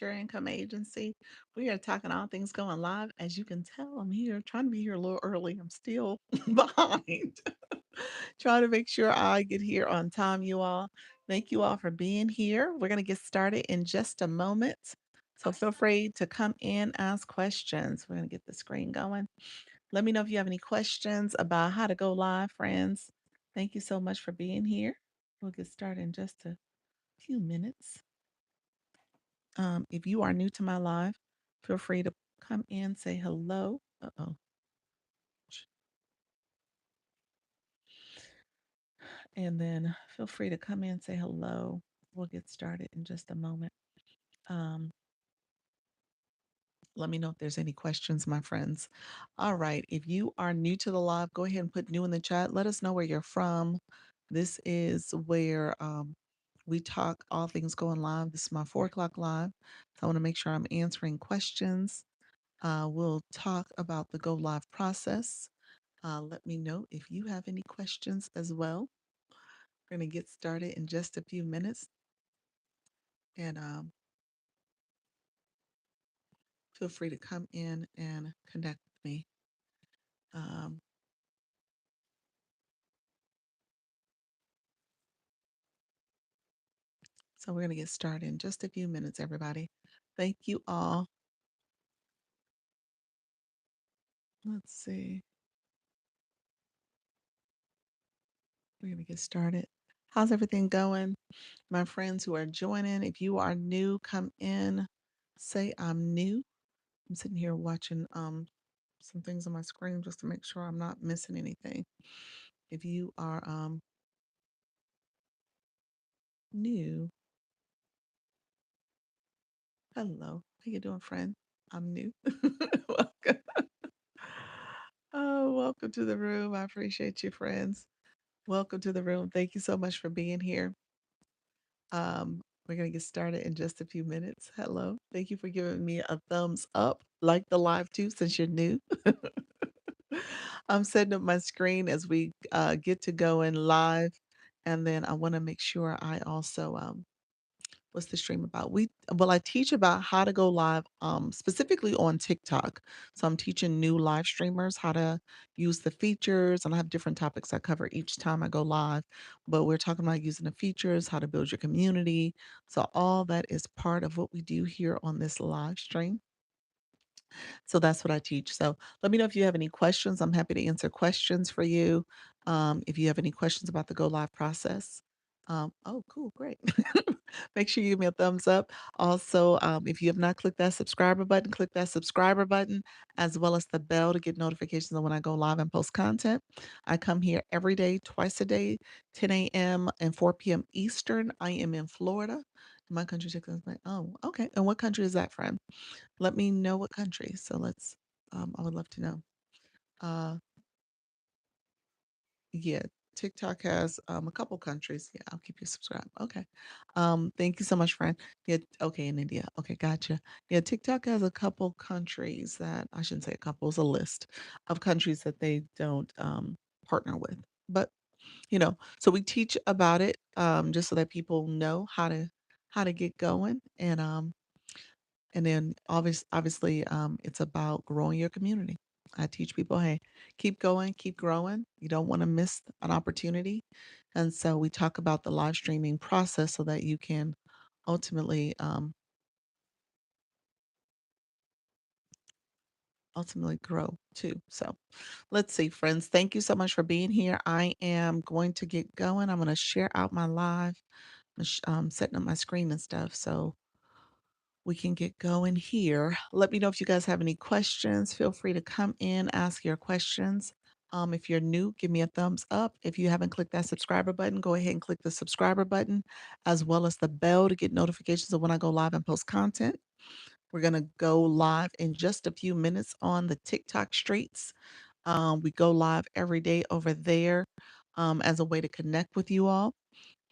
Your Income Agency. We are talking all things going live. As you can tell, I'm here trying to be here a little early. I'm still behind. Trying to make sure I get here on time, you all. Thank you all for being here. We're going to get started in just a moment. So feel free to come in, ask questions. We're going to get the screen going. Let me know if you have any questions about how to go live, friends. Thank you so much for being here. We'll get started in just a few minutes. If you are new to my live, feel free to come in, say hello. Uh-oh. And then feel free to come in, say hello. We'll get started in just a moment. Um, Let me know if there's any questions, my friends. All right. If you are new to the live, go ahead and put new in the chat. Let us know where you're from. This is where we talk all things going live. This is my 4 o'clock live. So I want to make sure I'm answering questions. We'll talk about the go live process. Let me know if you have any questions as well. We're going to get started in just a few minutes. And feel free to come in and connect with me. Um, so we're going to get started in just a few minutes, everybody. Thank you all. Let's see. We're going to get started. How's everything going? My friends who are joining, if you are new, come in, say I'm new. I'm sitting here watching some things on my screen just to make sure I'm not missing anything. If you are new, hello. How you doing, friend? I'm new. Welcome. Oh, welcome to the room. I appreciate you, friends. Welcome to the room. Thank you so much for being here. We're gonna get started in just a few minutes. Hello. Thank you for giving me a thumbs up, like the live too, since you're new. I'm setting up my screen as we get to go in live, and then I want to make sure I also what's the stream about? I teach about how to go live, specifically on TikTok. So I'm teaching new live streamers how to use the features, and I have different topics I cover each time I go live. But we're talking about using the features, how to build your community. So all that is part of what we do here on this live stream. So that's what I teach. So let me know if you have any questions. I'm happy to answer questions for you. If you have any questions about the go live process. Oh, cool, great. Make sure you give me a thumbs up. Also, if you have not clicked that subscriber button, click that subscriber button, as well as the bell to get notifications of when I go live and post content. I come here every day, twice a day, 10 a.m. and 4 p.m. Eastern. I am in Florida. My country checks like, oh, okay. And what country is that from? Let me know what country. So I would love to know. Uh, yeah, TikTok has a couple countries. Yeah, I'll keep you subscribed. Okay. Thank you so much, friend. Yeah, okay, in India. Okay, gotcha. Yeah, TikTok has a couple countries that I shouldn't say a couple, it's a list of countries that they don't partner with. But so we teach about it just so that people know how to get going and then obviously, it's about growing your community. I teach people, hey, keep going, keep growing. You don't want to miss an opportunity. And so we talk about the live streaming process so that you can ultimately ultimately grow too. So let's see, friends. Thank you so much for being here. I am going to get going. I'm going to share out my live, setting up my screen and stuff. So we can get going here. Let me know if you guys have any questions. Feel free to come in, ask your questions. If you're new, give me a thumbs up. If you haven't clicked that subscriber button, go ahead and click the subscriber button, as well as the bell to get notifications of when I go live and post content. We're going to go live in just a few minutes on the TikTok streets. We go live every day over there as a way to connect with you all.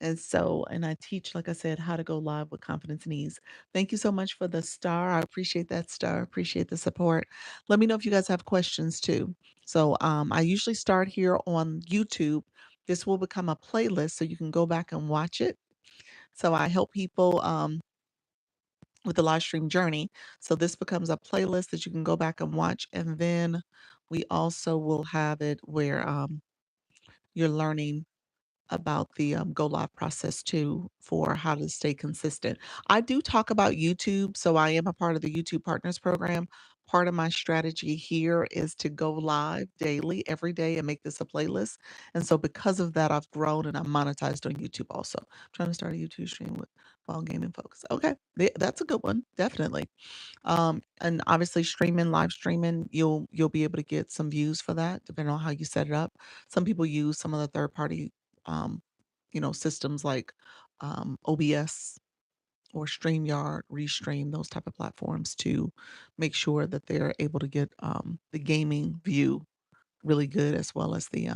And I teach, like I said, how to go live with confidence and ease. Thank you so much for the star. I appreciate that star. Appreciate the support. Let me know if you guys have questions too. So I usually start here on YouTube. This will become a playlist so you can go back and watch it. So I help people with the live stream journey. So this becomes a playlist that you can go back and watch. And then we also will have it where you're learning about the go live process too for how to stay consistent. I do talk about YouTube, so I am a part of the YouTube Partners Program. Part of my strategy here is to go live daily, every day, and make this a playlist. And so because of that, I've grown and I'm monetized on YouTube also. I'm trying to start a YouTube stream with while gaming folks. Okay, that's a good one, definitely. And obviously streaming, live streaming, you'll be able to get some views for that depending on how you set it up. Some people use some of the third party, um, systems like OBS or StreamYard, Restream, those type of platforms to make sure that they're able to get the gaming view really good, as well as the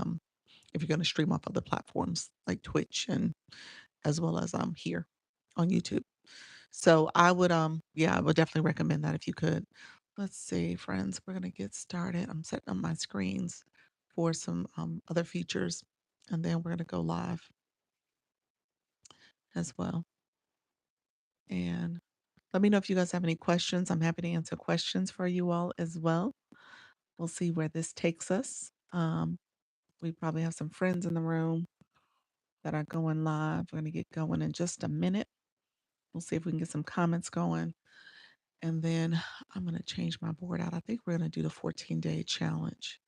if you're going to stream off other platforms like Twitch and as well as here on YouTube. So I would, yeah, I would definitely recommend that if you could. Let's see, friends, we're gonna get started. I'm setting up my screens for some other features, and then we're gonna go live as well. And let me know if you guys have any questions. I'm happy to answer questions for you all as well. We'll see where this takes us. We probably have some friends in the room that are going live. We're gonna get going in just a minute. We'll see if we can get some comments going. And then I'm gonna change my board out. I think we're gonna do the 14-day challenge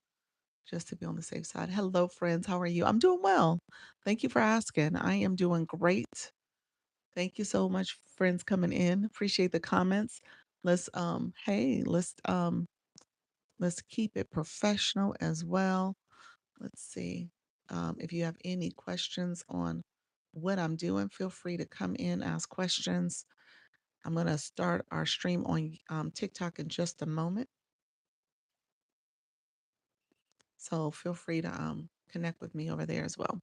just to be on the safe side. Hello, friends. How are you? I'm doing well. Thank you for asking. I am doing great. Thank you so much, friends coming in. Appreciate the comments. Hey, let's keep it professional as well. Let's see. If you have any questions on what I'm doing, feel free to come in, ask questions. I'm gonna start our stream on TikTok in just a moment. So feel free to connect with me over there as well.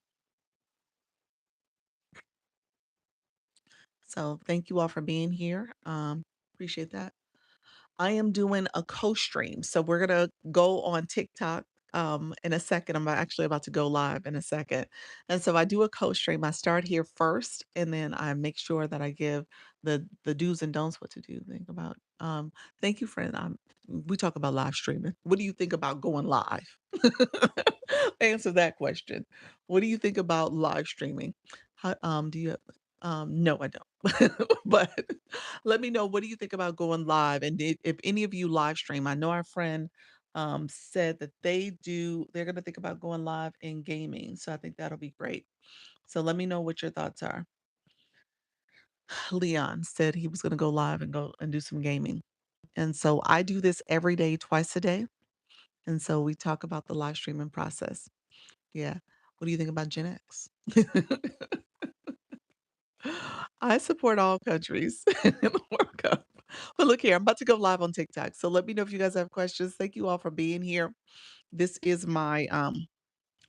So thank you all for being here. Appreciate that. I am doing a co-stream. So we're gonna go on TikTok in a second. I'm actually about to go live in a second. And so I do a co-stream. I start here first and then I make sure that I give the do's and don'ts what to do. Think about thank you, friend. We talk about live streaming. What do you think about going live? Answer that question. What do you think about live streaming? How, do you no, I don't. But let me know, what do you think about going live? And if any of you live stream, I know our friend said that they're going to think about going live in gaming. So I think that'll be great. So let me know what your thoughts are. Leon said he was going to go live and go and do some gaming. And so I do this every day, twice a day. And so we talk about the live streaming process. Yeah. What do you think about Gen X? I support all countries in the World Cup. But look here, I'm about to go live on TikTok. So let me know if you guys have questions. Thank you all for being here. This is my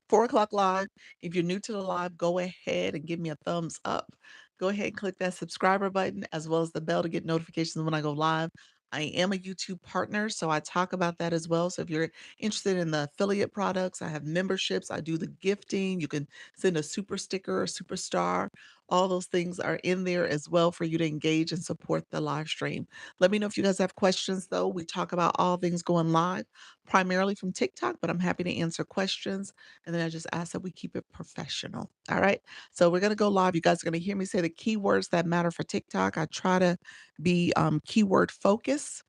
4 o'clock live. If you're new to the live, go ahead and give me a thumbs up. Go ahead and click that subscriber button as well as the bell to get notifications when I go live. I am a YouTube partner, so I talk about that as well. So if you're interested in the affiliate products, I have memberships, I do the gifting. You can send a super sticker or superstar. All those things are in there as well for you to engage and support the live stream. Let me know if you guys have questions, though. We talk about all things going live, primarily from TikTok, but I'm happy to answer questions. And then I just ask that we keep it professional. All right. So we're going to go live. You guys are going to hear me say the keywords that matter for TikTok. I try to be keyword focused.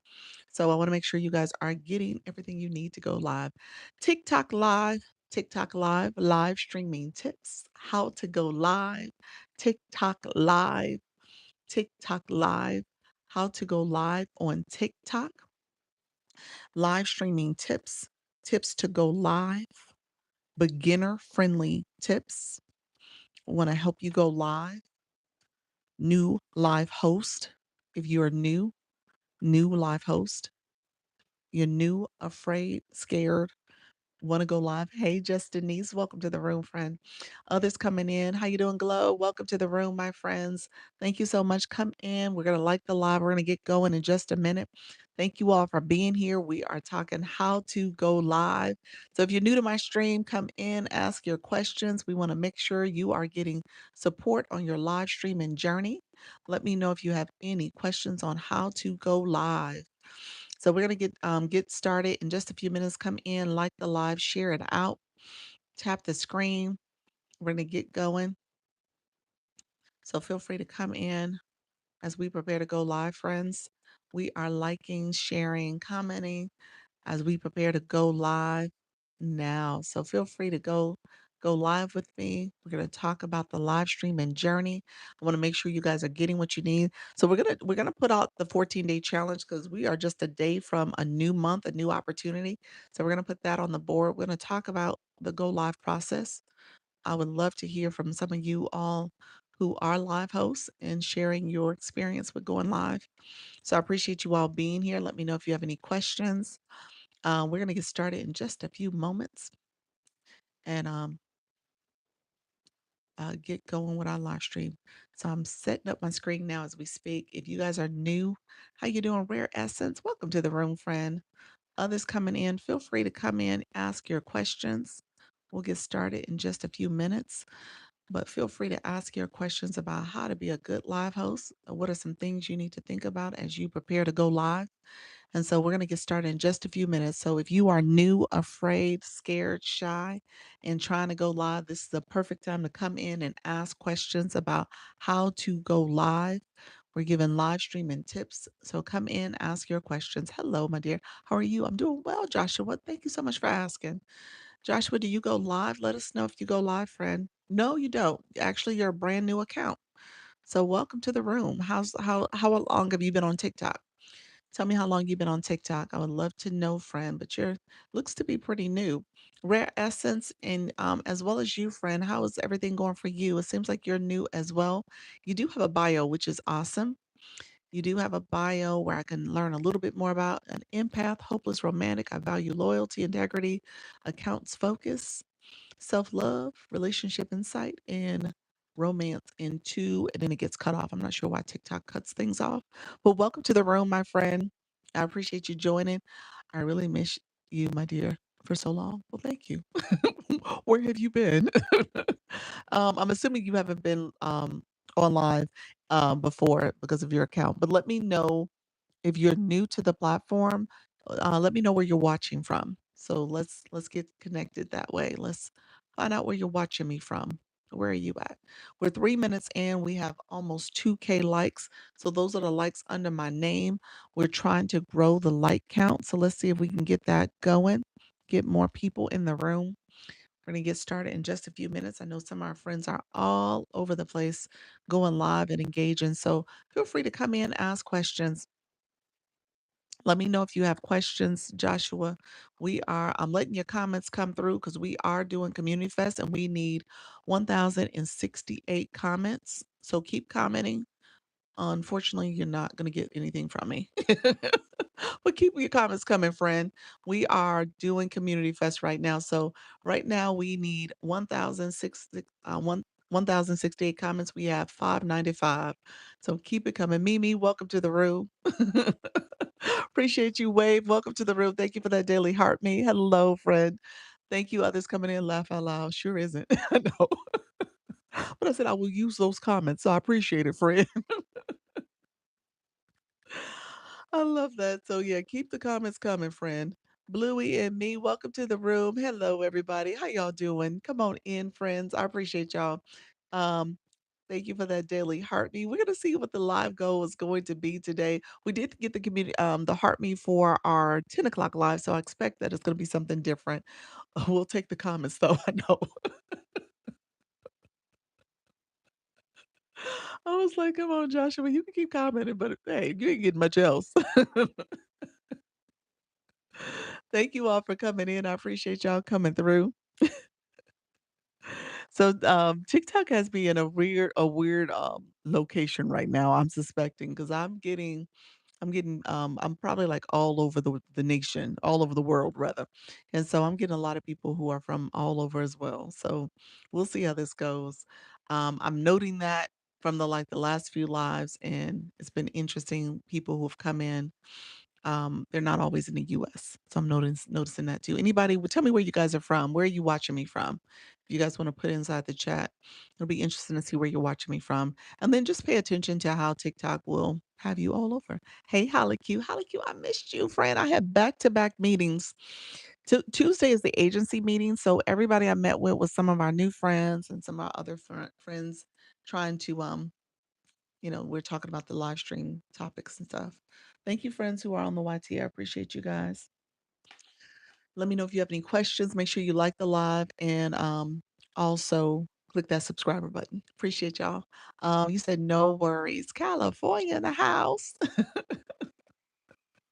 So I want to make sure you guys are getting everything you need to go live. TikTok live, TikTok live, live streaming tips, how to go live, TikTok live, TikTok live, how to go live on TikTok, live streaming tips, tips to go live, beginner friendly tips. I want to help you go live. New live host. If you're new live host, you're new, afraid, scared, Wanna go live? Hey, Justin Niece, welcome to the room, friend. Others coming in. How you doing, Glow? Welcome to the room, my friends. Thank you so much. Come in. We're gonna like the live. We're gonna get going in just a minute. Thank you all for being here. We are talking how to go live. So if you're new to my stream, come in, ask your questions. We want to make sure you are getting support on your live streaming journey. Let me know if you have any questions on how to go live. So we're gonna get started in just a few minutes. Come in, like the live, share it out, tap the screen. We're gonna get going. So feel free to come in as we prepare to go live, friends. We are liking, sharing, commenting as we prepare to go live now. So feel free to go live with me. We're going to talk about the live stream and journey. I want to make sure you guys are getting what you need. So we're going to put out the 14-day challenge cuz we are just a day from a new month, a new opportunity. So we're going to put that on the board. We're going to talk about the go live process. I would love to hear from some of you all who are live hosts and sharing your experience with going live. So I appreciate you all being here. Let me know if you have any questions. We're going to get started in just a few moments and get going with our live stream. So I'm setting up my screen now as we speak. If you guys are new, how you doing? Rare Essence, welcome to the room, friend. Others coming in, feel free to come in, ask your questions. We'll get started in just a few minutes, but feel free to ask your questions about how to be a good live host. What are some things you need to think about as you prepare to go live? And so we're going to get started in just a few minutes. So if you are new, afraid, scared, shy, and trying to go live, this is the perfect time to come in and ask questions about how to go live. We're giving live streaming tips. So come in, ask your questions. Hello, my dear. How are you? I'm doing well, Joshua. Thank you so much for asking. Joshua, do you go live? Let us know if you go live, friend. No, you don't. Actually, you're a brand new account. So welcome to the room. How long have you been on TikTok? Tell me how long you've been on TikTok. I would love to know, friend, but you're looks to be pretty new. Rare Essence and as well as you, friend, how is everything going for you? It seems like you're new as well. You do have a bio, which is awesome. You do have a bio where I can learn a little bit more about an empath, hopeless romantic. I value loyalty, integrity, accounts focus, self-love, relationship insight, and romance in two, and then it gets cut off. I'm not sure why TikTok cuts things off. But welcome to the room, my friend. I appreciate you joining. I really miss you, my dear, for so long. Well, thank you. Where have you been? I'm assuming you haven't been on live before because of your account, but let me know if you're new to the platform, let me know where you're watching from. So let's get connected that way. Let's find out where you're watching me from. Where are you at? We're 3 minutes in. We have almost 2K likes. So those are the likes under my name. We're trying to grow the like count. So let's see if we can get that going. Get more people in the room. We're going to get started in just a few minutes. I know some of our friends are all over the place going live and engaging. So feel free to come in, ask questions. Let me know if you have questions, Joshua. I'm letting your comments come through because we are doing Community Fest and we need 1,068 comments. So keep commenting. Unfortunately, you're not going to get anything from me. But keep your comments coming, friend. We are doing Community Fest right now. So right now we need 1,068 comments. We have 595. So keep it coming. Mimi, welcome to the room. Appreciate you, Wave. Welcome to the room. Thank you for that daily heart me. Hello, friend. Thank you. Others coming in, laugh out loud. Sure isn't. I know. But I said I will use those comments. So I appreciate it, friend. I love that. So yeah, keep the comments coming, friend. Bluey and me, welcome to the room. Hello, everybody. How y'all doing? Come on in, friends. I appreciate y'all. Um, thank you for that daily heart me. We're gonna see what the live goal is going to be today. We did get the community the heart me for our 10 o'clock live, so I expect that it's gonna be something different. We'll take the comments though. I know. I was like, come on, Joshua, you can keep commenting, but hey, you ain't getting much else. Thank you all for coming in. I appreciate y'all coming through. So, TikTok has me in a weird location right now, I'm suspecting, because 'cause I'm getting I'm probably, like, all over the nation, all over the world rather, and so I'm getting a lot of people who are from all over as well, so we'll see how this goes. I'm noting that from the last few lives, and it's been interesting, people who have come in, they're not always in the US, so I'm noticing that too. Anybody well, tell me where you guys are from. Where are you watching me from? If you guys wanna put it inside the chat, it'll be interesting to see where you're watching me from, and then just pay attention to how TikTok will have you all over. Hey, Holly Q. Holly Q, I missed you, friend. I had back-to-back meetings. Tuesday is the agency meeting, so everybody I met with was some of our new friends and some of our other friends trying to, we're talking about the live stream topics and stuff. Thank you, friends who are on the YT. I appreciate you guys. Let me know if you have any questions. Make sure you like the live and also click that subscriber button. Appreciate y'all. You said no worries. California in the house.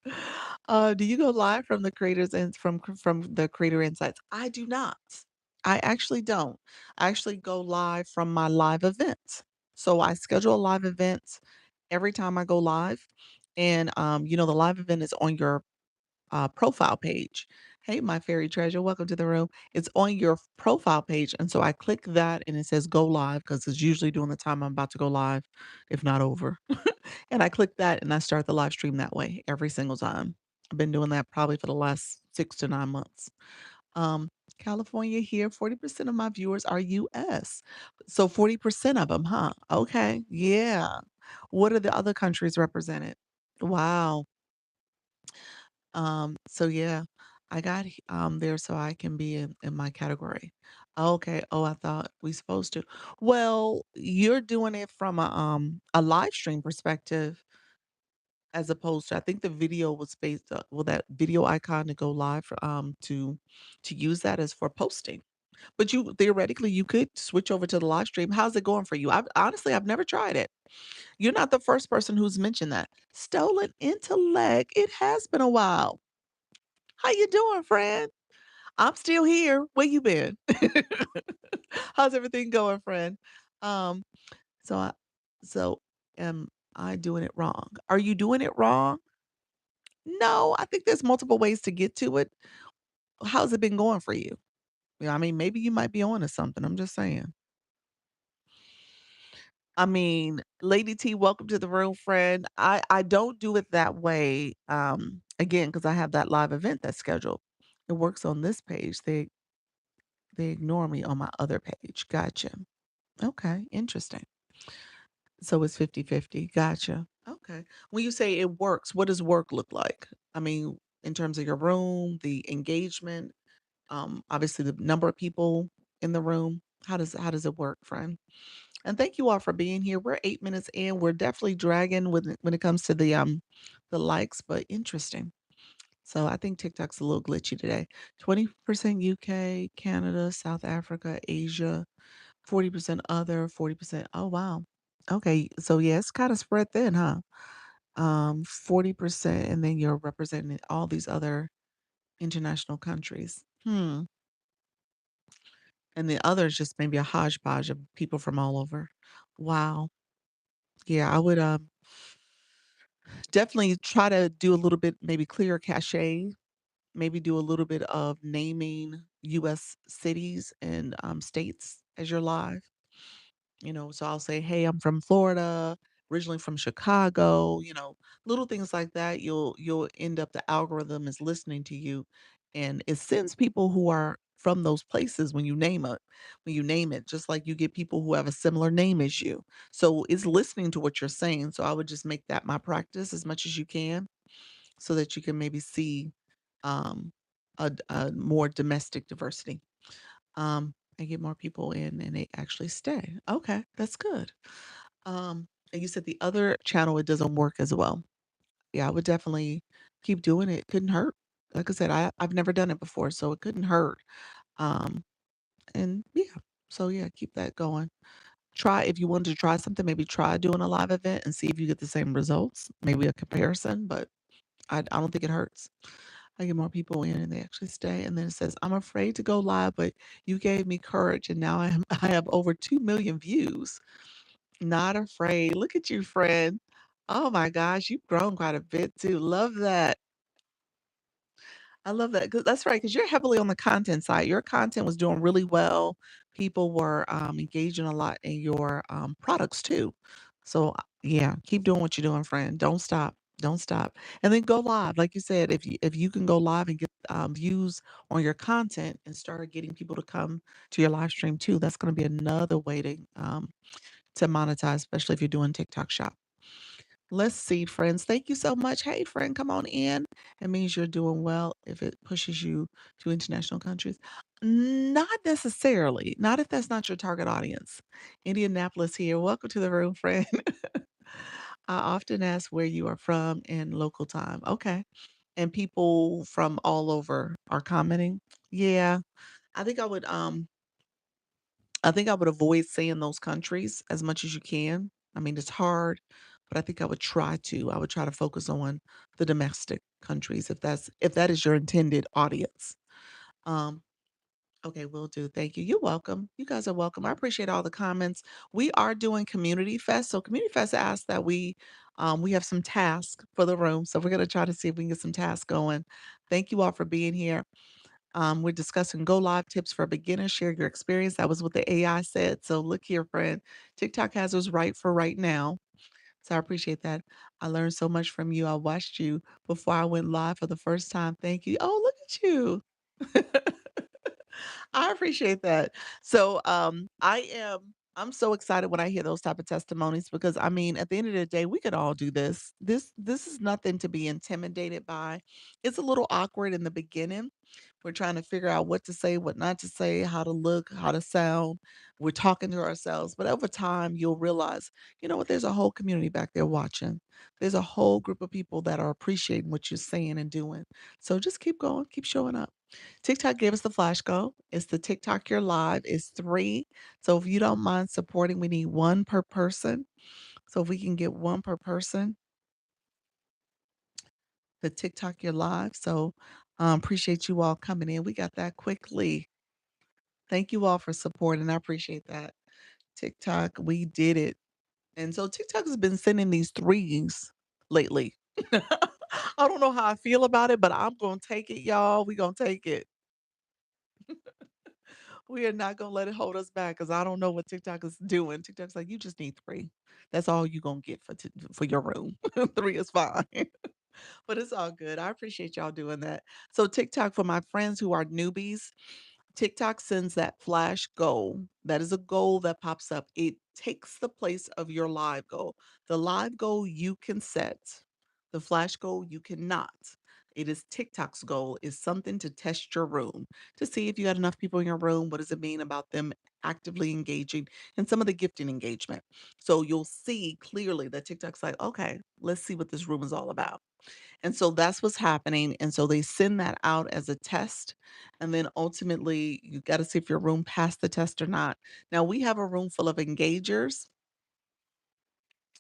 Do you go live from the creators and from the creator insights? I do not. I actually don't. I actually go live from my live events. So I schedule a live event every time I go live, and the live event is on your profile page. Hey, my fairy treasure, welcome to the room. It's on your profile page, and so I click that, and it says go live because it's usually during the time I'm about to go live, if not over. And I click that, and I start the live stream that way every single time. I've been doing that probably for the last 6 to 9 months. Um, California here, 40% of my viewers are US. So 40% of them, huh? Okay, yeah. What are the other countries represented? Wow. So yeah, I got there so I can be in my category. Okay. Oh, I thought we supposed to. Well, you're doing it from a live stream perspective as opposed to I think the video was based well that video icon to go live for, to use that as for posting. But you theoretically you could switch over to the live stream. How's it going for you? I've never tried it. You're not the first person who's mentioned that. Stolen intellect. It has been a while. How you doing, friend? I'm still here. Where you been? How's everything going, friend? Um, so I so am I doing it wrong? Are you doing it wrong? No, I think there's multiple ways to get to it. How's it been going for you? Yeah, I mean, maybe you might be on to something. I'm just saying. I mean, Lady T, welcome to the room, friend. I don't do it that way. Again, because I have that live event that's scheduled. It works on this page. They ignore me on my other page. Gotcha. Okay, interesting. So it's 50-50. Gotcha. Okay. When you say it works, what does work look like? I mean, in terms of your room, the engagement, obviously the number of people in the room. How does it work, friend? And thank you all for being here. We're 8 minutes in. We're definitely dragging when it comes to the likes, but interesting. So I think TikTok's a little glitchy today. 20% UK, Canada, South Africa, Asia, 40% other, 40%. Oh wow. Okay. So yeah, it's kind of spread thin, huh? 40%, and then you're representing all these other international countries. Hmm. And the other is just maybe a hodgepodge of people from all over. Wow. Yeah, I would definitely try to do a little bit, maybe clear cache, maybe do a little bit of naming US cities and states as you're live. So I'll say, "Hey, I'm from Florida, originally from Chicago," little things like that. You'll end up the algorithm is listening to you, and it sends people who are from those places when you name it. When you name it, just like you get people who have a similar name as you. So it's listening to what you're saying. So I would just make that my practice as much as you can, so that you can maybe see um, a more domestic diversity. And get more people in and they actually stay. Okay, that's good. And you said the other channel, it doesn't work as well. Yeah, I would definitely keep doing it. Couldn't hurt. Like I said, I've never done it before, so it couldn't hurt. Um, and yeah, so yeah, keep that going. Try if you wanted to try something, maybe try doing a live event and see if you get the same results, maybe a comparison, but I don't think it hurts. I get more people in and they actually stay. And then it says, I'm afraid to go live, but you gave me courage. And now I have over 2 million views. Not afraid. Look at you, friend. Oh my gosh, you've grown quite a bit too. Love that. I love that, 'cause that's right, because 'cause you're heavily on the content side. Your content was doing really well. People were, engaging a lot in your, products too. So, yeah, keep doing what you're doing, friend. Don't stop. Don't stop. And then go live. Like you said, if you can go live and get, views on your content and start getting people to come to your live stream too, that's gonna be another way to monetize, especially if you're doing TikTok Shop. Let's see, friends. Thank you so much. Hey, friend, come on in. It means you're doing well if it pushes you to international countries. Not necessarily, not if that's not your target audience. Indianapolis here. Welcome to the room, friend. I often ask where you are from in local time. Okay. And people from all over are commenting. Yeah. I think I would I think I would avoid saying those countries as much as you can. I mean, it's hard, but I think I would try to focus on the domestic countries if that is your intended audience. Um, okay, will do. Thank you. You're welcome. You guys are welcome. I appreciate all the comments. We are doing Community Fest. So Community Fest asked that we have some tasks for the room. So we're gonna try to see if we can get some tasks going. Thank you all for being here. We're discussing go live tips for beginners. Share your experience. That was what the AI said. So look here, friend. TikTok has us right for right now. So I appreciate that. I learned so much from you. I watched you before I went live for the first time. Thank you. Oh, look at you. I appreciate that. So, I'm so excited when I hear those type of testimonies because I mean, at the end of the day, we could all do this. This is nothing to be intimidated by. It's a little awkward in the beginning. We're trying to figure out what to say, what not to say, how to look, how to sound. We're talking to ourselves, but over time, you'll realize, you know what? There's a whole community back there watching. There's a whole group of people that are appreciating what you're saying and doing. So just keep going, keep showing up. TikTok gave us the flash go. It's the TikTok Your Live. It's 3. So if you don't mind supporting, we need 1 per person. So if we can get 1 per person to TikTok Your Live. So, appreciate you all coming in. We got that quickly. Thank you all for supporting. I appreciate that. TikTok, we did it. And so TikTok has been sending these threes lately. I don't know how I feel about it, but I'm gonna take it, y'all. We gonna take it. We are not gonna let it hold us back because I don't know what TikTok is doing. TikTok's like, "You just need 3. That's all you gonna get for your room. 3 is fine." But it's all good. I appreciate y'all doing that. So TikTok, for my friends who are newbies, TikTok sends that flash goal. That is a goal that pops up. It takes the place of your live goal. The live goal you can set. The flash goal you cannot. It is TikTok's goal is something to test your room to see if you got enough people in your room. What does it mean about them actively engaging and some of the gifting engagement? So you'll see clearly that TikTok's like, okay, let's see what this room is all about. And so that's what's happening, and so they send that out as a test, and then ultimately, you gotta see if your room passed the test or not. Now, we have a room full of engagers,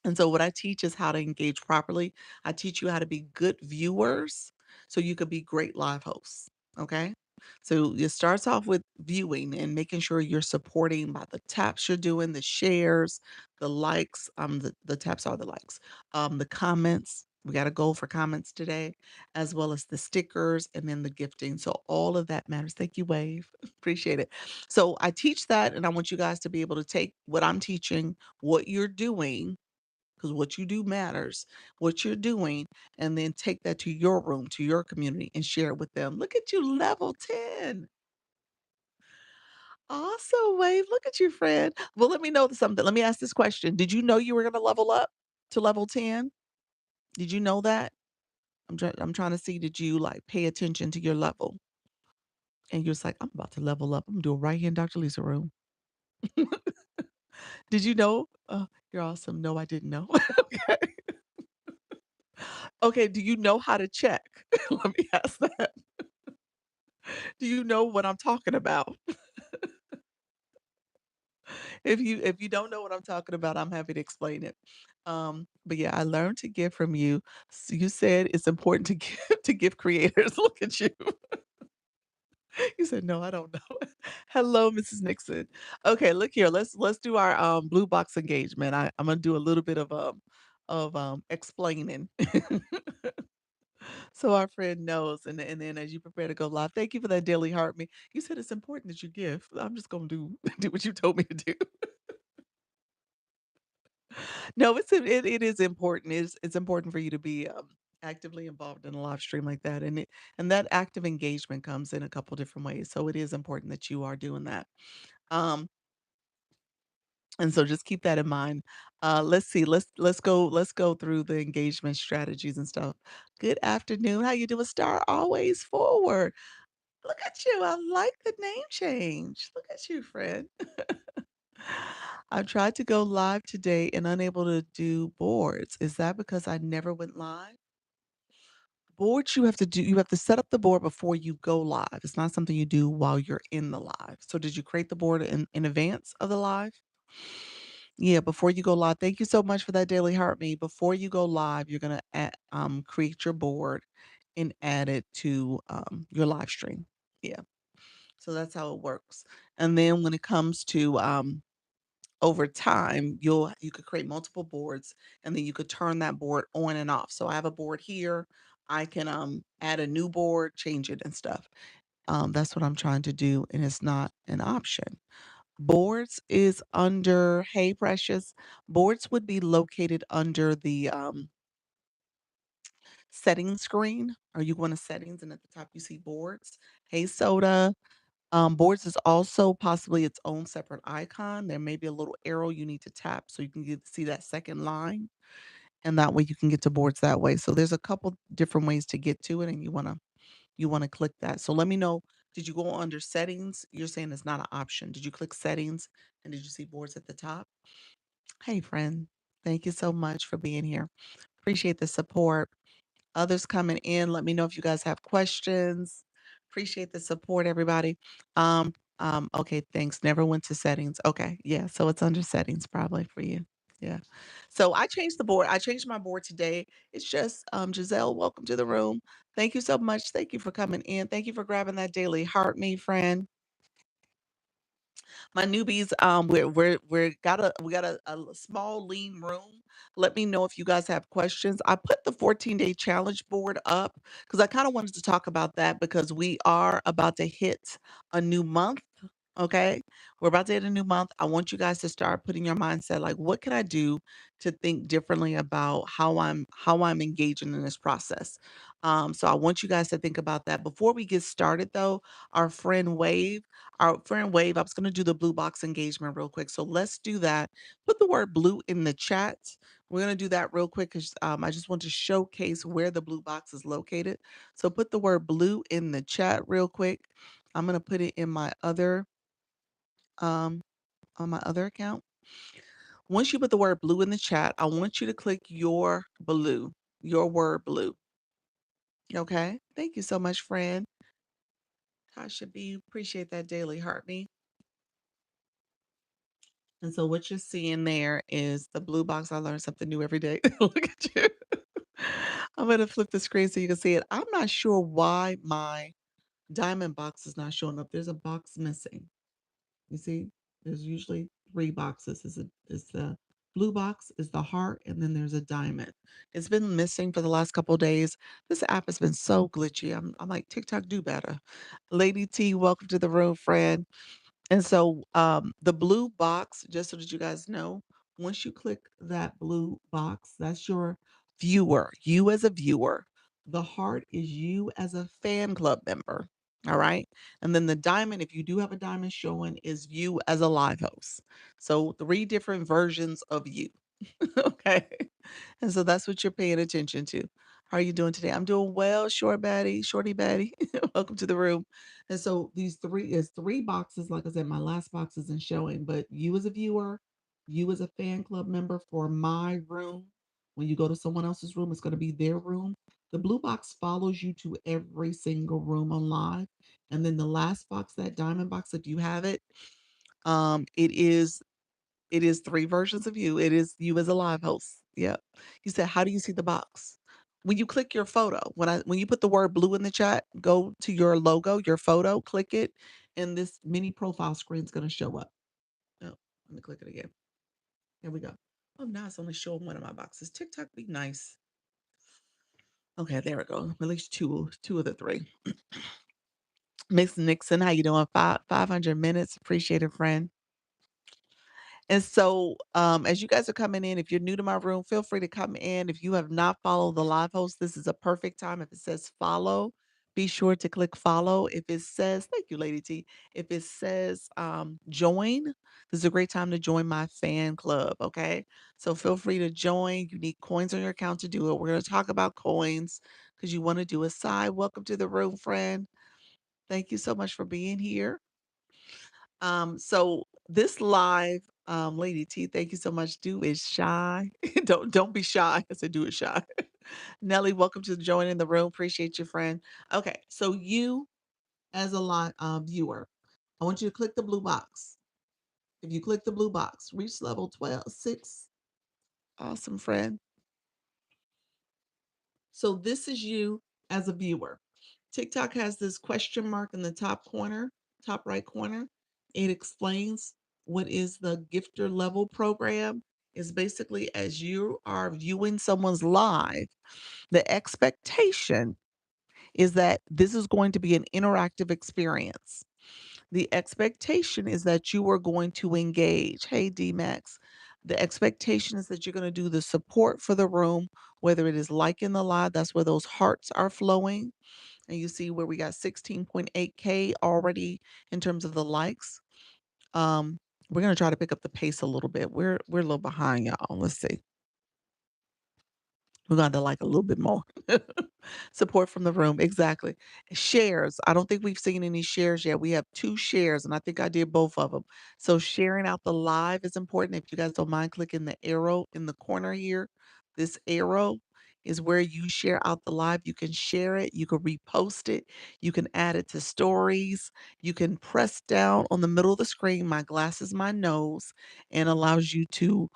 and so what I teach is how to engage properly. I teach you how to be good viewers so you could be great live hosts, okay? So it starts off with viewing and making sure you're supporting by the taps you're doing, the shares, the likes, the taps are the likes, the comments. We got a goal for comments today, as well as the stickers and then the gifting. So all of that matters. Thank you, Wave. Appreciate it. So I teach that, and I want you guys to be able to take what I'm teaching, what you're doing, because what you do matters, what you're doing, and then take that to your room, to your community, and share it with them. Look at you, level 10. Awesome, Wave. Look at you, friend. Well, let me know something. Let me ask this question. Did you know you were going to level up to level 10? Did you know that? I'm trying to see, did you like pay attention to your level? And you're just like, I'm about to level up. I'm gonna do it right here in Dr. Lisa room. Did you know? You're awesome. No, I didn't know. Okay. Okay, do you know how to check? Let me ask that. Do you know what I'm talking about? If you don't know what I'm talking about, I'm happy to explain it. But yeah, I learned to give from you. You said it's important to give to give creators. Look at you. You said, "No, I don't know." Hello, Mrs. Nixon. Okay, look here. Let's do our blue box engagement. I'm gonna do a little bit of of, explaining. So our friend knows, and then as you prepare to go live, "Thank you for that daily heart me." You said it's important that you give. I'm just gonna do do what you told me to do. No, it is important. It's important for you to be, actively involved in a live stream like that, and that active engagement comes in a couple different ways, so it is important that you are doing that. Um, and so just keep that in mind. Let's see, let's go through the engagement strategies and stuff. Good afternoon, how you doing? Star always forward. Look at you, I like the name change. Look at you, friend. I've tried to go live today and unable to do boards. Is that because I never went live? Boards you have to set up the board before you go live. It's not something you do while you're in the live. So did you create the board in advance of the live? Yeah, before you go live. Thank you so much for that daily heart me. Before you go live, you're gonna create your board and add it to your live stream. Yeah. So that's how it works. And then when it comes to over time, you could create multiple boards and then you could turn that board on and off. So I have a board here. I can add a new board, change it and stuff. That's what I'm trying to do, and it's not an option. Boards is under Hey Precious. Boards would be located under the settings screen. Are you going to settings and at the top you see boards? Hey Soda. Boards is also possibly its own separate icon. There may be a little arrow you need to tap so you can see that second line, and that way you can get to boards that way. So there's a couple different ways to get to it, and you wanna click that. So let me know. Did you go under settings? You're saying it's not an option. Did you click settings and did you see boards at the top? Hey friend, thank you so much for being here. Appreciate the support. Others coming in, let me know if you guys have questions. Appreciate the support, everybody. Okay, thanks. Never went to settings. Okay, yeah, so it's under settings probably for you. Yeah. So I changed the board. I changed my board today. It's just Giselle, welcome to the room. Thank you so much. Thank you for coming in. Thank you for grabbing that daily heart me, friend. My newbies, we got a small lean room. Let me know if you guys have questions. I put the 14-day challenge board up because I kind of wanted to talk about that because we are about to hit a new month. Okay. We're about to hit a new month. I want you guys to start putting your mindset like, what can I do to think differently about how I'm engaging in this process? So I want you guys to think about that. Before we get started though, our friend Wave I was gonna do the blue box engagement real quick, so let's do that. Put the word blue in the chat. We're gonna do that real quick 'cause, I just want to showcase where the blue box is located. So put the word blue in the chat real quick. I'm gonna put it in my other, um on my other account. Once you put the word blue in the chat, I want you to click your word blue, okay? Thank you so much, friend. Tasha B, appreciate that daily heart me. And so what you're seeing there is the blue box. I learn something new every day. Look at you. I'm gonna flip the screen so you can see it. I'm not sure why my diamond box is not showing up. There's a box missing. You see, there's usually three boxes. Is the blue box, is the heart, and then there's a diamond. It's been missing for the last couple of days. This app has been so glitchy. I'm like, TikTok, do better. Lady T, welcome to the room, friend. And so, the blue box, just so that you guys know, once you click that blue box, that's your viewer, you as a viewer. The heart is you as a fan club member. All right. And then the diamond, if you do have a diamond showing, is you as a live host. So three different versions of you. Okay. And so that's what you're paying attention to. How are you doing today? I'm doing well, shorty baddie. Welcome to the room. And so these three boxes. Like I said, my last box isn't showing, but you as a viewer, you as a fan club member for my room. When you go to someone else's room, it's going to be their room. The blue box follows you to every single room on live. And then the last box, that diamond box, if you have it, um, it is it is 3 versions of you. It is you as a live host. Yep. You said, "How do you see the box?" When you click your photo, when you put the word blue in the chat, go to your logo, your photo, click it, and this mini profile screen is gonna show up. Oh, let me click it again. Here we go. Oh, now it's only showing one of my boxes. TikTok be nice. Okay, there we go. At least two of the three. Miss Nixon, how you doing? 500 minutes. Appreciate it, friend. And so, as you guys are coming in, if you're new to my room, feel free to come in. If you have not followed the live host, this is a perfect time. If it says follow, be sure to click follow. If it says, thank you, Lady T. If it says join, this is a great time to join my fan club. Okay. So feel free to join. You need coins on your account to do it. We're going to talk about coins because you want to do a side. Welcome to the room, friend. Thank you so much for being here. So this live, Lady T, thank you so much. Do is shy. Don't be shy. I said do it shy. Nelly, welcome to joining the room. Appreciate you, friend. Okay, so you as a live viewer, I want you to click the blue box. If you click the blue box, reach level 12, 6. Awesome, friend. So this is you as a viewer. TikTok has this question mark in the top corner, top right corner. It explains what is the gifter level program. Is basically as you are viewing someone's live, the expectation is that this is going to be an interactive experience. The expectation is that you are going to engage. Hey, DMAX. The expectation is that you're going to do the support for the room, whether it is liking the live, that's where those hearts are flowing. And you see where we got 16.8K already in terms of the likes. Um, we're gonna try to pick up the pace a little bit. We're a little behind, y'all. Let's see. We're gonna like a little bit more. Support from the room, exactly. Shares, I don't think we've seen any shares yet. We have 2 shares, and I think I did both of them. So sharing out the live is important. If you guys don't mind clicking the arrow in the corner here, this arrow is where you share out the live. You can share it, you can repost it, you can add it to stories, you can press down on the middle of the screen, my glasses, my nose, and allows you to,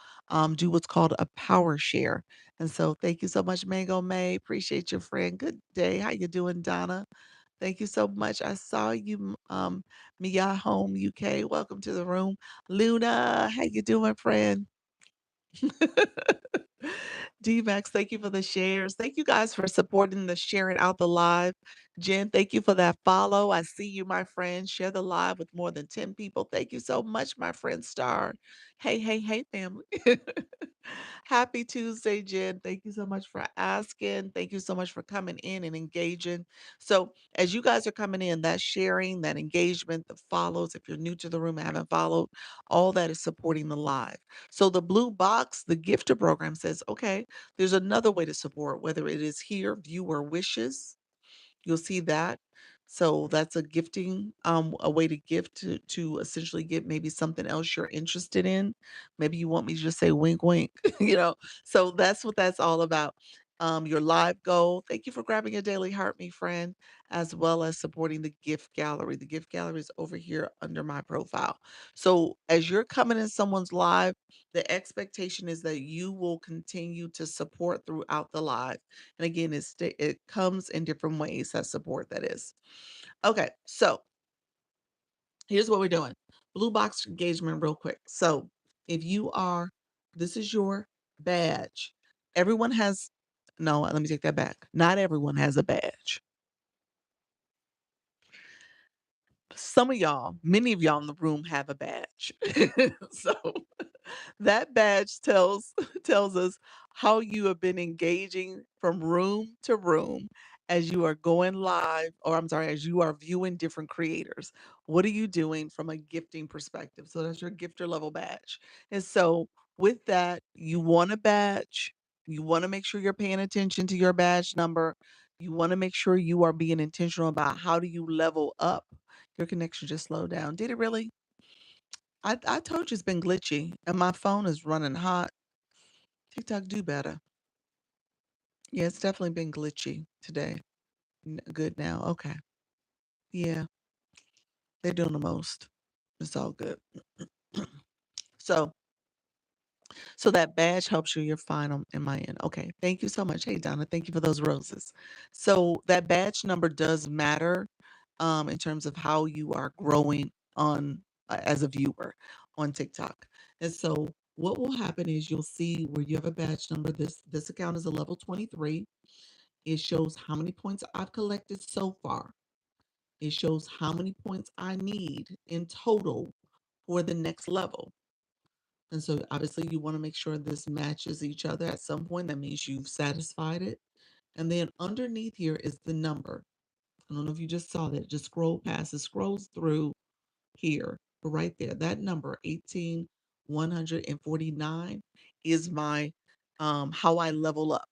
do what's called a power share. And so thank you so much, Mango May. Appreciate your friend. Good day. How you doing, Donna? Thank you so much. I saw you, Mia Home UK. Welcome to the room. Luna, how you doing, friend? D-Max, thank you for the shares. Thank you guys for supporting the sharing out the live. Jen, thank you for that follow. I see you, my friend. Share the live with more than 10 people. Thank you so much, my friend Star. Hey, hey, hey, family. Happy Tuesday, Jen. Thank you so much for asking. Thank you so much for coming in and engaging. So, as you guys are coming in, that sharing, that engagement, the follows, if you're new to the room and haven't followed, all that is supporting the live. So the blue box, the gifter program says, okay, there's another way to support, whether it is here, viewer wishes, you'll see that. So that's a gifting, a way to gift to essentially get maybe something else you're interested in. Maybe you want me to just say wink, wink, you know. So that's what that's all about. Your live goal. Thank you for grabbing your daily heart, me friend, as well as supporting the gift gallery. The gift gallery is over here under my profile. So as you're coming in someone's live, the expectation is that you will continue to support throughout the live. And again, it comes in different ways, that support that is. Okay, so here's what we're doing. Blue box engagement real quick. So if you are, this is your badge. Everyone has, no, let me take that back. Not everyone has a badge. Some of y'all, many of y'all in the room have a badge. So that badge tells us how you have been engaging from room to room as you are going live, or I'm sorry, as you are viewing different creators. What are you doing from a gifting perspective? So that's your gifter level badge. And so with that, you want a badge. You want to make sure you're paying attention to your badge number. You want to make sure you are being intentional about how do you level up. Your connection just slowed down. Did it really? I told you it's been glitchy, and my phone is running hot. TikTok, do better. Yeah, it's definitely been glitchy today. Good now. Okay. Yeah, they're doing the most. It's all good. So, so that badge helps you. You're fine on in my end. Okay. Thank you so much. Hey, Donna. Thank you for those roses. So that badge number does matter, in terms of how you are growing on as a viewer on TikTok. And so what will happen is you'll see where you have a badge number. This account is a level 23. It shows how many points I've collected so far. It shows how many points I need in total for the next level. And so obviously you want to make sure this matches each other at some point. That means you've satisfied it. And then underneath here is the number. I don't know if you just saw that. Just scroll past. It scrolls through here, right there. That number, 18,149, is my how I level up.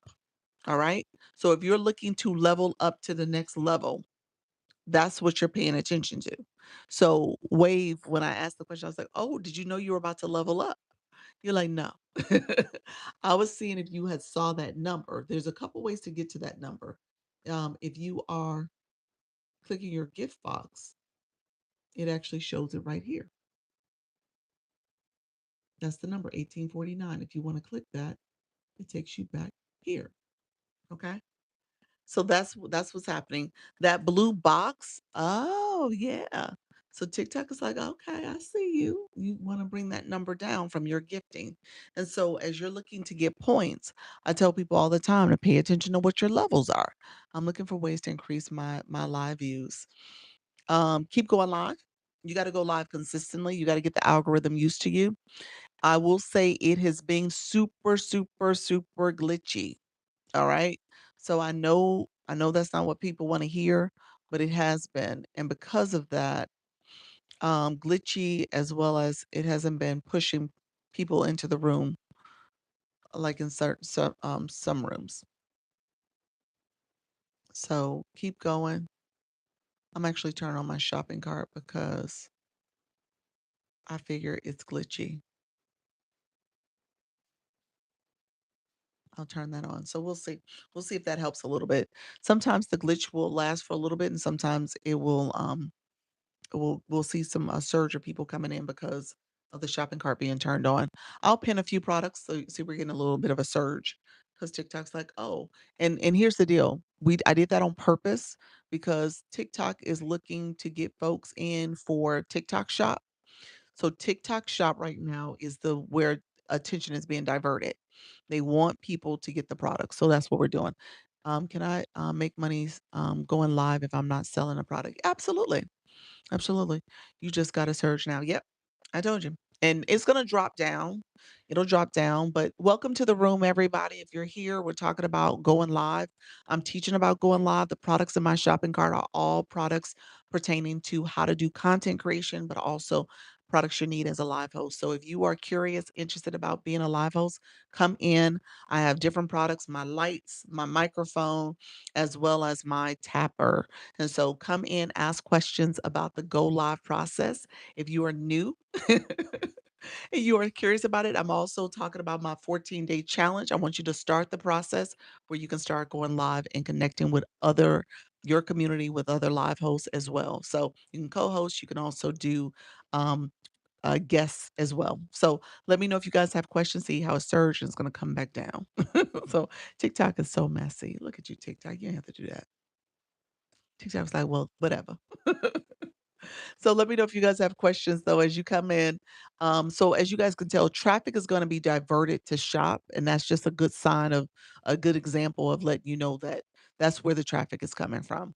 All right. So if you're looking to level up to the next level, that's what you're paying attention to. So Wave, when I asked the question, I was like, "Oh, did you know you were about to level up?" You're like, "No." I was seeing if you had saw that number. There's a couple ways to get to that number. If you are clicking your gift box, it actually shows it right here. That's the number 1849. If you want to click that, it takes you back here. Okay. So that's what's happening. That blue box, oh yeah. So TikTok is like, okay, I see you. You want to bring that number down from your gifting. And so as you're looking to get points, I tell people all the time to pay attention to what your levels are. I'm looking for ways to increase my live views. Keep going live. You got to go live consistently. You got to get the algorithm used to you. I will say it has been super, super, super glitchy. All right. So I know that's not what people want to hear, but it has been. And because of that, glitchy as well as it hasn't been pushing people into the room like in certain some rooms. So keep going. I'm actually turning on my shopping cart because I figure it's glitchy. I'll turn that on. So we'll see. We'll see if that helps a little bit. Sometimes the glitch will last for a little bit and sometimes it will we'll see some surge of people coming in because of the shopping cart being turned on. I'll pin a few products so you see we're getting a little bit of a surge because TikTok's like, oh, and here's the deal. I did that on purpose because TikTok is looking to get folks in for TikTok Shop. So TikTok Shop right now is the where attention is being diverted. They want people to get the product. So that's what we're doing. Can I make money going live if I'm not selling a product? Absolutely. Absolutely. You just got a surge now. Yep. I told you. And it's going to drop down. It'll drop down. But welcome to the room, everybody. If you're here, we're talking about going live. I'm teaching about going live. The products in my shopping cart are all products pertaining to how to do content creation, but also products you need as a live host. So if you are curious, interested about being a live host, come in. I have different products, my lights, my microphone, as well as my tapper. And so come in, ask questions about the go live process. If you are new and you are curious about it, I'm also talking about my 14-day challenge. I want you to start the process where you can start going live and connecting with your community with other live hosts as well. So you can co-host, you can also do um, guests as well. So let me know if you guys have questions, see how a surge is going to come back down. So TikTok is so messy. Look at you, TikTok. You don't have to do that. TikTok was like, well, whatever. So let me know if you guys have questions though as you come in. So as you guys can tell, traffic is going to be diverted to shop, and that's just a good sign of a good example of letting you know that that's where the traffic is coming from.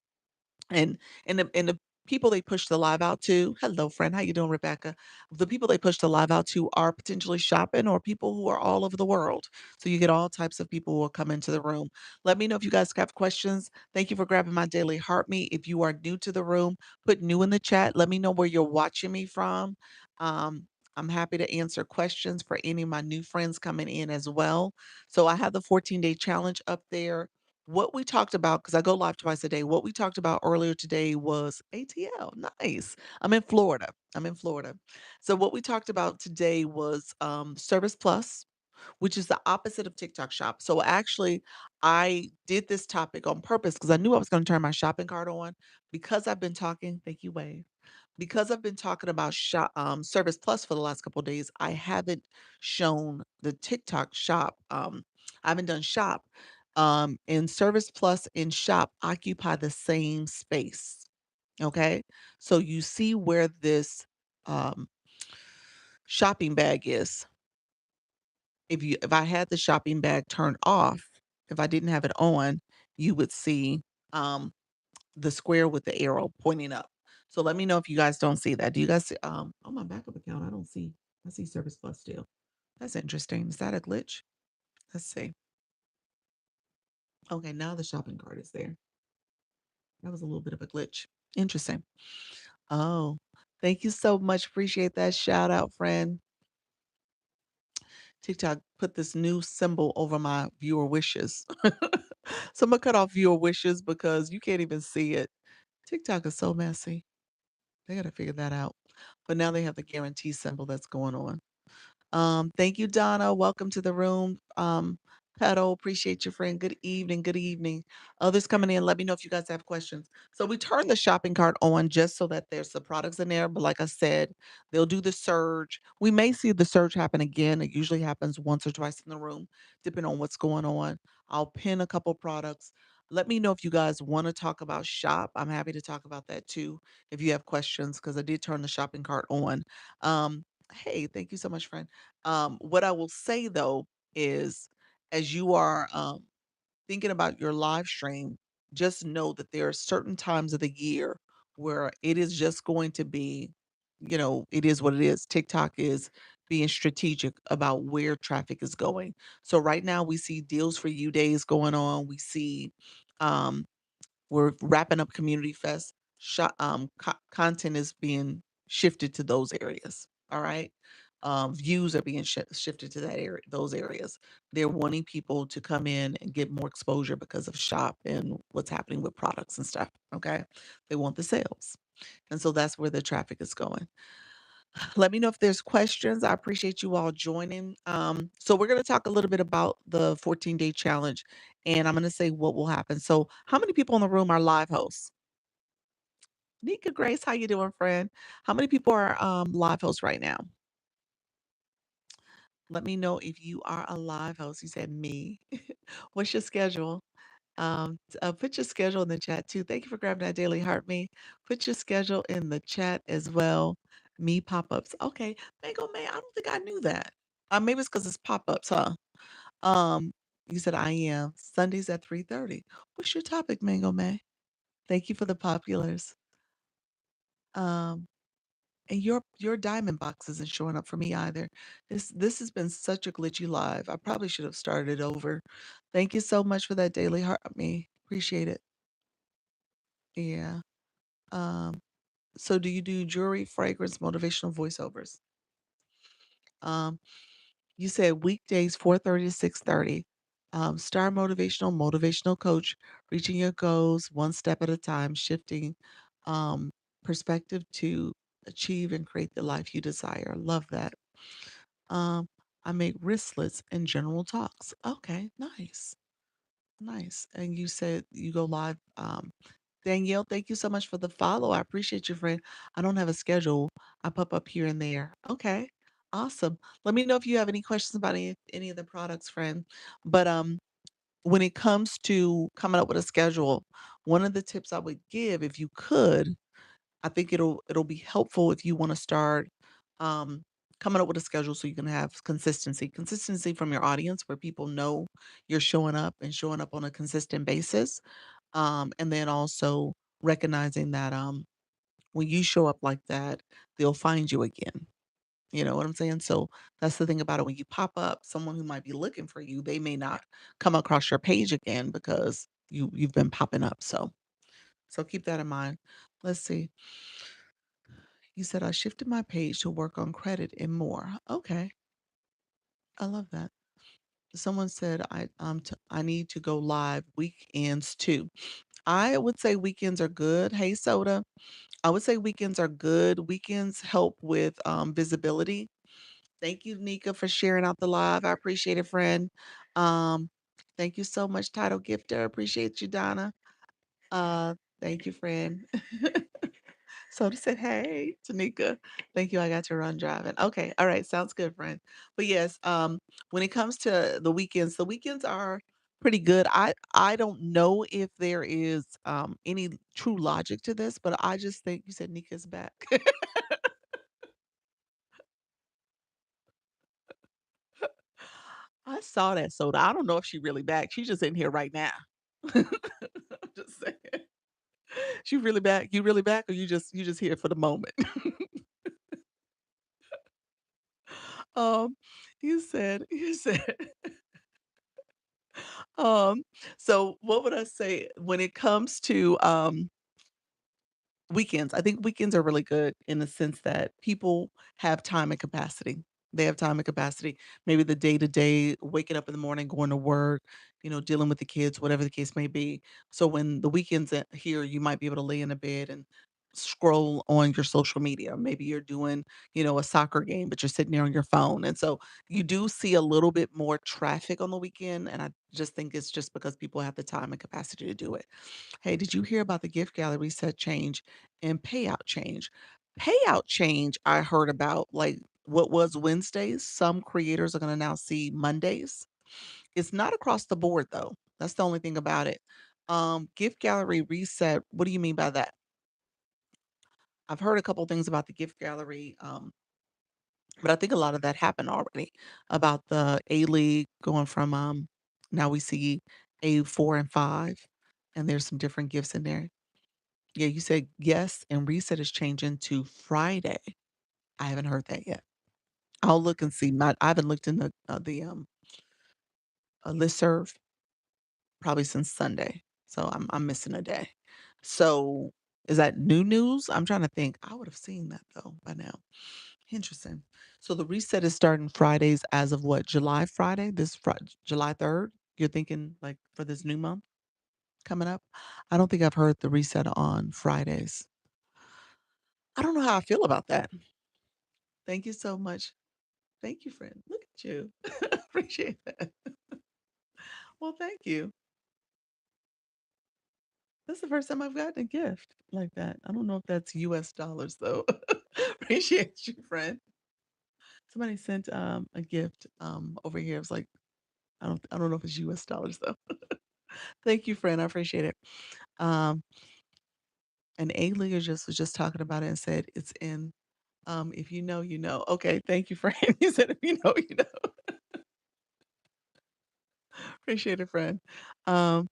And and the people they push the live out to, hello friend, how you doing, Rebecca? The people they push the live out to are potentially shopping or people who are all over the world. So you get all types of people who will come into the room. Let me know if you guys have questions. Thank you for grabbing my daily heartmeat. If you are new to the room, put new in the chat. Let me know where you're watching me from. Um, I'm happy to answer questions for any of my new friends coming in as well. So I have the 14-day challenge up there. What we talked about, because I go live twice a day, what we talked about earlier today was ATL. Nice. I'm in Florida. I'm in Florida. So what we talked about today was Service Plus, which is the opposite of TikTok Shop. So actually, I did this topic on purpose because I knew I was going to turn my shopping cart on because I've been talking. Thank you, Wave. Because I've been talking about Service Plus for the last couple of days, I haven't shown the TikTok Shop. I haven't done Shop. And Service Plus and Shop occupy the same space. Okay, so you see where this um, shopping bag is. if I had the shopping bag turned off, if I didn't have it on, you would see, um, the square with the arrow pointing up. So let me know if you guys don't see that. Do you guys see, on my backup account, I see Service Plus still. That's interesting. Is that a glitch? Let's see. Okay, now the shopping cart is there. That was a little bit of a glitch. Interesting. Oh, thank you so much. Appreciate that shout out, friend. TikTok put this new symbol over my viewer wishes. So I'm gonna cut off viewer wishes because you can't even see it. TikTok is so messy. They gotta figure that out. But now they have the guarantee symbol that's going on. Thank you, Donna. Welcome to the room. Petal, appreciate your friend. Good evening. Good evening. Others coming in, let me know if you guys have questions. So we turn the shopping cart on just so that there's the products in there. But like I said, they'll do the surge. We may see the surge happen again. It usually happens once or twice in the room, depending on what's going on. I'll pin a couple products. Let me know if you guys want to talk about shop. I'm happy to talk about that too if you have questions because I did turn the shopping cart on. Hey, thank you so much, friend. What I will say though is as you are thinking about your live stream, just know that there are certain times of the year where it is just going to be, it is what it is. TikTok is being strategic about where traffic is going. So right now we see deals for you days going on. We see um we're wrapping up Community Fest. Content is being shifted to those areas. All right. Views are being shifted to those areas. They're wanting people to come in and get more exposure because of shop and what's happening with products and stuff. Okay. They want the sales. And so that's where the traffic is going. Let me know if there's questions. I appreciate you all joining. So we're going to talk a little bit about the 14-day challenge, and I'm going to say what will happen. So, how many people in the room are live hosts? Nika Grace, how you doing, friend? How many people are live hosts right now? Let me know if you are a live host. You said me. What's your schedule? Put your schedule in the chat too. Thank you for grabbing that daily heart me. Put your schedule in the chat as well. Me pop-ups. Okay. Mango Man, I don't think I knew that. Maybe it's because it's pop-ups, huh? Um, you said I am. Sundays at 3:30. What's your topic, Mango Man? Thank you for the populars. Um, and your diamond box isn't showing up for me either. This has been such a glitchy live. I probably should have started over. Thank you so much for that daily heart me. Appreciate it. Yeah. Um, so do you do jewelry, fragrance, motivational voiceovers? Um, you said weekdays 4:30 to 6:30. Star motivational coach, reaching your goals one step at a time, shifting um, perspective to achieve and create the life you desire. Love that. Um, I make wristlets and general talks. Okay, nice. Nice. And you said you go live. Danielle, thank you so much for the follow. I appreciate you, friend. I don't have a schedule. I pop up here and there. Okay. Awesome. Let me know if you have any questions about any of the products, friend. But when it comes to coming up with a schedule, one of the tips I would give, if you could, I think it'll be helpful if you want to start um, coming up with a schedule so you can have consistency from your audience where people know you're showing up and showing up on a consistent basis. And then also recognizing that when you show up like that, they'll find you again. You know what I'm saying? So that's the thing about it. When you pop up, someone who might be looking for you, they may not come across your page again because you've been popping up. So keep that in mind. Let's see. You said I shifted my page to work on credit and more. Okay, I love that. Someone said I need to go live weekends too. I would say weekends are good. Hey, Soda. I would say weekends are good. Weekends help with visibility. Thank you, Nika, for sharing out the live. I appreciate it, friend. Um, thank you so much, Title Gifter. Appreciate you, Donna. Uh, thank you, friend. Soda said, "Hey, Tanika, thank you. I got to run driving." Okay, all right, sounds good, friend. But yes, when it comes to the weekends are pretty good. I don't know if there is any true logic to this, but I just think you said Nika's back. I saw that soda. I don't know if she really back. She's just in here right now. I'm just saying. She really back? You really back, or you just here for the moment? Um, you said, um, so what would I say when it comes to, weekends? I think weekends are really good in the sense that people have time and capacity. They have time and capacity. Maybe the day to day, waking up in the morning, going to work, dealing with the kids, whatever the case may be. So when the weekends here, you might be able to lay in a bed and scroll on your social media. Maybe you're doing, a soccer game, but you're sitting there on your phone. And so you do see a little bit more traffic on the weekend. And I just think it's just because people have the time and capacity to do it. Hey, did you hear about the gift gallery set change and payout change? Payout change, I heard about like what was Wednesdays. Some creators are going to now see Mondays. It's not across the board though. That's the only thing about it. Gift gallery reset. What do you mean by that? I've heard a couple things about the gift gallery, but I think a lot of that happened already about the A League going from now we see A4 and 5, and there's some different gifts in there. Yeah, you said yes, and reset is changing to Friday. I haven't heard that yet. I'll look and see. Not I haven't looked in the listserv probably since Sunday, so I'm missing a day. So is that new news? I'm trying to think. I would have seen that though by now. Interesting. So the reset is starting Fridays as of what? July Friday, July 3rd. You're thinking like for this new month coming up? I don't think I've heard the reset on Fridays. I don't know how I feel about that. Thank you so much. Thank you, friend. Look at you. Appreciate that. Well, thank you. That's the first time I've gotten a gift like that. I don't know if that's US dollars though. Appreciate you, friend. Somebody sent a gift over here. It was like, I don't know if it's US dollars though. Thank you, friend. I appreciate it. Um and A Leaguer just was just talking about it and said it's in if you know, you know. Okay, thank you, friend. You said if you know, you know. Appreciate it, friend. Um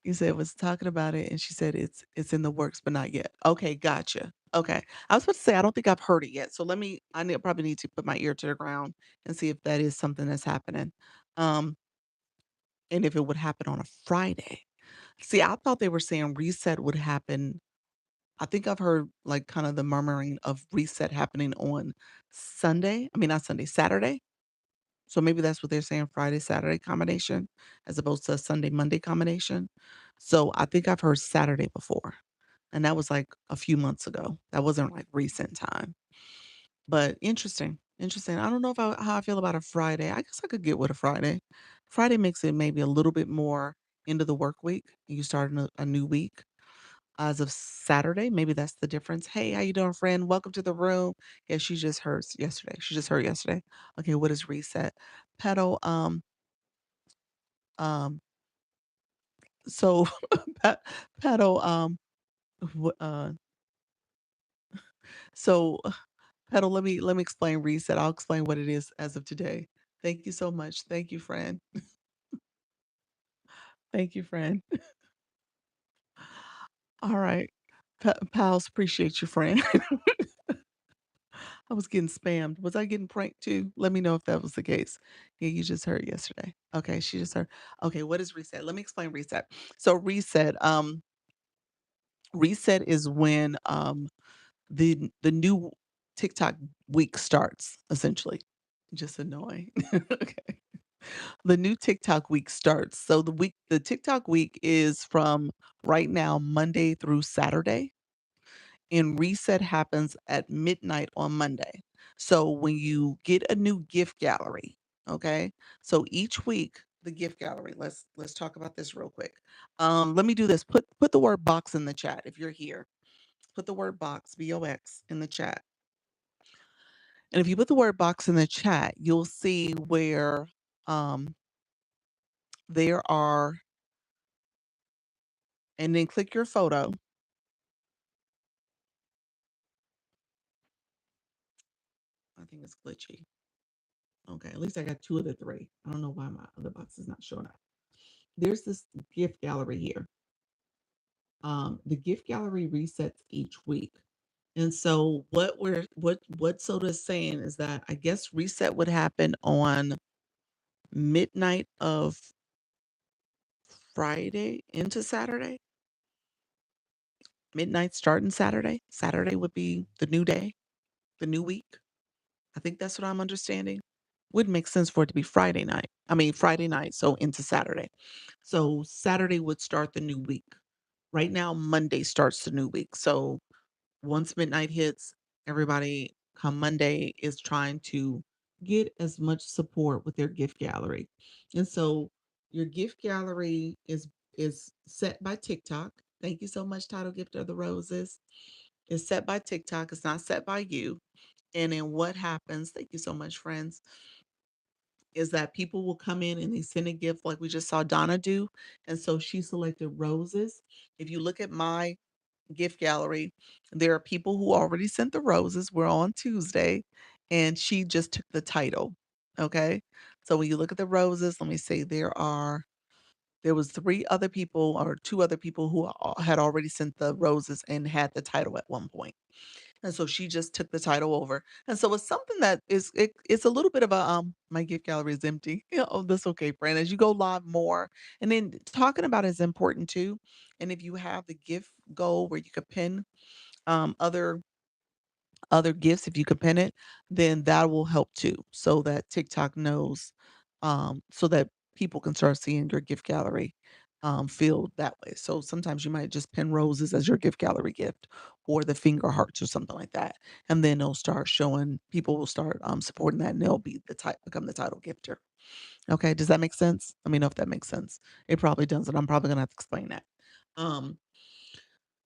You said was talking about it, and she said it's in the works, but not yet. Okay, gotcha. Okay. I was about to say, I don't think I've heard it yet, so probably need to put my ear to the ground and see if that is something that's happening, um, and if it would happen on a Friday. See, I thought they were saying reset would happen. I think I've heard, like, kinda the murmuring of reset happening on Sunday. I mean, not Sunday, Saturday? So maybe that's what they're saying, Friday, Saturday combination, as opposed to a Sunday, Monday combination. So I think I've heard Saturday before, and that was like a few months ago. That wasn't like recent time, but interesting, interesting. I don't know if how I feel about a Friday. I guess I could get with a Friday. Friday makes it maybe a little bit more into the work week. You start a new week as of Saturday. Maybe that's the difference. Hey, how you doing, friend? Welcome to the room. Yeah, she just heard yesterday. She just heard yesterday. Okay, what is reset? Pedal. Um. So, pe- pedal. Wh- uh. So, pedal. Let me explain reset. I'll explain what it is as of today. Thank you so much. Thank you, friend. Thank you, friend. All right. Pals, appreciate you, friend. I was getting spammed. Was I getting pranked too? Let me know if that was the case. Yeah, you just heard yesterday. Okay, she just heard. Okay, what is reset? Let me explain reset. So reset is when the new TikTok week starts, essentially. Just annoying. Okay. The new TikTok week starts. So the TikTok week is from right now, Monday through Saturday, and reset happens at midnight on Monday. So when you get a new gift gallery, okay? So each week the gift gallery, let's talk about this real quick. Let me do this. Put the word box in the chat if you're here. Put the word box, BOX in the chat. And if you put the word box in the chat, you'll see where um there are, and then click your photo. I think it's glitchy. Okay, at least I got 2 of the 3. I don't know why my other box is not showing up. There's this gift gallery here. The gift gallery resets each week. And so what Soda is saying is that I guess reset would happen on midnight of Friday into Saturday. Midnight starting Saturday. Saturday would be the new day, the new week. I think that's what I'm understanding. Would make sense for it to be Friday night. I mean, Friday night, so into Saturday. So Saturday would start the new week. Right now, Monday starts the new week. So once midnight hits, everybody come Monday is trying to get as much support with their gift gallery. And so your gift gallery is set by TikTok. Thank you so much, Title Gift of the Roses. It's set by TikTok. It's not set by you. And then what happens, thank you so much, friends, is that people will come in and they send a gift like we just saw Donna do. And so she selected roses. If you look at my gift gallery, there are people who already sent the roses. We're on Tuesday, and she just took the title. Okay. So when you look at the roses, let me see, there was 3 other people or 2 other people who had already sent the roses and had the title at one point. And so she just took the title over. And so it's something that it's a little bit of a my gift gallery is empty. Yeah, oh, that's okay, friend. As you go live more, and then talking about is important too. And if you have the gift goal where you could pin other gifts, if you could pin it, then that will help too. So that TikTok knows, so that people can start seeing your gift gallery filled that way. So sometimes you might just pin roses as your gift gallery gift or the finger hearts or something like that. And then they'll start showing people will start supporting that and they'll be the type become the title gifter. Okay. Does that make sense? Let me know if that makes sense. It probably doesn't. I'm probably gonna have to explain that. Um,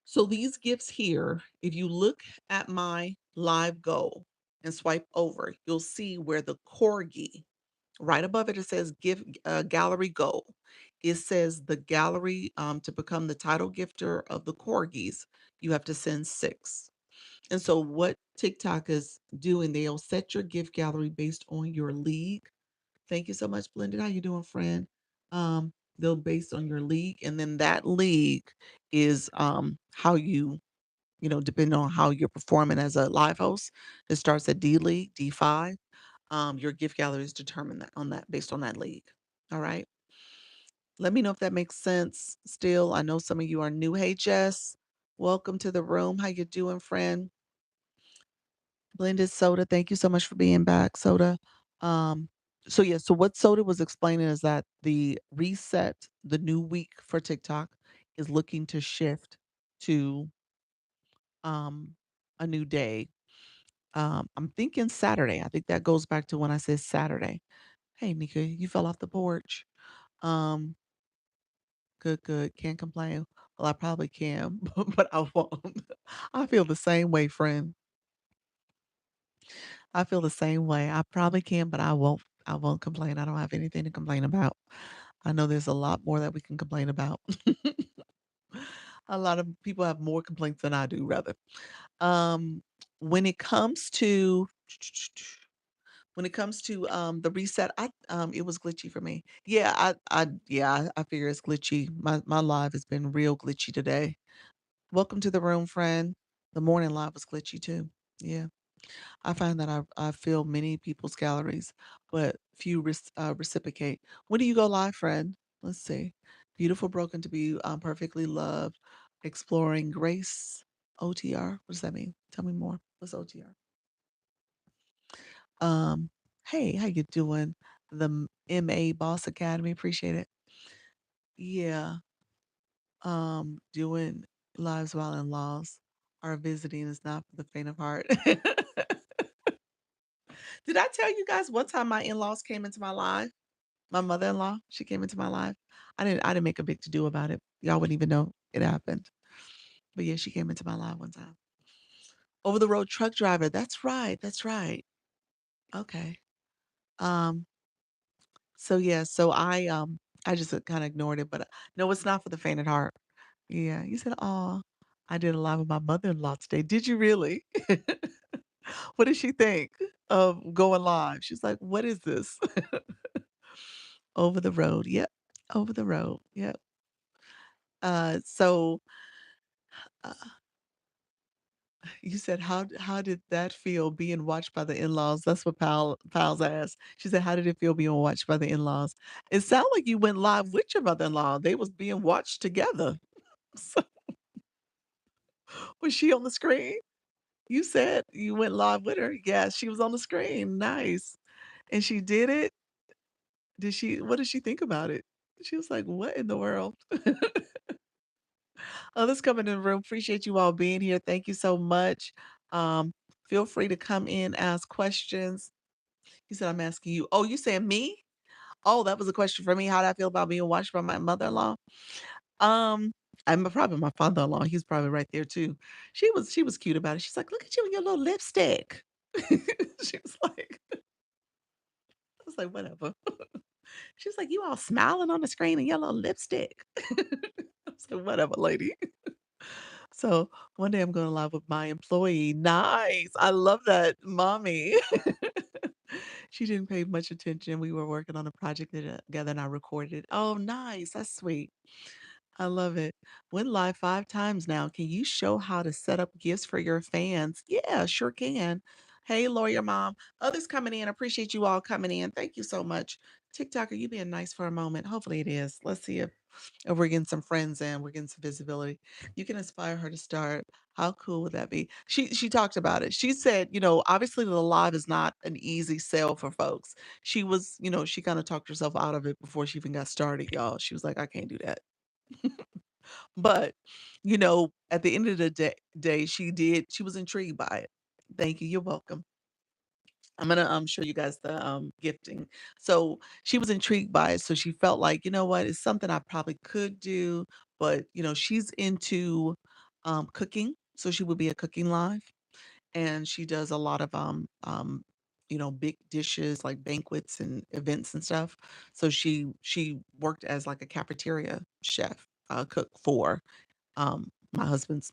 so these gifts here, if you look at my live goal and swipe over, you'll see where the corgi, right above it, it says give gallery goal. It says the gallery to become the title gifter of the corgis, you have to send 6. And so what TikTok is doing, they'll set your gift gallery based on your league. Thank you so much, Blended. How you doing, friend? They'll based on your league, and then that league is how depending on how you're performing as a live host. It starts at D League, D5. Your gift gallery is determined on that based on that league. All right. Let me know if that makes sense. Still, I know some of you are new. Hey, Jess, welcome to the room. How you doing, friend? Blended Soda. Thank you so much for being back, Soda. Um, so what Soda was explaining is that the reset, the new week for TikTok is looking to shift to um a new day. I'm thinking Saturday. I think that goes back to when I said Saturday. Hey, Nika, you fell off the porch. Um, good, good. Can't complain. Well, I probably can, but I won't. I feel the same way, friend. I feel the same way. I probably can, but I won't complain. I don't have anything to complain about. I know there's a lot more that we can complain about. A lot of people have more complaints than I do, rather. Um, when it comes to the reset, it was glitchy for me. Yeah, I figure it's glitchy. My live has been real glitchy today. Welcome to the room, friend. The morning live was glitchy too. Yeah. I find that I fill many people's galleries, but few reciprocate. When do you go live, friend? Let's see. Beautiful, broken to be perfectly loved, exploring grace. OTR. What does that mean? Tell me more. What's OTR? Um, hey, how you doing? The MA Boss Academy. Appreciate it. Yeah. Doing lives while in laws. Our visiting is not for the faint of heart. Did I tell you guys one time my in-laws came into my live? My mother-in-law, she came into my life. I didn't make a big to do about it. Y'all wouldn't even know it happened. But yeah, she came into my live one time. Over the road truck driver. That's right. That's right. Okay. Um, so yeah, so I just kind of ignored it, but no, it's not for the faint at heart. Yeah, you said, "Oh, I did a live with my mother-in-law today." Did you really? What did she think? of going live. She's like, "What is this?" Over the road. Yep. Over the road. Yep. So, uh, you said, how did that feel being watched by the in-laws?" That's what Pals asked. She said, "How did it feel being watched by the in-laws?" It sounded like you went live with your mother-in-law. They was being watched together. So, was she on the screen? You said you went live with her? Yeah, she was on the screen. Nice. And she did it? What did she think about it? She was like, "What in the world?" Others coming in the room, appreciate you all being here. Thank you so much. Um, Feel free to come in, ask questions. He said, "I'm asking you." Oh, you saying me? Oh, that was a question for me. How do I feel about being watched by my mother-in-law? Um, I'm probably my father-in-law. He's probably right there too. She was cute about it. She's like, "Look at you and your little lipstick." She was like, I was like, "Whatever." She was like, "You all smiling on the screen and your little lipstick." I was like, "Whatever, lady." So one day I'm going live with my employee. Nice. I love that, mommy. She didn't pay much attention. We were working on a project together and I recorded. Oh, nice. That's sweet. I love it. Went live 5 times now. Can you show how to set up gifts for your fans? Yeah, sure can. Hey, lawyer mom. Others coming in. Appreciate you all coming in. Thank you so much. TikTok, are you being nice for a moment? Hopefully it is. Let's see if we're getting some friends in, we're getting some visibility. You can inspire her to start. How cool would that be? She talked about it. She said, obviously the live is not an easy sell for folks. She kind of talked herself out of it before she even got started, y'all. She was like, I can't do that. But, at the end of the day, she was intrigued by it. Thank you. You're welcome. I'm gonna show you guys the gifting. So she was intrigued by it. So she felt like, you know what, it's something I probably could do, but she's into cooking. So she would be a cooking live and she does a lot of big dishes like banquets and events and stuff. So she worked as like a cafeteria chef, cook for my husband's,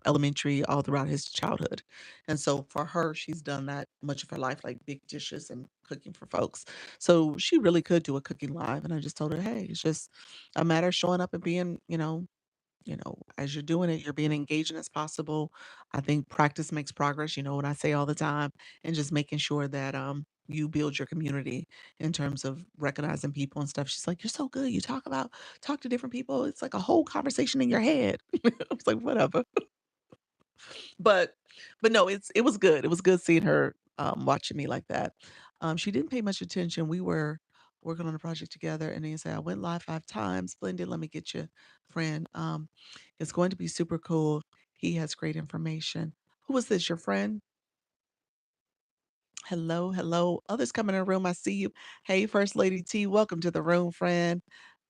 elementary all throughout his childhood. And so for her, she's done that much of her life, like big dishes and cooking for folks. So she really could do a cooking live. And I just told her, hey, it's just a matter of showing up and being, as you're doing it, you're being engaging as possible. I think practice makes progress, what I say all the time, and just making sure that you build your community in terms of recognizing people and stuff. She's like, "You're so good. You talk to different people. It's like a whole conversation in your head." I was like, "Whatever." But but no, it was good. It was good seeing her, watching me like that. She didn't pay much attention. We were working on a project together, and then he said, "I went live 5 times. Blended, let me get you, friend. It's going to be super cool. He has great information." Who is this, your friend? Hello, hello. Others coming in the room, I see you. Hey, First Lady T, welcome to the room, friend.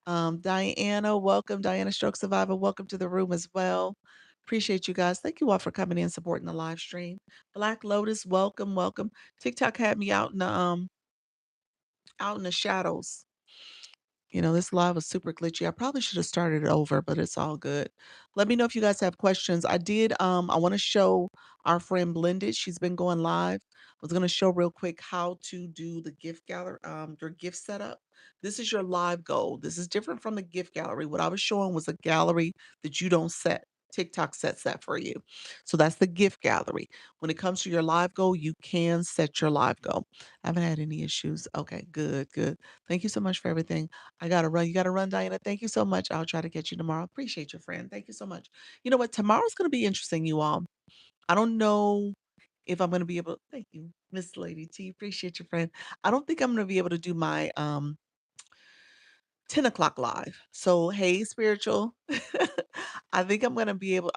Diana, welcome. Diana Stroke Survivor, welcome to the room as well. Appreciate you guys. Thank you all for coming in, supporting the live stream. Black Lotus, welcome, welcome. TikTok had me out in the shadows. This live was super glitchy. I probably should have started it over, but it's all good. Let me know if you guys have questions. I want to show our friend Blended. She's been going live. I was going to show real quick how to do the gift gallery, your gift setup. This is your live goal. This is different from the gift gallery. What I was showing was a gallery that you don't set. TikTok sets that for you. So that's the gift gallery. When it comes to your live goal, you can set your live goal. I haven't had any issues. Okay, good, good. Thank you so much for everything. I gotta run. You gotta run, Diana. Thank you so much. I'll try to get you tomorrow. Appreciate your friend. Thank you so much. You know what? Tomorrow's gonna be interesting, you all. I don't know if I'm gonna be able. Thank you, Miss Lady T. Appreciate your friend. I don't think I'm gonna be able to do my 10 o'clock live. So hey, spiritual. I think I'm not gonna be able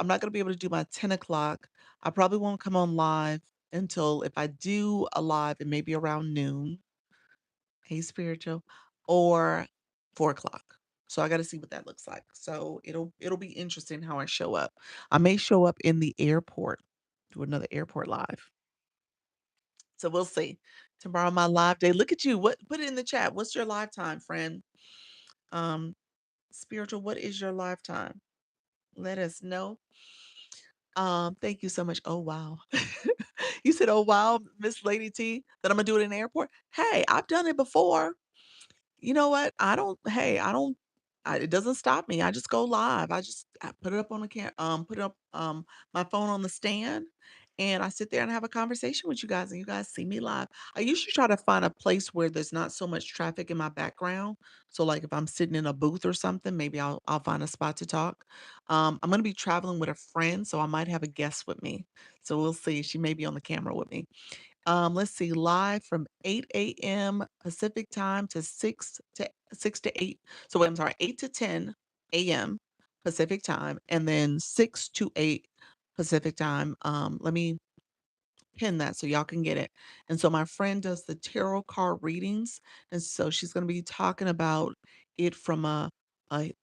to do my 10 o'clock. I probably won't come on live until if I do a live, it may be around noon. Hey, spiritual, or 4 o'clock. So I gotta see what that looks like. So it'll be interesting how I show up. I may show up in the airport, do another airport live. So we'll see. Tomorrow my live day. Look at you. What put it in the chat. What's your live time, friend? Um, Spiritual, what is your live time? Let us know. Thank you so much. Oh wow. You said, "Oh, wow, Miss Lady T, that Imma do it in the airport?" Hey, I've done it before. You know what? I don't it doesn't stop me. I just go live. I put it up on the put up, my phone on the stand, and I sit there and have a conversation with you guys, and you guys see me live. I usually try to find a place where there's not so much traffic in my background. So, like, if I'm sitting in a booth or something, maybe I'll find a spot to talk. I'm gonna be traveling with a friend, so I might have a guest with me. So we'll see. She may be on the camera with me. Let's see, live from 8 AM Pacific time to 6 to 8. So wait, I'm sorry, 8 to 10 AM Pacific time, and then 6 to 8 Pacific time. Let me pin that so y'all can get it. And so my friend does the tarot card readings, and so she's going to be talking about it from a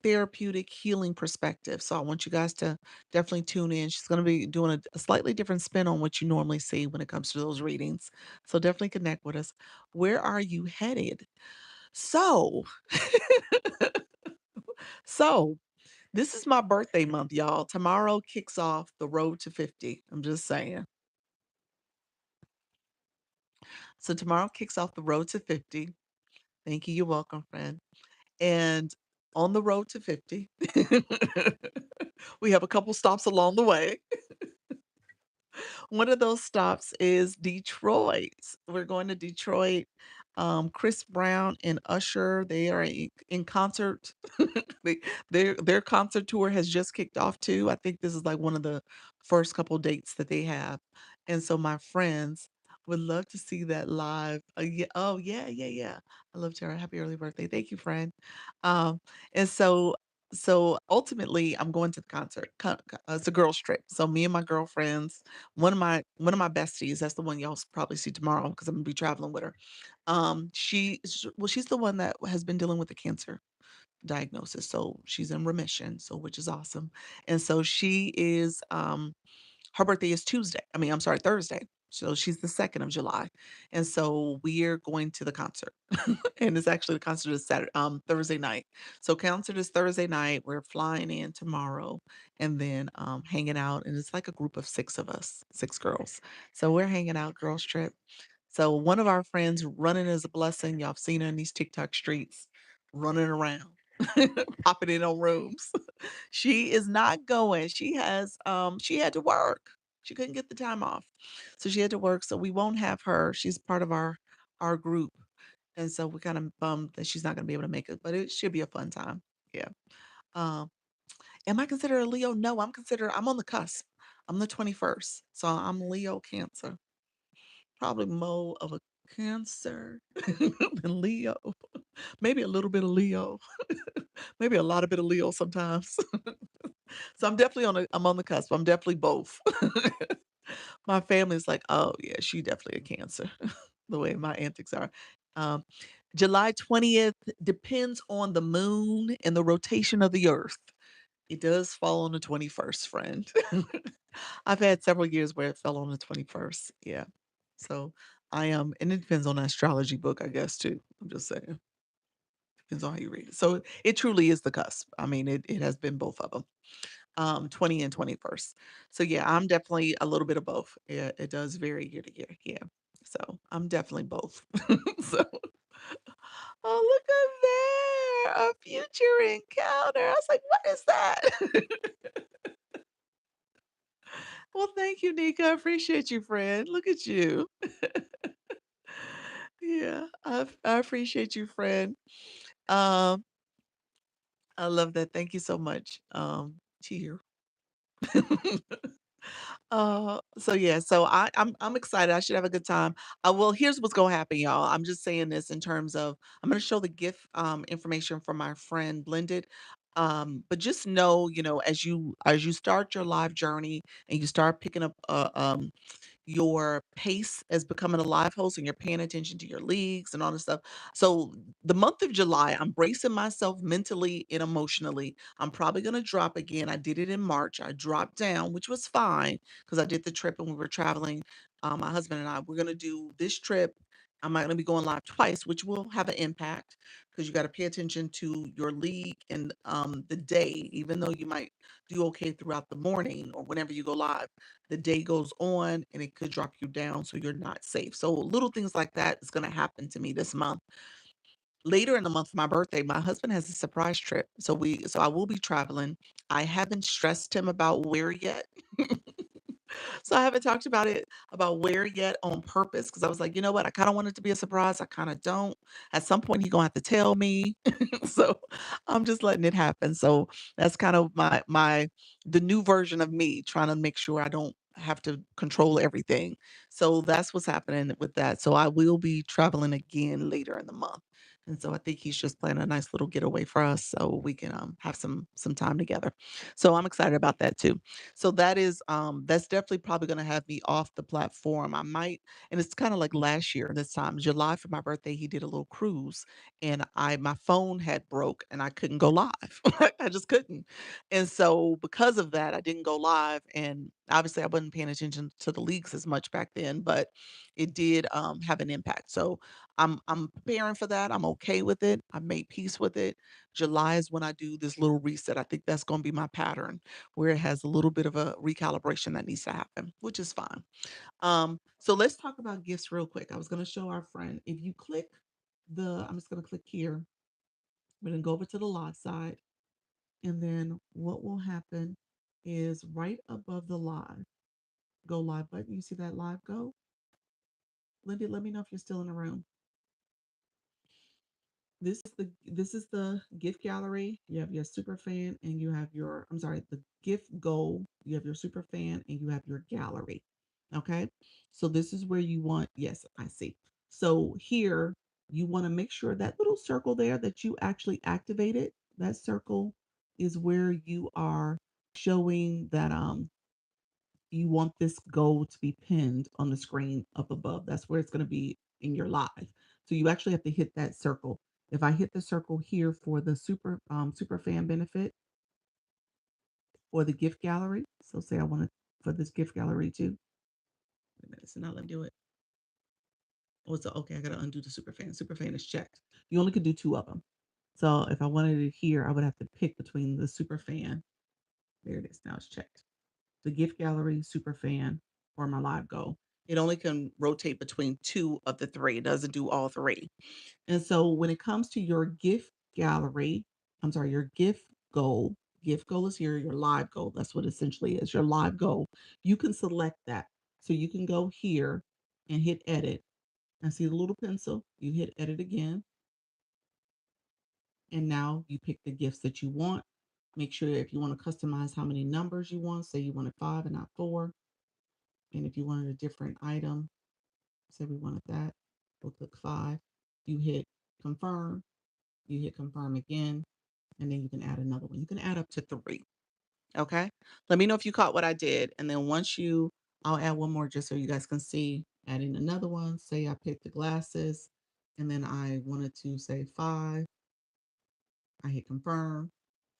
therapeutic healing perspective. So I want you guys to definitely tune in. She's going to be doing a slightly different spin on what you normally see when it comes to those readings. So definitely connect with us. Where are you headed? So, so this is my birthday month, y'all. Tomorrow kicks off the road to 50. I'm just saying. So tomorrow kicks off the road to 50. Thank you. You're welcome, friend. And on the road to 50, we have a couple stops along the way. One of those stops is Detroit. We're going to Detroit. Chris Brown and Usher, they are in concert. They, their concert tour has just kicked off too. I think this is like one of the first couple dates that they have. And so my friends would love to see that live. Yeah, oh yeah, yeah, yeah. I love Tara. Happy early birthday. Thank you, friend. Um, and so ultimately I'm going to the concert. It's a girls trip. So me and my girlfriends, one of my besties, that's the one y'all probably see tomorrow because I'm gonna be traveling with her. She's the one that has been dealing with the cancer diagnosis, so she's in remission, so which is awesome. And so she is, her birthday is Tuesday. I mean, I'm sorry, Thursday. So she's the 2nd of July. And so we're going to the concert. And it's actually the concert is Thursday night. So concert is Thursday night. We're flying in tomorrow and then hanging out. And it's like a group of 6 of us, 6 girls. So we're hanging out, girls trip. So one of our friends running is a blessing. Y'all have seen her in these TikTok streets running around, popping in on rooms. She is not going. She had to work. She couldn't get the time off. So she had to work. So we won't have her. She's part of our group. And so we're kind of bummed that she's not gonna be able to make it, but it should be a fun time. Yeah. Um, am I considered a Leo? No, I'm on the cusp. I'm the 21st. So I'm Leo Cancer. Probably more of a Cancer than Leo. Maybe a little bit of Leo. Maybe a lot of bit of Leo sometimes. So I'm on the cusp. I'm definitely both. My family's like, "Oh, yeah, she definitely a Cancer," the way my antics are. Um, July 20th depends on the moon and the rotation of the Earth. It does fall on the 21st, friend. I've had several years where it fell on the 21st, yeah. So, and it depends on the astrology book, I guess, too. I'm just saying. Depends on how you read it. So, it truly is the cusp. I mean, it has been both of them. 20 and 21st. So, yeah, I'm definitely a little bit of both. Yeah, it does vary year to year, yeah. So, I'm definitely both. So oh, look at there, a future encounter. I was like, "What is that?" Well, thank you, Nika. I appreciate you, friend. Look at you. Yeah, I appreciate you, friend. Um, I love that. Thank you so much. Cheer. So yeah, so I'm excited. I should have a good time. Well, here's what's gonna happen, y'all. I'm just saying this in terms of I'm gonna show the gift information from my friend Blended. But just know, as you start your live journey and you start picking up your pace as becoming a live host and you're paying attention to your leagues and all this stuff. So the month of July, I'm bracing myself mentally and emotionally. I'm probably going to drop again. I did it in March. I dropped down, which was fine because I did the trip and we were traveling. My husband and I, we're going to do this trip I'm not gonna be going live twice, which will have an impact because you gotta pay attention to your league and, the day. Even though you might do okay throughout the morning or whenever you go live, the day goes on and it could drop you down so you're not safe. So little things like that is gonna happen to me this month. Later in the month for my birthday, my husband has a surprise trip. So I will be traveling. I haven't stressed him about where yet. So I haven't talked about where yet on purpose because I was like, you know what? I kind of want it to be a surprise. I kind of don't. At some point, he's gonna have to tell me. So I'm just letting it happen. So that's kind of the new version of me trying to make sure I don't have to control everything. So that's what's happening with that. So I will be traveling again later in the month. And so I think he's just planning a nice little getaway for us so we can have some time together. So I'm excited about that too. So that's definitely probably gonna have me off the platform. I might and it's kinda like last year this time, July for my birthday, he did a little cruise, and I my phone had broke and I couldn't go live. I just couldn't. And so because of that, I didn't go live, and obviously I wasn't paying attention to the leaks as much back then, but it did, have an impact. So I'm preparing for that. I'm okay with it. I made peace with it. July is when I do this little reset. I think that's gonna be my pattern where it has a little bit of a recalibration that needs to happen, which is fine. So let's talk about gifts real quick. I was going to show our friend. If you click I'm just going to click here. We're going to go over to the live side. And then what will happen is right above the live, go live button. You see that live go? Lindy, let me know if you're still in the room. This is the gift gallery. You have your super fan and you have your I'm sorry, the gift goal. You have your super fan and you have your gallery. Okay? So this is where you want yes, I see. So here you want to make sure that little circle there that you actually activated, that circle is where you are showing that you want this goal to be pinned on the screen up above. That's where it's going to be in your live. So you actually have to hit that circle. If I hit the circle here for the super fan benefit or the gift gallery, so say I want to for this gift gallery too. Wait a minute, so now let me do it. Oh, so okay, I gotta undo the super fan. Super fan is checked. You only could do two of them. So if I wanted it here, I would have to pick between the super fan. There it is. Now it's checked. The gift gallery, super fan, or my live goal. It only can rotate between two of the three. It doesn't do all three. And so when it comes to your gift gallery, I'm sorry, your gift goal is here, your live goal. That's what essentially is your live goal. You can select that. So you can go here and hit edit and see the little pencil. You hit edit again. And now you pick the gifts that you want. Make sure if you want to customize how many numbers you want, say you wanted five and not four. And if you wanted a different item, say we wanted that, we'll click five. You hit confirm, you hit confirm again, and then you can add another one. You can add up to three. Okay. Let me know if you caught what I did. And then I'll add one more just so you guys can see. Adding another one. Say I picked the glasses and then I wanted to say five. I hit confirm.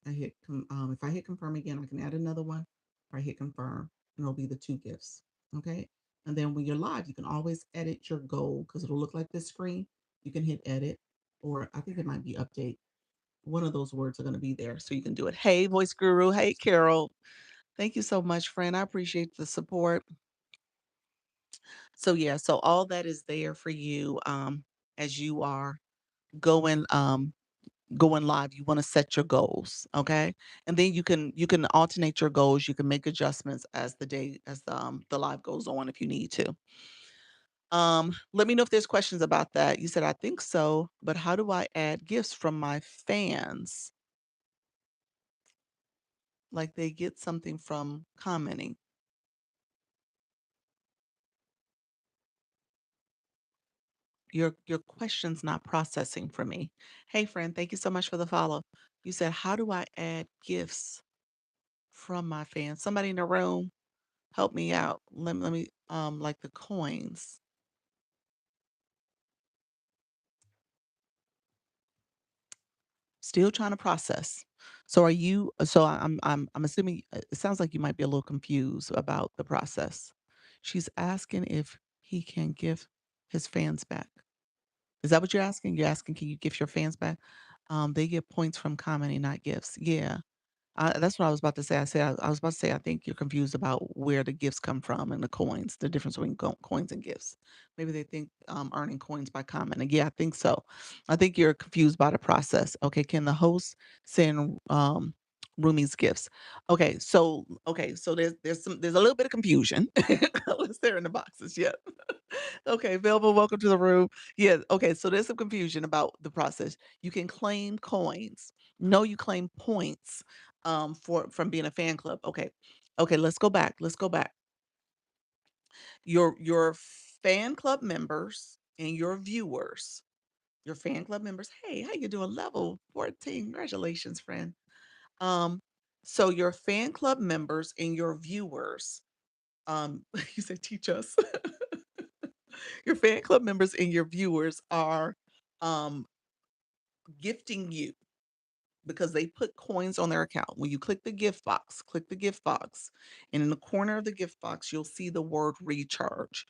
If I hit confirm again, I can add another one. Or I hit confirm, and it'll be the two gifts. Okay. And then when you're live, you can always edit your goal because it'll look like this screen. You can hit edit, or I think it might be update. One of those words are going to be there, so you can do it. Hey, voice guru. Hey, Carol. Thank you so much, friend. I appreciate the support. So yeah, so all that is there for you as you are going going live. You want to set your goals, okay? And then you can alternate your goals. You can make adjustments as the live goes on if you need to. Let me know if there's questions about that. You said I think so, but how do I add gifts from my fans? Like they get something from commenting. Your question's not processing for me. Hey friend, thank you so much for the follow. You said, how do I add gifts from my fans? Somebody in the room, help me out. Let me like the coins. Still trying to process. So are you so I'm assuming it sounds like you might be a little confused about the process. She's asking if he can give his fans back. Is that what you're asking? You're asking, can you gift your fans back? They get points from commenting, not gifts. Yeah. That's what I was about to say. I was about to say, I think you're confused about where the gifts come from and the coins, the difference between coins and gifts. Maybe they think earning coins by commenting. Yeah, I think so. I think you're confused by the process. Okay, can the host send roomies gifts? Okay, so there's a little bit of confusion. Unless they're in the boxes. Yeah. Okay, Velma, welcome to the room. Yeah, okay, so there's some confusion about the process. You can claim coins. No, you claim points for from being a fan club. Okay. Okay, let's go back. Let's go back. Your fan club members and your fan club members. Hey, how you doing? Level 14. Congratulations, friend. Um, so your fan club members and your viewers, you said teach us. Your fan club members and your viewers are um gifting you because they put coins on their account. When you click the gift box, and in the corner of the gift box, you'll see the word recharge.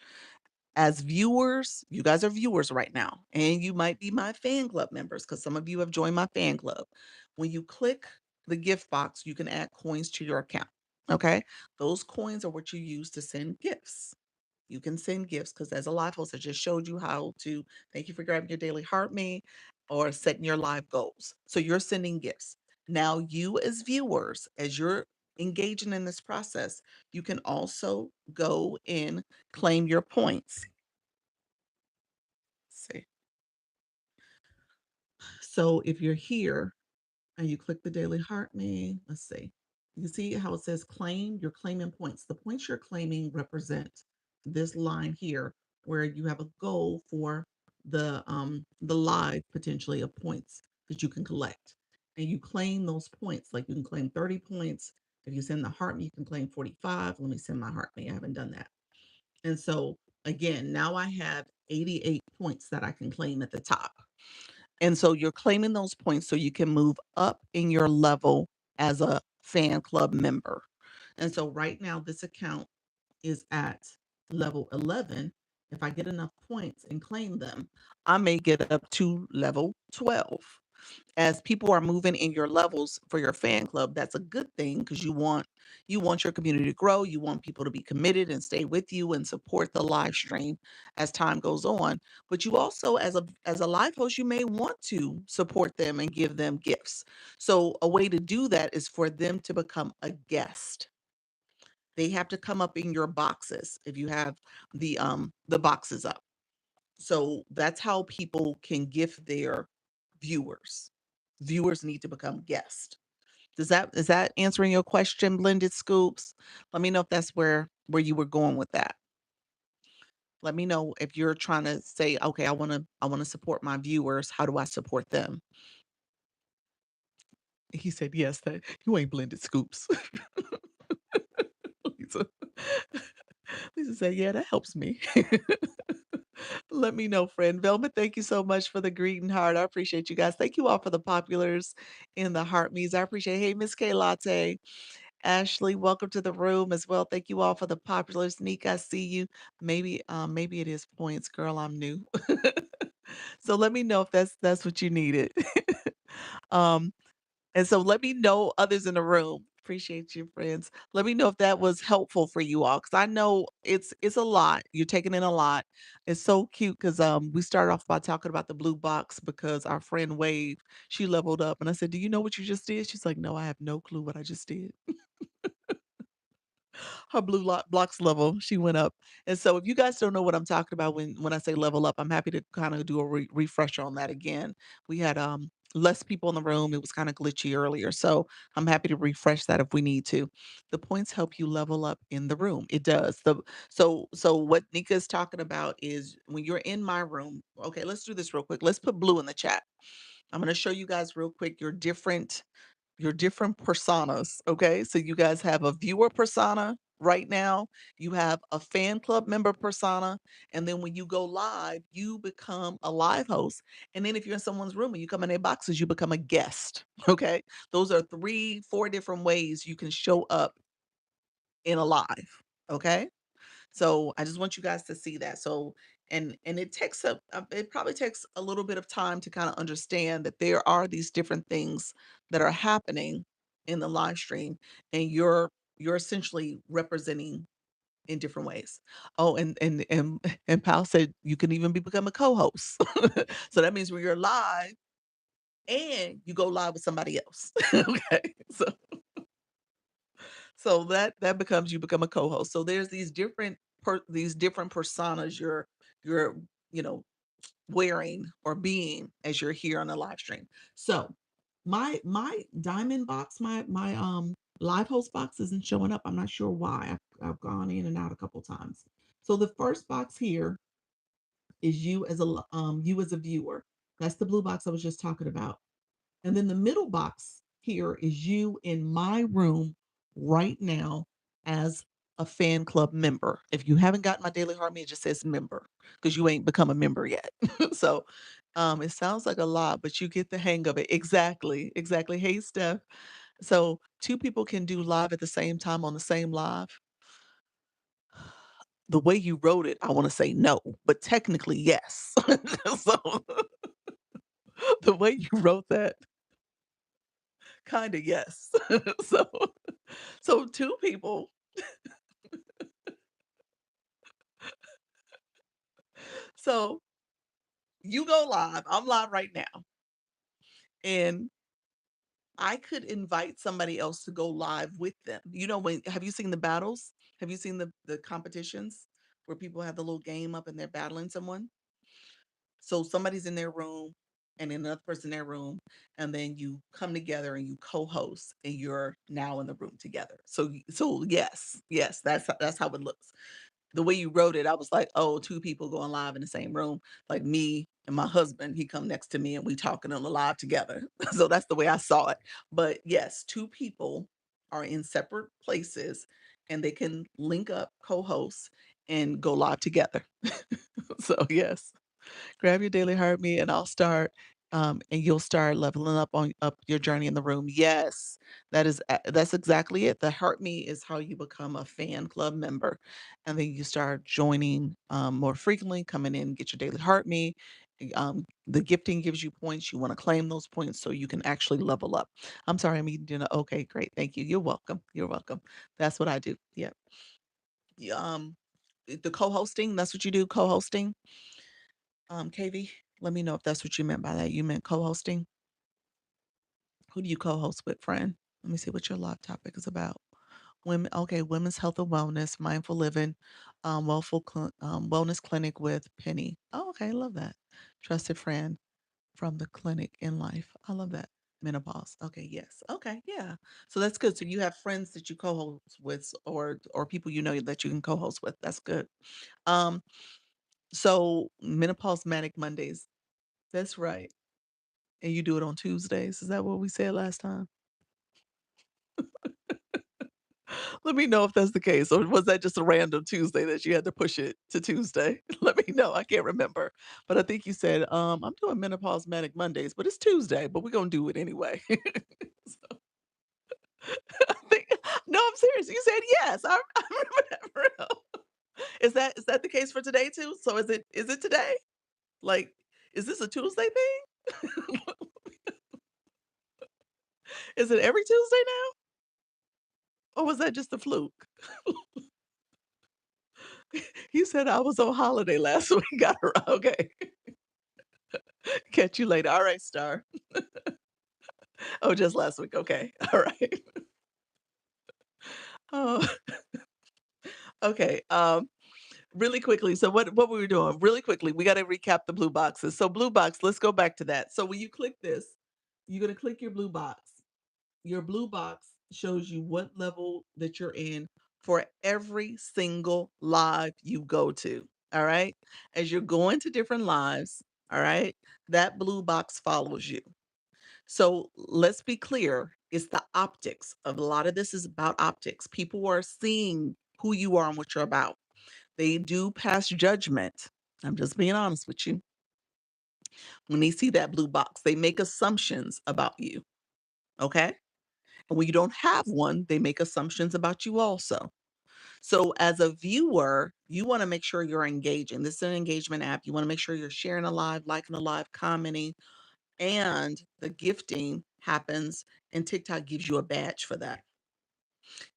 As viewers, you guys are viewers right now, and you might be my fan club members because some of you have joined my fan club. When you click the gift box, you can add coins to your account. Okay. Those coins are what you use to send gifts. You can send gifts because as a live host, I just showed you how to thank you for grabbing your daily heart me or setting your live goals. So you're sending gifts. Now, you as viewers, as you're engaging in this process, you can also go and claim your points. See. So if you're here and you click the daily heart me, let's see. You see how it says claim? You're claiming points. The points you're claiming represent this line here where you have a goal for the live potentially of points that you can collect. And you claim those points. Like you can claim 30 points. If you send the heart me, you can claim 45. Let me send my heart me. I haven't done that. And so again, now I have 88 points that I can claim at the top. And so you're claiming those points so you can move up in your level as a fan club member. And so right now, this account is at level 11. If I get enough points and claim them, I may get up to level 12. As people are moving in your levels for your fan club, that's a good thing because you want your community to grow. You want people to be committed and stay with you and support the live stream as time goes on. But you also, as a live host, you may want to support them and give them gifts. So a way to do that is for them to become a guest. They have to come up in your boxes if you have the boxes up. So that's how people can gift their viewers. Viewers need to become guests. Is that answering your question, Blended Scoops? Let me know if that's where you were going with that. Let me know if you're trying to say, okay, I want to support my viewers. How do I support them? He said, yes, that you ain't Blended Scoops. Lisa. Lisa said, yeah, that helps me. Let me know, friend. Velma, thank you so much for the greeting heart. I appreciate you guys. Thank you all for the populars in the heart me's. I appreciate Hey, Miss K Latte. Ashley, welcome to the room as well. Thank you all for the populars. Nick, I see you. Maybe it is points, girl. I'm new. So let me know if that's what you needed. um, and so let me know others in the room. Appreciate you, friends. Let me know if that was helpful for you all because I know it's a lot. You're taking in a lot. It's so cute because we started off by talking about the blue box because our friend Wave, she leveled up. And I said, do you know what you just did? She's like, no, I have no clue what I just did. Her blue blocks level, she went up. And so if you guys don't know what I'm talking about when I say level up, I'm happy to kind of do a refresher on that again. We had less people in the room. It was kind of glitchy earlier. So I'm happy to refresh that if we need to. The points help you level up in the room. It does. So what Nika is talking about is when you're in my room. Okay, let's do this real quick. Let's put blue in the chat. I'm going to show you guys real quick your different personas, okay? So you guys have a viewer persona right now, you have a fan club member persona, and then when you go live, you become a live host. And then if you're in someone's room and you come in their boxes, you become a guest, okay? Those are 3, 4 different ways you can show up in a live, okay? So I just want you guys to see that. So And it probably takes a little bit of time to kinda understand that there are these different things that are happening in the live stream, and you're essentially representing in different ways. Oh, and Pal said you can even become a co-host. So that means when you're live and you go live with somebody else. Okay. So that becomes you become a co-host. So there's these different personas you're, you know, wearing or being as you're here on the live stream. So my diamond box, my live host box isn't showing up. I'm not sure why. I've gone in and out a couple times. So the first box here is you as a viewer. That's the blue box I was just talking about. And then the middle box here is you in my room right now as a fan club member. If you haven't gotten my Daily Heart Me, it just says member because you ain't become a member yet. So it sounds like a lot, but you get the hang of it. Exactly. Exactly. Hey, Steph. So two people can do live at the same time on the same live. The way you wrote it, I want to say no, but technically yes. So the way you wrote that, kind of yes. So so two people. So you go live, I'm live right now, and I could invite somebody else to go live with them. You know, when have you seen the battles? Have you seen the competitions where people have the little game up and they're battling someone? So somebody's in their room and another person in their room, and then you come together and you co-host and you're now in the room together. So yes, yes, that's how it looks. The way you wrote it, I was like, "Oh, 2 people going live in the same room, like me and my husband, he come next to me and we talking on the live together." So that's the way I saw it. But yes, 2 people are in separate places and they can link up, co-host, and go live together. So yes. Grab your daily heart me and I'll start, and you'll start leveling up your journey in the room. Yes, that's exactly it. The heart me is how you become a fan club member, and then you start joining more frequently, coming in, get your daily heart me. The gifting gives you points. You want to claim those points so you can actually level up. I'm sorry, I'm eating dinner. Okay, great. Thank you. You're welcome. You're welcome. That's what I do. Yeah. Yeah, the co-hosting, that's what you do, co-hosting. KV, let me know if that's what you meant by that. You meant co-hosting? Who do you co-host with, friend? Let me see what your live topic is about. Women, okay, women's health and wellness, mindful living, wellness clinic with Penny. Oh, okay, love that. Trusted friend from the clinic in life. I love that. Menopause. Okay, yes. Okay, yeah. So that's good. So you have friends that you co-host with, or people you know that you can co-host with. That's good. Um, so menopause manic Mondays. That's right. And you do it on Tuesdays, is that what we said last time? Let me know if that's the case, or was that just a random Tuesday that you had to push it to Tuesday? Let me know, I can't remember, but I think you said, "I'm doing menopause manic Mondays, but it's Tuesday, but we're gonna do it anyway." So, I think no, I'm serious, you said yes, I remember that for real. Is that the case for today too? So is it today? Like, is this a Tuesday thing? Is it every Tuesday now, or was that just a fluke? He said I was on holiday last week. Got her okay. Catch you later. All right, Star. Oh, just last week. Okay. All right. Oh, okay. Really quickly. So what we were doing? Really quickly, we got to recap the blue boxes. So blue box, let's go back to that. So when you click this, you're gonna click your blue box. Your blue box shows you what level that you're in for every single live you go to. All right. As you're going to different lives, all right, that blue box follows you. So let's be clear, it's the optics of a lot of this is about optics. People are seeing who you are and what you're about. They do pass judgment. I'm just being honest with you. When they see that blue box, they make assumptions about you. Okay. And when you don't have one, they make assumptions about you also. So as a viewer, you wanna make sure you're engaging. This is an engagement app. You wanna make sure you're sharing a live, liking a live, commenting, and the gifting happens, and TikTok gives you a badge for that.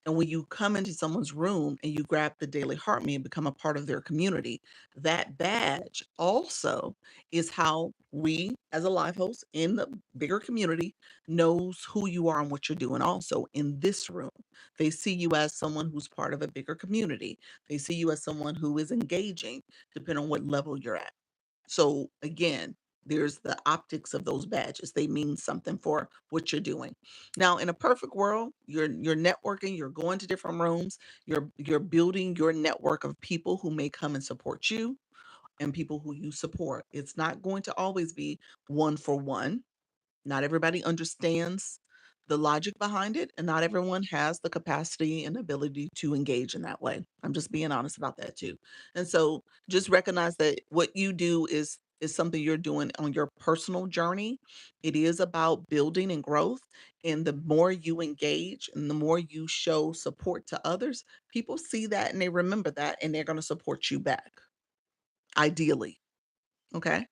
And when you come into someone's room and you grab the Daily Heart Me and become a part of their community, that badge also is how we, as a live host in the bigger community, knows who you are and what you're doing. Also, in this room, they see you as someone who's part of a bigger community. They see you as someone who is engaging, depending on what level you're at. So again, there's the optics of those badges. They mean something for what you're doing. Now, in a perfect world, you're networking, you're going to different rooms, you're building your network of people who may come and support you and people who you support. It's not going to always be one for one. Not everybody understands the logic behind it, and not everyone has the capacity and ability to engage in that way. I'm just being honest about that too. And so just recognize that what you do is something you're doing on your personal journey. It is about building and growth. And the more you engage and the more you show support to others, people see that and they remember that and they're going to support you back, ideally. Okay.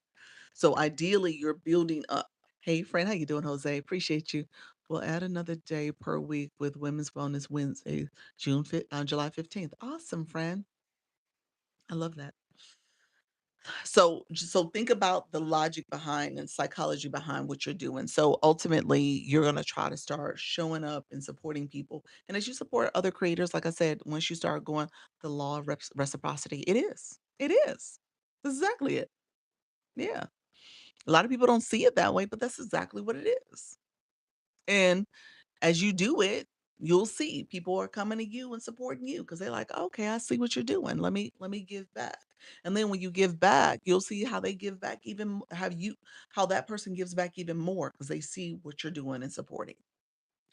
So ideally, you're building up. Hey, friend, how you doing, Jose? Appreciate you. We'll add another day per week with Women's Wellness Wednesday, July 15th. Awesome, friend. I love that. So think about the logic behind and psychology behind what you're doing. So ultimately, you're going to try to start showing up and supporting people. And as you support other creators, like I said, once you start going, the law of reciprocity, it is. It is. That's exactly it. Yeah. A lot of people don't see it that way, but that's exactly what it is. And as you do it, you'll see people are coming to you and supporting you because they're like, okay, I see what you're doing. Let me give back. And then when you give back, you'll see how they give back how that person gives back even more because they see what you're doing and supporting.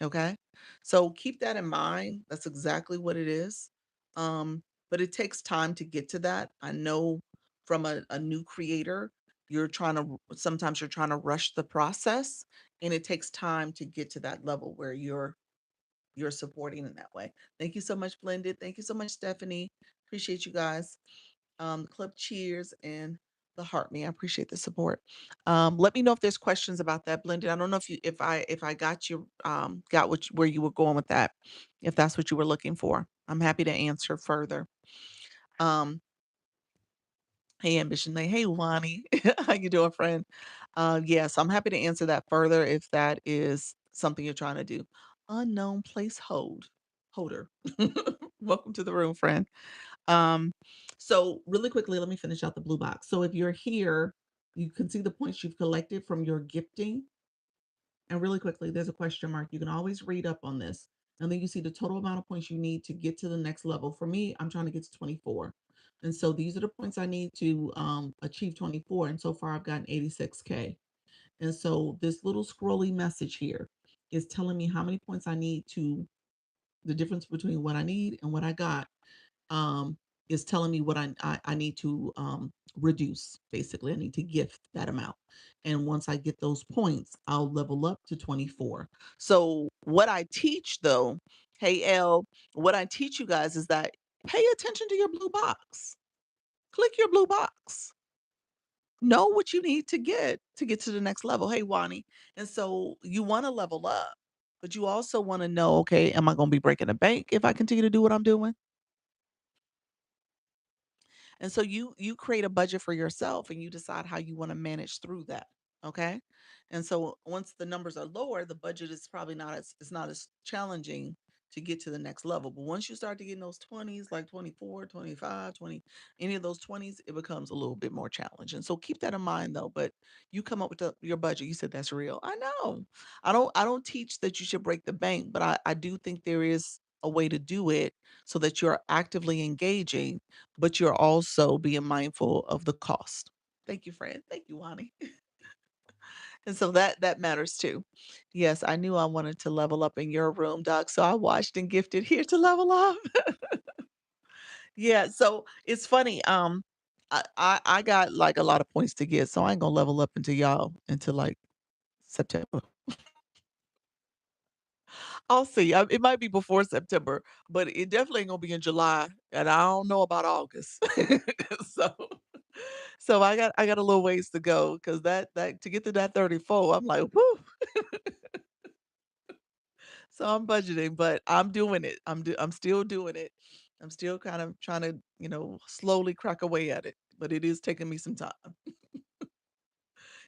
Okay. So keep that in mind. That's exactly what it is. But it takes time to get to that. I know from a new creator, sometimes you're trying to rush the process and it takes time to get to that level where you're supporting in that way. Thank you so much, Blended. Thank you so much, Stephanie. Appreciate you guys. Club cheers and the heart me. I appreciate the support. Let me know if there's questions about that, Blended. I don't know if I got you got where you were going with that, if that's what you were looking for. I'm happy to answer further. Um, hey Ambition Lane. Hey Wani. How you doing, friend? Yes, I'm happy to answer that further if that is something you're trying to do. Unknown holder. Welcome to the room, friend. Um, so really quickly, let me finish out the blue box. So if you're here, you can see the points you've collected from your gifting. And really quickly, there's a question mark. You can always read up on this. And then you see the total amount of points you need to get to the next level. For me, I'm trying to get to 24. And so these are the points I need to achieve 24. And so far, I've gotten 86K. And so this little scrolly message here is telling me how many points I need the difference between what I need and what I got um, is telling me what I need to reduce. Basically, I need to gift that amount. And once I get those points, I'll level up to 24. So, what I teach though, hey, L, what I teach you guys is that pay attention to your blue box. Click your blue box. Know what you need to get to the next level. Hey, Wani. And so you want to level up, but you also want to know, okay, am I going to be breaking the bank if I continue to do what I'm doing? And so you create a budget for yourself and you decide how you want to manage through that. Okay. And so once the numbers are lower, the budget is probably not as it's not as challenging to get to the next level. But once you start to get in those 20s, like 24, 25, 20, any of those 20s, it becomes a little bit more challenging. So keep that in mind though. But you come up with your budget. You said that's real. I know. I don't teach that you should break the bank, but I do think there is a way to do it so that you're actively engaging but you're also being mindful of the cost. Thank you, friend. Thank you, Wani. And so that matters too. Yes, I knew I wanted to level up in your room, Doc. So I watched and gifted here to level up. Yeah, so it's funny. I got like a lot of points to get, so I ain't gonna level up until like September. I'll see. It might be before September, but it definitely ain't gonna be in July, and I don't know about August. So, I got a little ways to go because that to get to that 34, I'm like, whoo. So I'm budgeting, but I'm doing it. I'm still doing it. I'm still kind of trying to, slowly crack away at it, but it is taking me some time.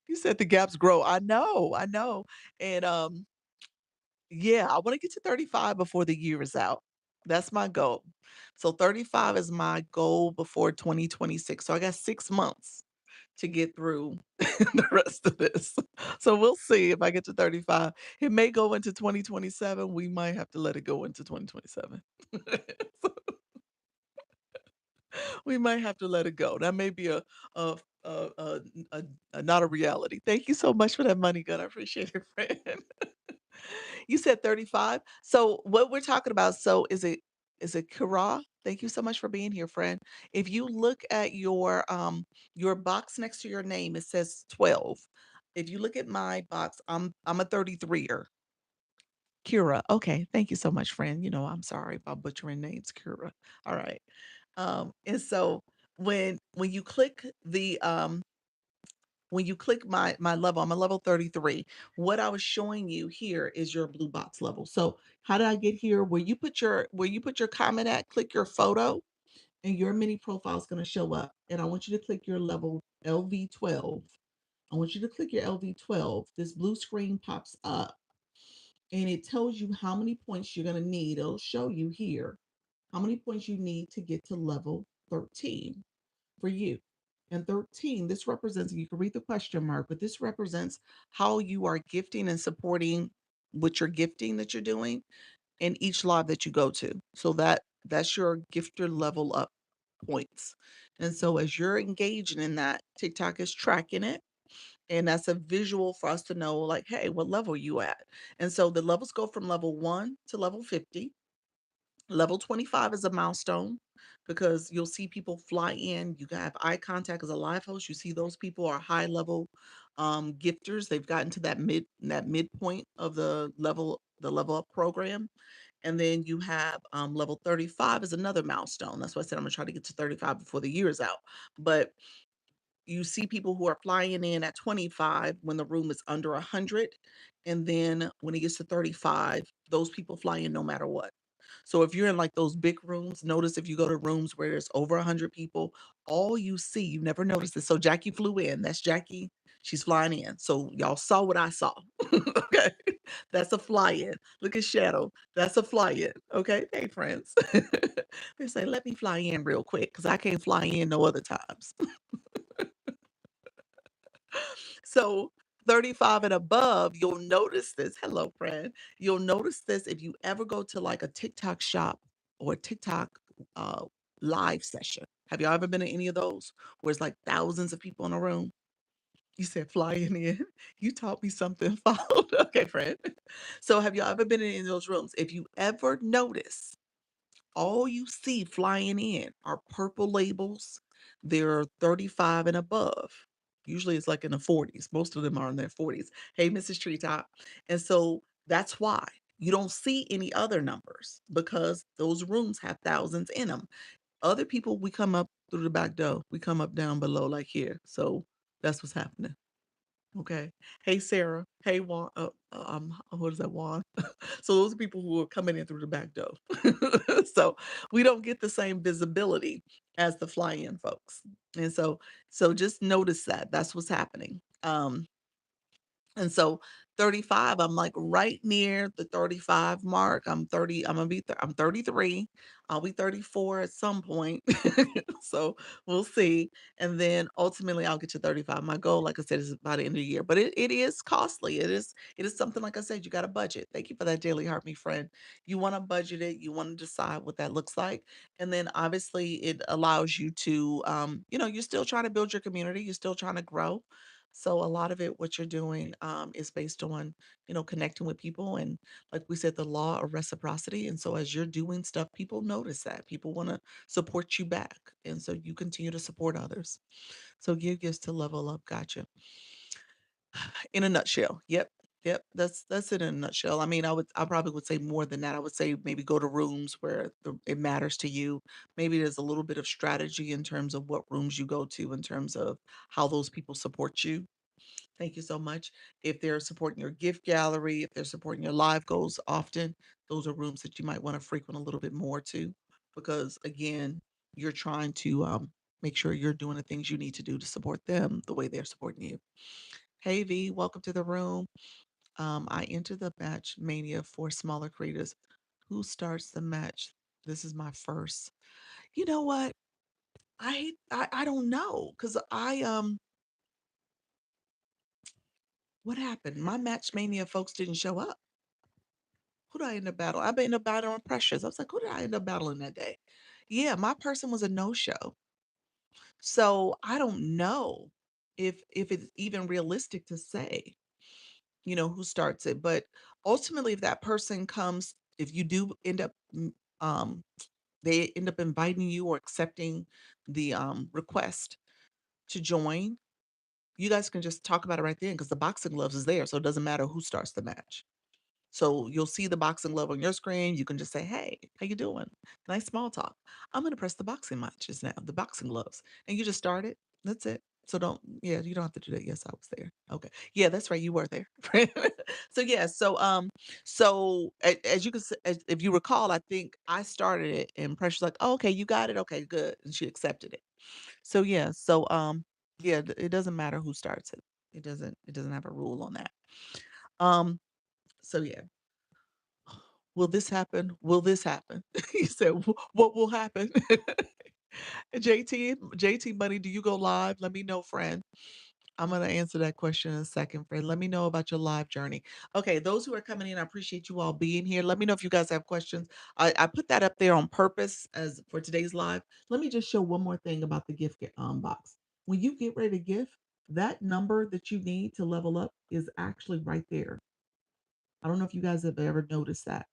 You said the gaps grow. I know. And yeah, I want to get to 35 before the year is out. That's my goal. So 35 is my goal before 2026. So I got 6 months to get through the rest of this. So we'll see if I get to 35. It may go into 2027. We might have to let it go into 2027. We might have to let it go. That may be a a a, a, not a reality. Thank you so much for that money gun. I appreciate it, friend. You said 35. So what we're talking about, so is it Kira? Thank you so much for being here, friend. If you look at your box next to your name, it says 12. If you look at my box, I'm a 33er. Kira. Okay. Thank you so much, friend. I'm sorry about butchering names, Kira. All right. And so when you click my level, I'm a level 33. What I was showing you here is your blue box level. So how did I get here? Where you put your comment at, click your photo, and your mini profile is going to show up. And I want you to click your level LV12. I want you to click your LV12. This blue screen pops up and it tells you how many points you're going to need. It'll show you here how many points you need to get to level 13 for you. And 13, this represents, you can read the question mark, but this represents how you are gifting and supporting what you're gifting that you're doing in each live that you go to. So that's your gifter level up points. And so as you're engaging in that, TikTok is tracking it. And that's a visual for us to know, like, hey, what level you at? And so the levels go from level 1 to level 50. Level 25 is a milestone because you'll see people fly in. You can have eye contact as a live host. You see those people are high level gifters. They've gotten to that midpoint of the level up program. And then you have level 35 is another milestone. That's why I said I'm gonna try to get to 35 before the year is out. But you see people who are flying in at 25 when the room is under 100, and then when it gets to 35, those people fly in no matter what. So if you're in like those big rooms, notice if you go to rooms where there's over 100 people, all you see, you never noticed this. So Jackie flew in. That's Jackie. She's flying in. So y'all saw what I saw. Okay. That's a fly in. Look at Shadow. That's a fly in. Okay. Hey, friends. They say, let me fly in real quick because I can't fly in no other times. So 35 and above, you'll notice this. Hello, friend. You'll notice this if you ever go to like a TikTok shop or a TikTok uh, live session. Have y'all ever been in any of those where it's like thousands of people in a room? You said flying in. You taught me something. Followed. Okay, friend. So have y'all ever been in any of those rooms? If you ever notice all you see flying in are purple labels. They're 35 and above. Usually it's like in the 40s. Most of them are in their 40s. Hey, Mrs. Treetop. And so that's why you don't see any other numbers because those rooms have thousands in them. Other people, we come up through the back door. We come up down below, like here. So that's what's happening. Okay. Hey, Sarah. Hey, Juan. What is that, Juan? So those are people who are coming in through the back door. So we don't get the same visibility as the fly-in folks. And so just notice that. That's what's happening. And so 35, I'm like right near the 35 mark. I'm 33. I'll be 34 at some point. So we'll see. And then ultimately I'll get to 35. My goal, like I said, is by the end of the year. But it is costly. It is something, like I said, you got a budget. Thank you for that daily heart, me friend. You want to budget it, you want to decide what that looks like. And then obviously it allows you to you're still trying to build your community, you're still trying to grow. So a lot of it, what you're doing, is based on, connecting with people and like we said, the law of reciprocity. And so as you're doing stuff, people notice that. People want to support you back. And so you continue to support others. So give gifts to level up. Gotcha. In a nutshell. Yep. Yep, that's it in a nutshell. I mean, I probably would say more than that. I would say maybe go to rooms where it matters to you. Maybe there's a little bit of strategy in terms of what rooms you go to, in terms of how those people support you. Thank you so much. If they're supporting your gift gallery, if they're supporting your live goals often, those are rooms that you might want to frequent a little bit more too, because again, you're trying to make sure you're doing the things you need to do to support them the way they're supporting you. Hey V, welcome to the room. I enter the match mania for smaller creators. Who starts the match? This is my first. You know what? I don't know because what happened? My match mania folks didn't show up. Who did I end up battling? I ended up battling Precious. I was like, who did I end up battling that day? Yeah, my person was a no show. So I don't know if it's even realistic to say, who starts it. But ultimately, if that person comes, if you do end up um they end up inviting you or accepting the, request to join, you guys can just talk about it right then because the boxing gloves is there, so it doesn't matter who starts the match. So you'll see the boxing glove on your screen, you can just say, "Hey, how you doing? Nice small talk. I'm gonna press the boxing matches now, the boxing gloves." And you just start it. That's it. So don't yeah, you don't have to do that. Yes, I was there. Okay. Yeah, that's right, you were there. So, yeah, so as you can as if you recall, I think I started it and Pressure's like, "Oh, okay, you got it? Okay, good." And she accepted it. So, yeah, yeah, it doesn't matter who starts it. It doesn't have a rule on that. Um, so yeah. Will this happen? Will this happen? He said, What will happen?" JT Money, do you go live? Let me know, friend. I'm gonna answer that question in a second, friend. Let me know about your live journey. Okay, those who are coming in, I appreciate you all being here. Let me know if you guys have questions. I put that up there on purpose as for today's live. Let me just show one more thing about the box. When you get ready to gift, that number that you need to level up is actually right there. I don't know if you guys have ever noticed that,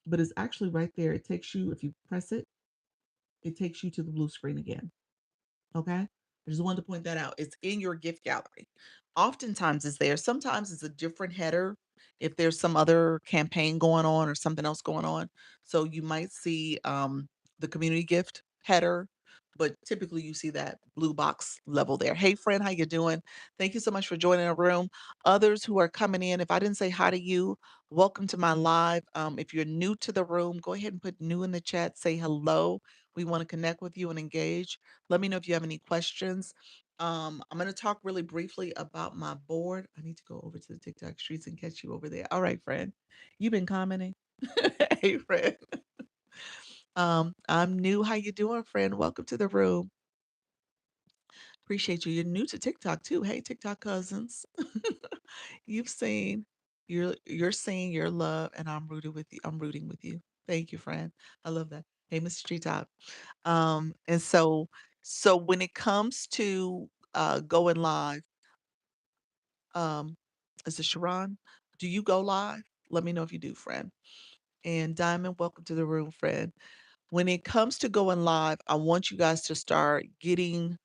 but it's actually right there. It takes you, if you press it, it takes you to the blue screen again. Okay? I just wanted to point that out. It's in your gift gallery. Oftentimes it's there. Sometimes it's a different header if there's some other campaign going on or something else going on. So you might see the community gift header, but typically you see that blue box level there. Hey friend, how you doing? Thank you so much for joining the room. Others who are coming in, if I didn't say hi to you, welcome to my live. If you're new to the room, go ahead and put new in the chat. Say hello. We want to connect with you and engage. Let me know if you have any questions. I'm going to talk really briefly about my board. I need to go over to the TikTok streets and catch you over there. All right, friend. You've been commenting. Hey, friend. I'm new. How you doing, friend? Welcome to the room. Appreciate you. You're new to TikTok too. Hey, TikTok cousins. You've seen you're seeing your love, and I'm rooted with you. I'm rooting with you. Thank you, friend. I love that. Hey, Mr. Treetop. And so when it comes to going live, um, is it Sharon? Do you go live? Let me know if you do, friend. And Diamond, welcome to the room, friend. When it comes to going live, I want you guys to start getting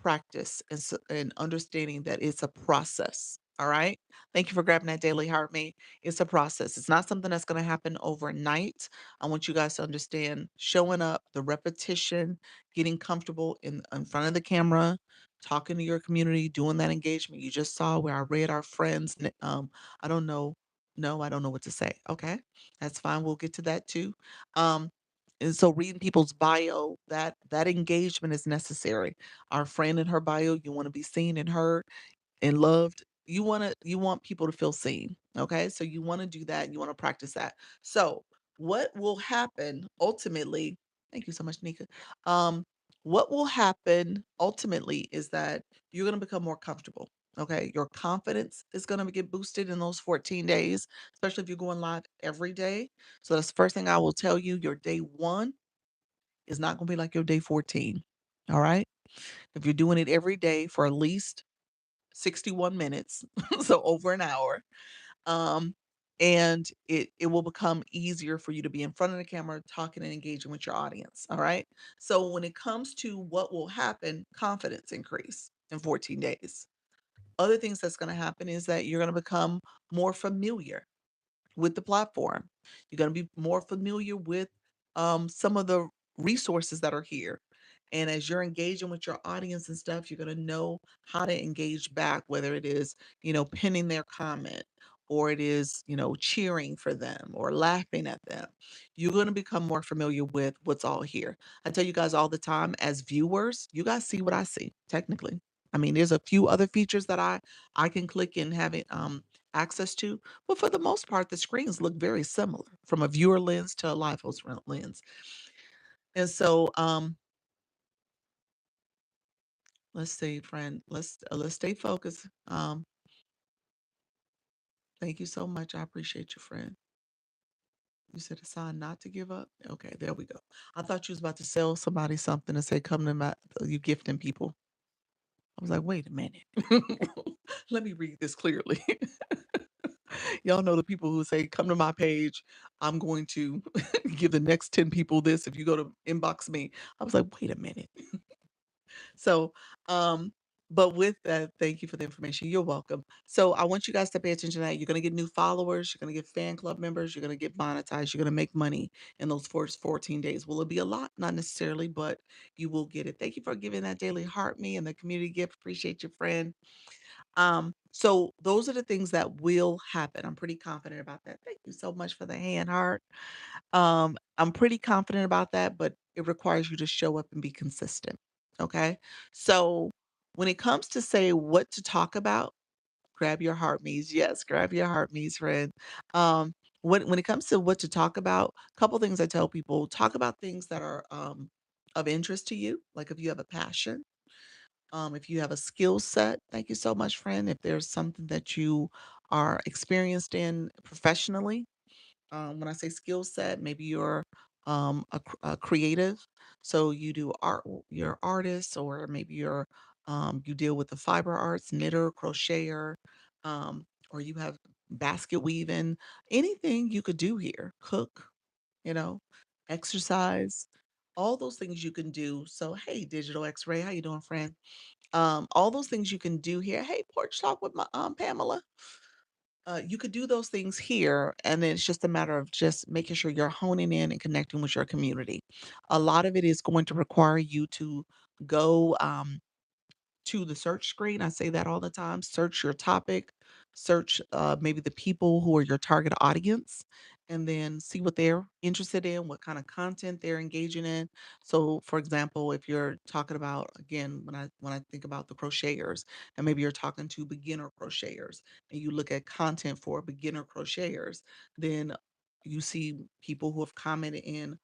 practice and understanding that it's a process. All right. Thank you for grabbing that daily heart me. It's a process. It's not something that's going to happen overnight. I want you guys to understand showing up, the repetition, getting comfortable in front of the camera, talking to your community, doing that engagement you just saw where I read our friends. I don't know. No, I don't know what to say. Okay. That's fine. We'll get to that too. Um, and so reading people's bio, that engagement is necessary. Our friend in her bio, you want to be seen and heard and loved. You want people to feel seen. Okay? So you want to do that, you want to practice that. So, what will happen ultimately, thank you so much, Nika. Um, what will happen ultimately is that you're going to become more comfortable. Okay? Your confidence is going to get boosted in those 14 days, especially if you're going live every day. So that's the first thing I will tell you. Your day 1 is not going to be like your day 14. All right? If you're doing it every day for at least 61 minutes, so over an hour, um, and it will become easier for you to be in front of the camera, talking and engaging with your audience. All right. So when it comes to what will happen, confidence increase in 14 days. Other things that's gonna happen is that you're gonna become more familiar with the platform. You're gonna be more familiar with, some of the resources that are here. And as you're engaging with your audience and stuff, you're gonna know how to engage back, whether it is, pinning their comment or it is, cheering for them or laughing at them. You're gonna become more familiar with what's all here. I tell you guys all the time, as viewers, you guys see what I see, technically. I mean, there's a few other features that I can click and have it access to, but for the most part, the screens look very similar from a viewer lens to a live host lens. And so, let's see, friend. Let's stay focused. Thank you so much. I appreciate you, friend. You said a sign not to give up. Okay, there we go. I thought you was about to sell somebody something and say, "Come to my." You gifting people. I was like, wait a minute. Let me read this clearly. Y'all know the people who say, "Come to my page. I'm going to give the next 10 people this if you go to inbox me." I was like, "Wait a minute." So, um, but with that, thank you for the information. You're welcome. So I want you guys to pay attention to that. You're gonna get new followers, you're gonna get fan club members, you're gonna get monetized, you're gonna make money in those first 14 days. Will it be a lot? Not necessarily, but you will get it. Thank you for giving that daily heart me and the community gift. Appreciate your friend. So those are the things that will happen. I'm pretty confident about that. Thank you so much for the hand heart. I'm pretty confident about that, but it requires you to show up and be consistent. Okay. So when it comes to say what to talk about, grab your heart me's. Yes, grab your heart me's, friend. Um, when it comes to what to talk about, a couple things I tell people: talk about things that are of interest to you, like if you have a passion, if you have a skill set. Thank you so much, friend. If there's something that you are experienced in professionally, when I say skill set, maybe you're a creative, so you do art, you're artist, or maybe you deal with the fiber arts, knitter, crocheter, or you have basket weaving. Anything you could do here, cook, you know, exercise, all those things you can do. So, hey, Digital X-Ray, how you doing, friend? All those things you can do here. Hey, Porch Talk with my Pamela. You could do those things here, and then it's just a matter of just making sure you're honing in and connecting with your community. A lot of it is going to require you to go to the search screen. I say that all the time. Search your topic, search maybe the people who are your target audience, and then see what they're interested in, what kind of content they're engaging in. So, for example, if you're talking about, again, when I think about the crocheters, and maybe you're talking to beginner crocheters, and you look at content for beginner crocheters, then you see people who have commented in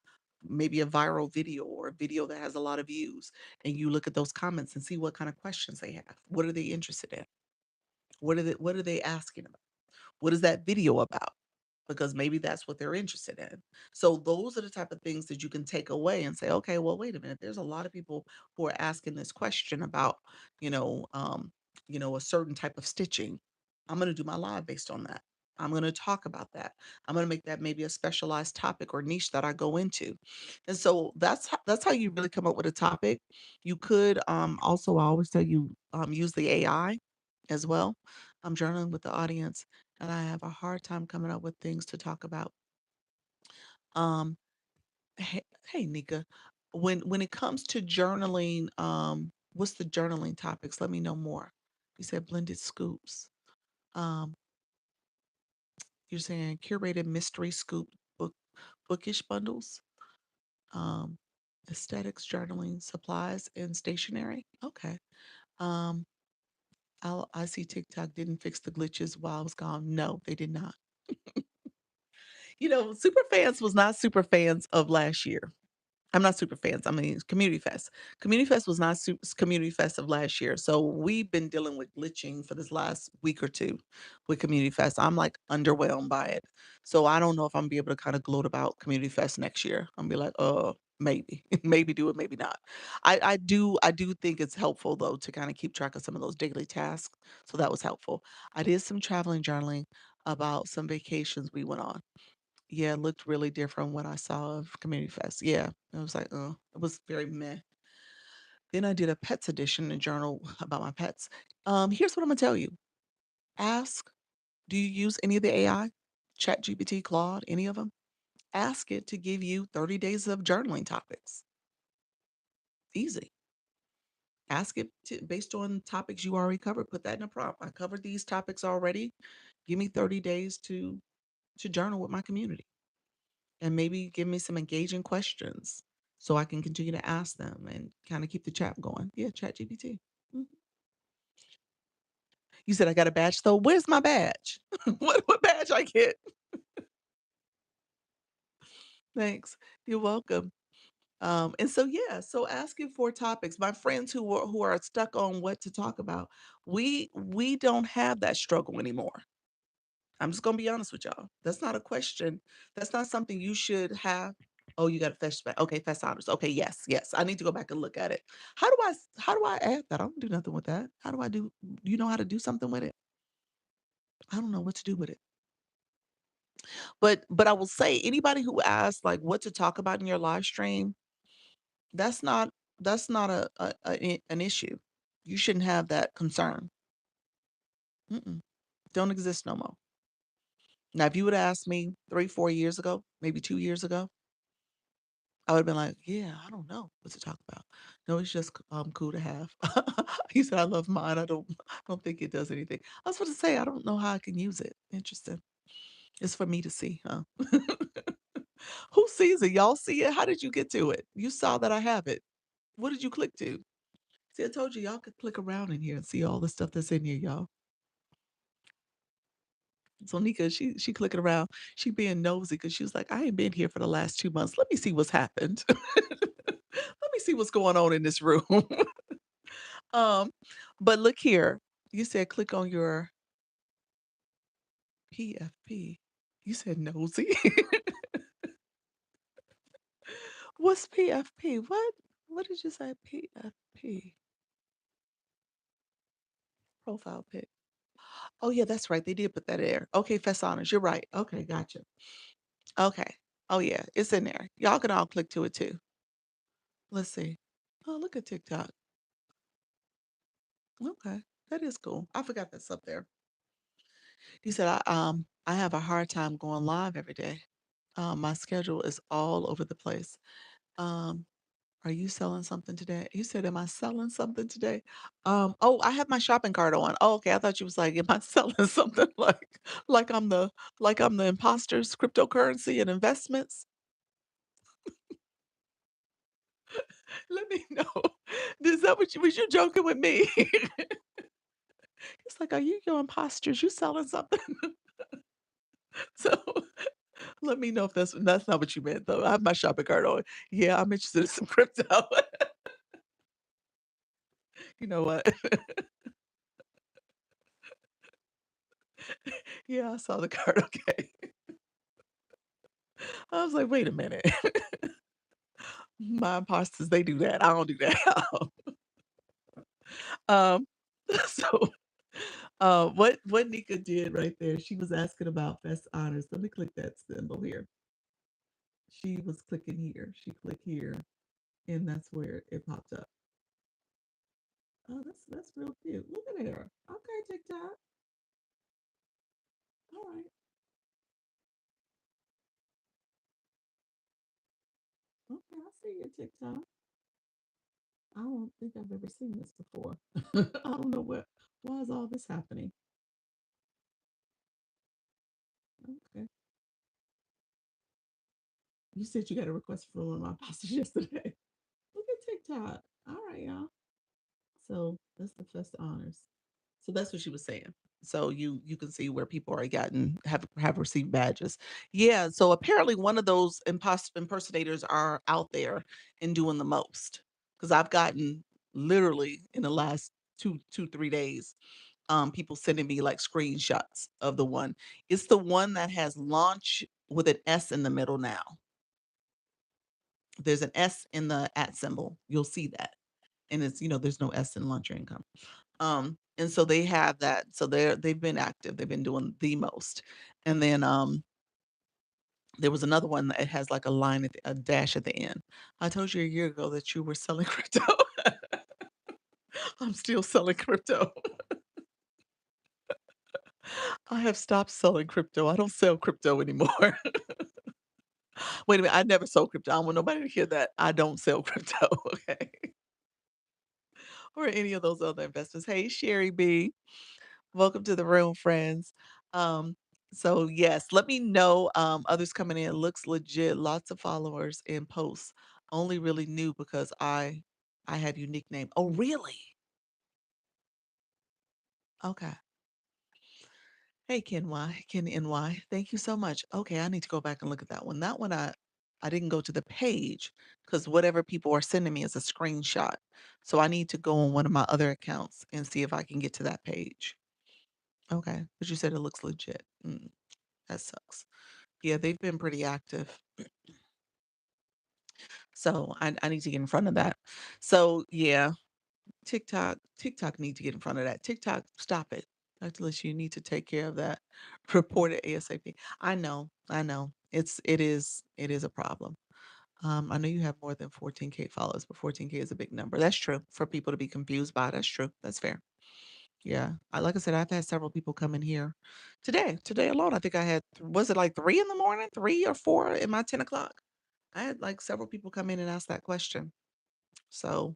maybe a viral video or a video that has a lot of views, and you look at those comments and see what kind of questions they have. What are they interested in? What are they asking about? What is that video about? Because maybe that's what they're interested in. So those are the type of things that you can take away and say, okay, well, wait a minute. There's a lot of people who are asking this question about, you know, um, a certain type of stitching. I'm going to do my live based on that. I'm going to talk about that. I'm going to make that maybe a specialized topic or niche that I go into. And so that's how you really come up with a topic. You could also, I always tell you, use the AI as well. I'm journaling with the audience and I have a hard time coming up with things to talk about. Um, hey, Nika, when it comes to journaling, what's the journaling topics? Let me know more. You said blended scoops. Um, you're saying curated mystery scoop book bookish bundles, um, aesthetics, journaling supplies, and stationery. Okay. Um, I see TikTok didn't fix the glitches while I was gone. No, they did not. Super fans was not super fans of last year. I'm not super fans. I mean, Community Fest. Community Fest was not Community Fest of last year. So we've been dealing with glitching for this last week or two with Community Fest. I'm like underwhelmed by it. So I don't know if I'm gonna be able to kind of gloat about Community Fest next year. I'm be like, maybe, maybe do it, maybe not. I do think it's helpful though to kind of keep track of some of those daily tasks. So that was helpful. I did some traveling journaling about some vacations we went on. Yeah, it looked really different what I saw of Community Fest. Yeah, it was like, it was very meh. Then I did a pets edition, a journal about my pets. Here's what Imma tell you. Ask, do you use any of the AI? ChatGPT, Claude, any of them? Ask it to give you 30 days of journaling topics. Easy. Ask it to based on topics you already covered, put that in a prompt. I covered these topics already. Give me 30 days to journal with my community, and maybe give me some engaging questions so I can continue to ask them and kinda keep the chat going. Yeah, ChatGPT. Mhm. You said I got a badge, though. Where's my badge? What badge I get? Thanks. You're welcome. And so yeah, so asking for topics. My friends who are stuck on what to talk about, we don't have that struggle anymore. I'm just gonna be honest with y'all. That's not a question. That's not something you should have. Oh, you got a fest back. Okay, fest honors. Okay, yes, yes. I need to go back and look at it. How do I add that? I don't do nothing with that. How do I do you know how to do something with it? I don't know what to do with it. But I will say anybody who asks like what to talk about in your live stream, that's not an issue. You shouldn't have that concern. Mm-mm. Don't exist no more. Now, if you would have asked me 3, 4 years ago, maybe 2 years ago, I would've been like, "Yeah, I don't know what to talk about. No, it's just cool to have." He said, "I love mine. I don't think it does anything." I was about to say, I don't know how I can use it. Interesting. It's for me to see, huh? Who sees it? Y'all see it? How did you get to it? You saw that I have it. What did you click to? See, I told you y'all could click around in here and see all the stuff that's in here, y'all. So Nika, she clicking around. She being nosy because she was like, "I ain't been here for the last 2 months. Let me see what's happened. Let me see what's going on in this room." Um, but look here. You said click on your PFP. You said nosy. What's PFP? What? What did you say? PFP profile pic. Oh yeah, that's right. They did put that there. Okay, Fesoners, you're right. Okay, gotcha. Okay. Oh yeah, it's in there. Y'all can all click to it too. Let's see. Oh, look at TikTok. Okay, that is cool. I forgot that's up there. He said, I have a hard time going live every day. My schedule is all over the place. Um, are you selling something today?" He said, "Am I selling something today?" Oh, I have my shopping cart on. Oh, okay. I thought you was like, "Am I selling something like I'm the like I'm the imposters, cryptocurrency and investments?" Let me know. Is that what you was you joking with me? It's like, "Are you your imposters? You selling something?" So let me know if that's not what you meant, though. I have my shopping cart on. Yeah, I'm interested in some crypto. You know what? Yeah, I saw the card, okay. I was like, "Wait a minute." My imposters, they do that. I don't do that. Um, so, what Nika did right there, she was asking about Best Honors. Let me click that symbol here. She was clicking here. She clicked here, and that's where it popped up. Oh, that's real cute. Look at her. Okay, TikTok. All right. Okay, I see your TikTok. I don't think I've ever seen this before. I don't know why is all this happening? Okay. You said you got a request for one of my pastas yesterday. Look at TikTok. All right, y'all. So that's the first honors. So that's what she was saying. So you can see where people are gotten have received badges. Yeah. So apparently one of those impersonators are out there and doing the most. Because I've gotten literally in the last 3 days, people sending me like screenshots of the one. It's the one that has launch with an S in the middle now. There's an S in the at symbol. You'll see that. And it's, there's no S in launch your income. And so they have that. So they've been active. They've been doing the most. And then there was another one that has like a line a dash at the end. I told you a year ago that you were selling crypto. I'm still selling crypto. I have stopped selling crypto. I don't sell crypto anymore. Wait a minute, I never sold crypto. I don't want nobody to hear that. I don't sell crypto, okay? Or any of those other investments. Hey, Sherry B. Welcome to the room, friends. Um, so yes, let me know, others coming in. Looks legit, lots of followers and posts. Only really new because I have your nickname. Oh, really? Okay. Hey, Ken Y, Ken NY. Thank you so much. Okay, I need to go back and look at that one. That one I didn't go to the page because whatever people are sending me is a screenshot. So I need to go on one of my other accounts and see if I can get to that page. Okay, but you said it looks legit. That sucks. Yeah, they've been pretty active. So I need to get in front of that. So yeah, TikTok need to get in front of that. TikTok, stop it. Dr. Lish, you need to take care of that. Report it ASAP. I know. It is a problem. I know you have more than 14K followers, but 14K is a big number. That's true for people to be confused by. That's true. That's fair. Yeah. Like I said, I've had several people come in here today. Today alone, I think I had was it like 3 in the morning, 3 or 4 in my 10 o'clock? I had like several people come in and ask that question. So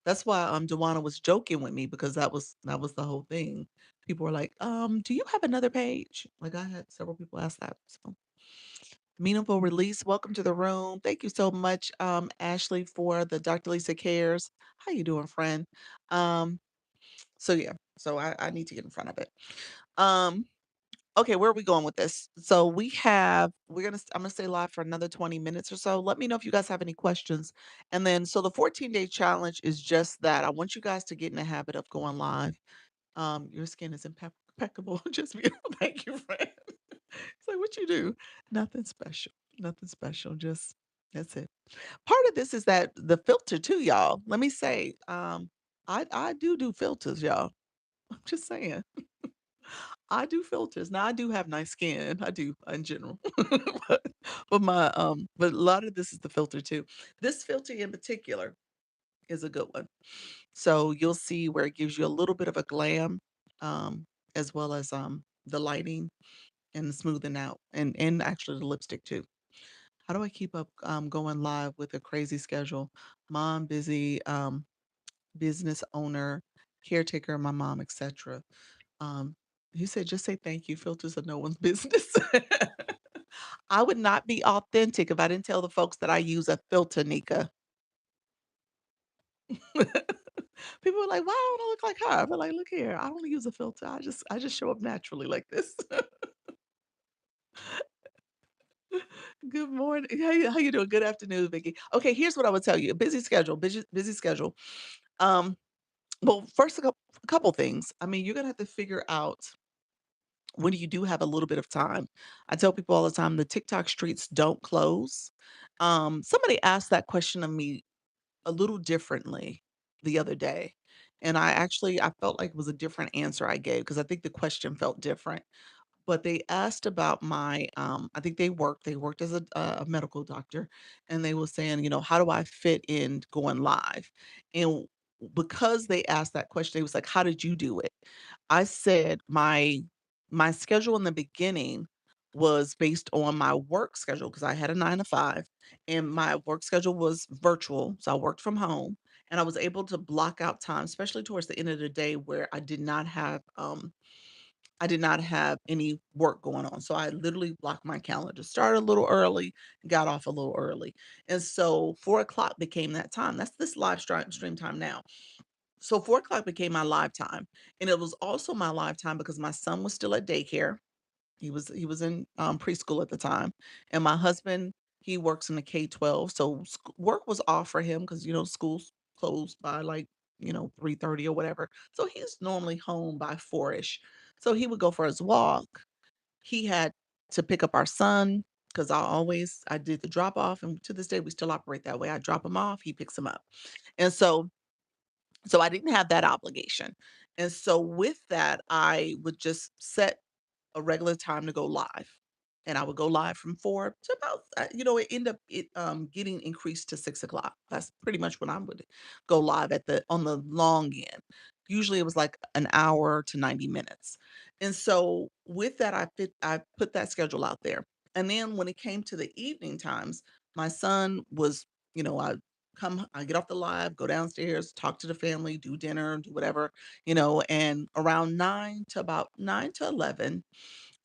that's why Dewana was joking with me because that was the whole thing. People were like, do you have another page? Like I had several people ask that. So meaningful release. Welcome to the room. Thank you so much, Ashley, for the Dr. Lisa Cares. How you doing, friend? Um, so yeah, so I need to get in front of it. Um, okay, where are we going with this? So I'm gonna stay live for another 20 minutes or so. Let me know if you guys have any questions. And then so the 14-day challenge is just that. I want you guys to get in the habit of going live. Your skin is impeccable. Just beautiful. Thank you, friend. It's like what you do. Nothing special. Nothing special. Just that's it. Part of this is that the filter too, y'all. Let me say, I do filters, y'all. I'm just saying. I do filters. Now I do have nice skin. I do in general. but, but a lot of this is the filter too. This filter in particular is a good one. So you'll see where it gives you a little bit of a glam, um, as well as the lighting and the smoothing out and actually the lipstick too. How do I keep up going live with a crazy schedule? Mom, busy, business owner, caretaker of my mom, etc. Um, he said, "Just say thank you. Filters are no one's business." I would not be authentic if I didn't tell the folks that I use a filter, Nika. People are like, "Why don't I look like her?" I'm like, "Look here, I don't use a filter. I just show up naturally like this." Good morning. How you doing? Good afternoon, Vicky. Okay, here's what I would tell you. Busy schedule, busy schedule. Um, well, first a couple things. I mean, you're gonna have to figure out when you do have a little bit of time. I tell people all the time the TikTok streets don't close. Somebody asked that question of me a little differently the other day. And I felt like it was a different answer I gave because I think the question felt different. But they asked about my, I think they worked as a medical doctor, and they were saying, "How do I fit in going live?" And because they asked that question, they was like, "How did you do it?" I said my schedule in the beginning was based on my work schedule because I had a 9 to 5, and my work schedule was virtual, so I worked from home, and I was able to block out time, especially towards the end of the day where I did not have any work going on. So I literally blocked my calendar, started a little early, got off a little early. And so 4 o'clock became that time. That's this live stream time now. So 4 o'clock became my live time. And it was also my live time because my son was still at daycare. He was in preschool at the time. And my husband, he works in the K-12. So work was off for him because school's closed by like 3:30 or whatever. So he's normally home by 4ish. So he would go for his walk. He had to pick up our son because I did the drop off, and to this day we still operate that way. I drop him off, he picks him up. And so I didn't have that obligation. And so with that, I would just set a regular time to go live. And I would go live from 4 to about, it end up getting increased to 6 o'clock. That's pretty much when I would go live on the long end. Usually it was like an hour to 90 minutes. And so with that, I put that schedule out there. And then when it came to the evening times, my son was, I get off the live, go downstairs, talk to the family, do dinner, do whatever, and around 9 to 11,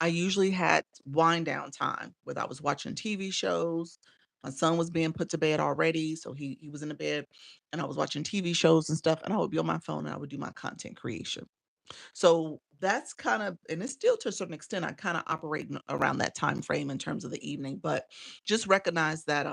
I usually had wind down time, whether I was watching TV shows, my son was being put to bed already, so he was in the bed, and I was watching TV shows and stuff, and I would be on my phone and I would do my content creation. So that's kind of, and it's still to a certain extent, I kind of operate around that time frame in terms of the evening, but just recognize that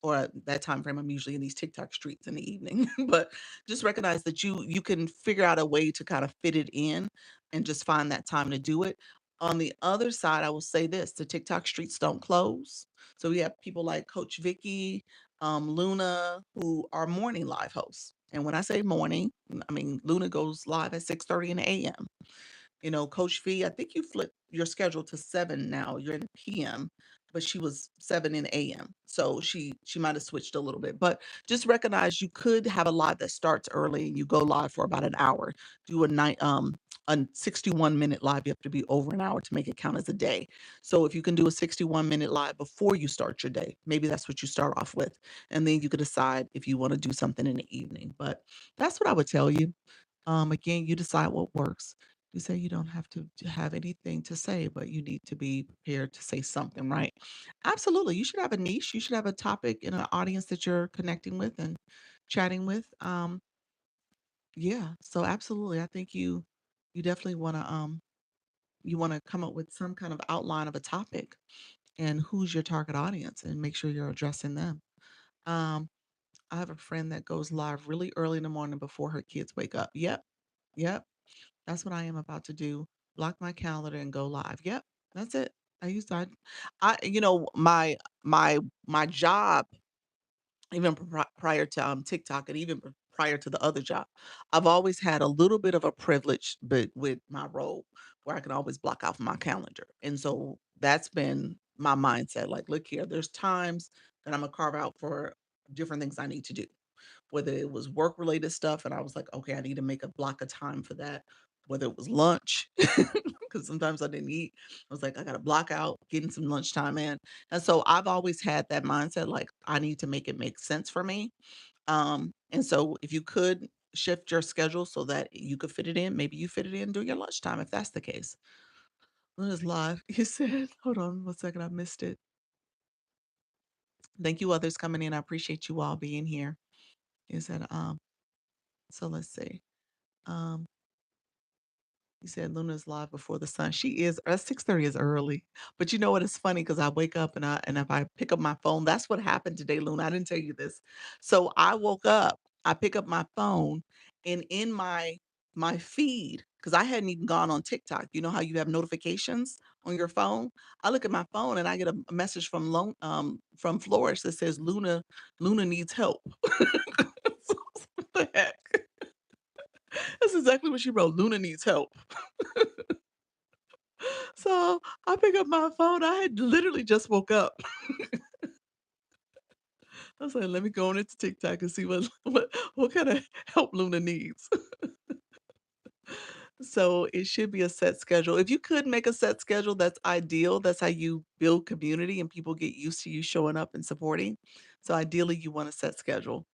or that time frame, I'm usually in these TikTok streets in the evening. But just recognize that you can figure out a way to kind of fit it in and just find that time to do it. On the other side, I will say this, the TikTok streets don't close. So we have people like Coach Vicky, Luna, who are morning live hosts. And when I say morning, I mean Luna goes live at 6:30 in the AM. Coach V, I think you flipped your schedule to 7 now. You're in PM, but she was 7 in AM. So she might have switched a little bit. But just recognize you could have a live that starts early and you go live for about an hour. Do a 61-minute live. You have to be over an hour to make it count as a day. So if you can do a 61-minute live before you start your day, maybe that's what you start off with. And then you could decide if you want to do something in the evening. But that's what I would tell you. Again, you decide what works. You say you don't have to have anything to say, but you need to be prepared to say something, right? Absolutely. You should have a niche. You should have a topic in an audience that you're connecting with and chatting with. Yeah. So absolutely. I think you definitely want to come up with some kind of outline of a topic and who's your target audience and make sure you're addressing them. Um, I have a friend that goes live really early in the morning before her kids wake up. Yep. Yep. That's what I am about to do. Block my calendar and go live. Yep, that's it. I used to my job, even prior to, TikTok and even prior to the other job, I've always had a little bit of a privilege, but with my role where I can always block off my calendar. And so that's been my mindset. Like, look here, there's times that I'm gonna carve out for different things I need to do, whether it was work related stuff and I was like, okay, I need to make a block of time for that, whether it was lunch, because sometimes I didn't eat. I was like, I got to block out getting some lunchtime in. And so I've always had that mindset, like, I need to make it make sense for me. And so if you could shift your schedule so that you could fit it in, maybe you fit it in during your lunchtime if that's the case. Luna's live. You said, hold on 1 second, I missed it. Thank you, others coming in. I appreciate you all being here. You said, so let's see. Um, you said Luna's live before the sun. She is 6:30 is early. But you know what? It's funny because I wake up and if I pick up my phone, that's what happened today, Luna. I didn't tell you this. So I woke up, I pick up my phone, and in my feed, because I hadn't even gone on TikTok. You know how you have notifications on your phone? I look at my phone and I get a message from Flourish that says Luna needs help. So, what the heck? That's exactly what she wrote. Luna needs help. So, I pick up my phone, I had literally just woke up. I was like, "Let me go on into TikTok and see what what kinda help Luna needs." So, it should be a set schedule. If you could make a set schedule, that's ideal. That's how you build community and people get used to you showing up and supporting. So, ideally, you want a set schedule.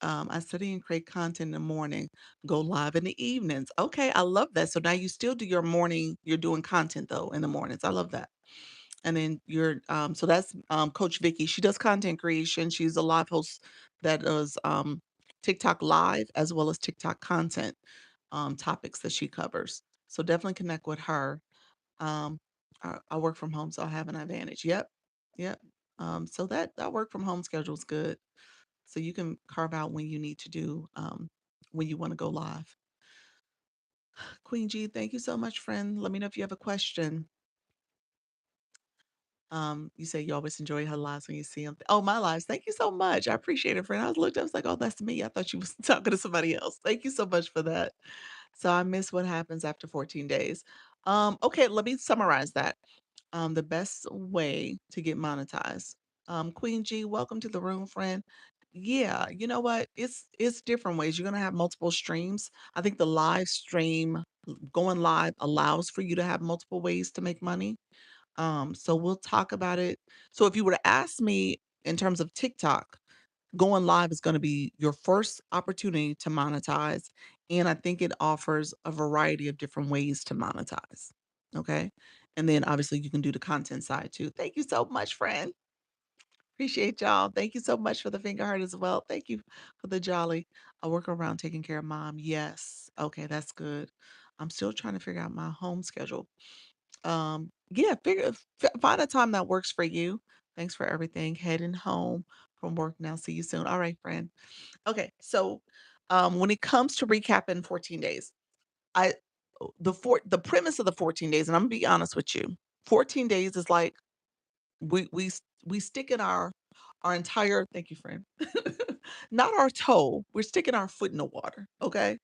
I study and create content in the morning, go live in the evenings. Okay, I love that. So now you still do your morning, you're doing content though in the mornings. I love that. And then so that's Coach Vicky. She does content creation. She's a live host that does TikTok live as well as TikTok content topics that she covers. So definitely connect with her. Um, I work from home, so I have an advantage. Yep, yep. So that work from home schedule is good. So you can carve out when you need to do when you want to go live. Queen G, thank you so much, friend. Let me know if you have a question. You say you always enjoy her lives when you see them. Oh, my lives. Thank you so much. I appreciate it, friend. I looked, I was like, oh, that's me. I thought you was talking to somebody else. Thank you so much for that. So I miss what happens after 14 days. Okay, let me summarize that. The best way to get monetized. Queen G, welcome to the room, friend. Yeah, you know what? It's different ways. You're gonna have multiple streams. I think the live stream going live allows for you to have multiple ways to make money. So we'll talk about it. So if you were to ask me in terms of TikTok, going live is going to be your first opportunity to monetize. And I think it offers a variety of different ways to monetize. Okay. And then obviously you can do the content side too. Thank you so much, friend. Appreciate y'all. Thank you so much for the finger heart as well. Thank you for the jolly. I work around taking care of mom. Yes. Okay, that's good. I'm still trying to figure out my home schedule. Yeah, find a time that works for you. Thanks for everything. Heading home from work now. See you soon. All right, friend. Okay, so when it comes to recapping 14 days, I the premise of the 14 days, and I'm gonna be honest with you, 14 days is like we stick in our entire thank you, friend. Not our toe. We're sticking our foot in the water. Okay.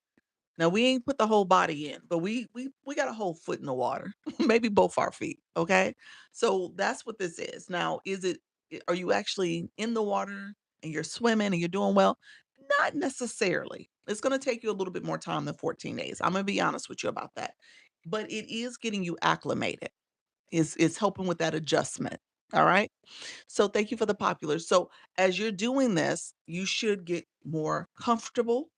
Now we ain't put the whole body in, but we got a whole foot in the water, maybe both our feet, okay? So that's what this is. Now, are you actually in the water and you're swimming and you're doing well? Not necessarily. It's going to take you a little bit more time than 14 days. I'm going to be honest with you about that. But it is getting you acclimated. It's helping with that adjustment. All right? So thank you for the popular. So as you're doing this, you should get more comfortable.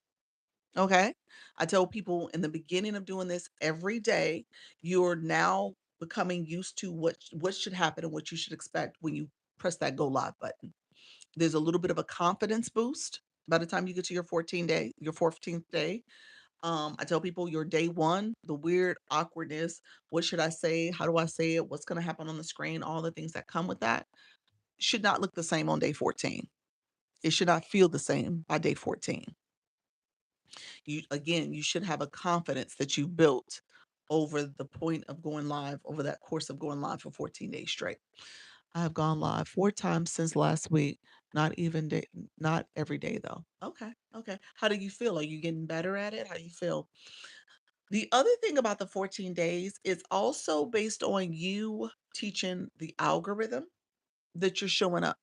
Okay. I tell people in the beginning of doing this every day, you're now becoming used to what should happen and what you should expect when you press that go live button. There's a little bit of a confidence boost by the time you get to your 14th day. I tell people your day one, the weird awkwardness, what should I say? How do I say it? What's going to happen on the screen? All the things that come with that should not look the same on day 14. It should not feel the same by day 14. You should have a confidence that you built over the point of going live, over that course of going live for 14 days straight. I have gone live 4 times since last week, not every day though. Okay, okay. How do you feel? Are you getting better at it? How do you feel? The other thing about the 14 days is also based on you teaching the algorithm that you're showing up.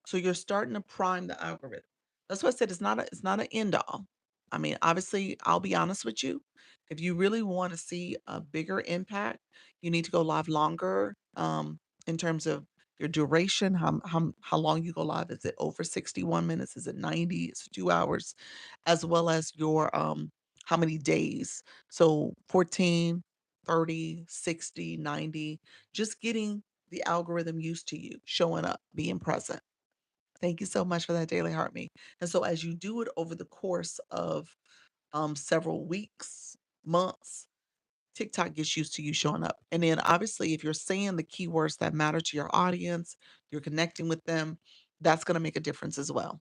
So you're starting to prime the algorithm. That's why I said it's not an end all. I mean, obviously, I'll be honest with you. If you really want to see a bigger impact, you need to go live longer. In terms of your duration, how long you go live. Is it over 61 minutes? Is it 90? Is it 2 hours? As well as your how many days. So 14, 30, 60, 90. Just getting the algorithm used to you, showing up, being present. Thank you so much for that daily heart me. And so as you do it over the course of several weeks, months, TikTok gets used to you showing up. And then obviously if you're saying the keywords that matter to your audience, you're connecting with them, that's going to make a difference as well.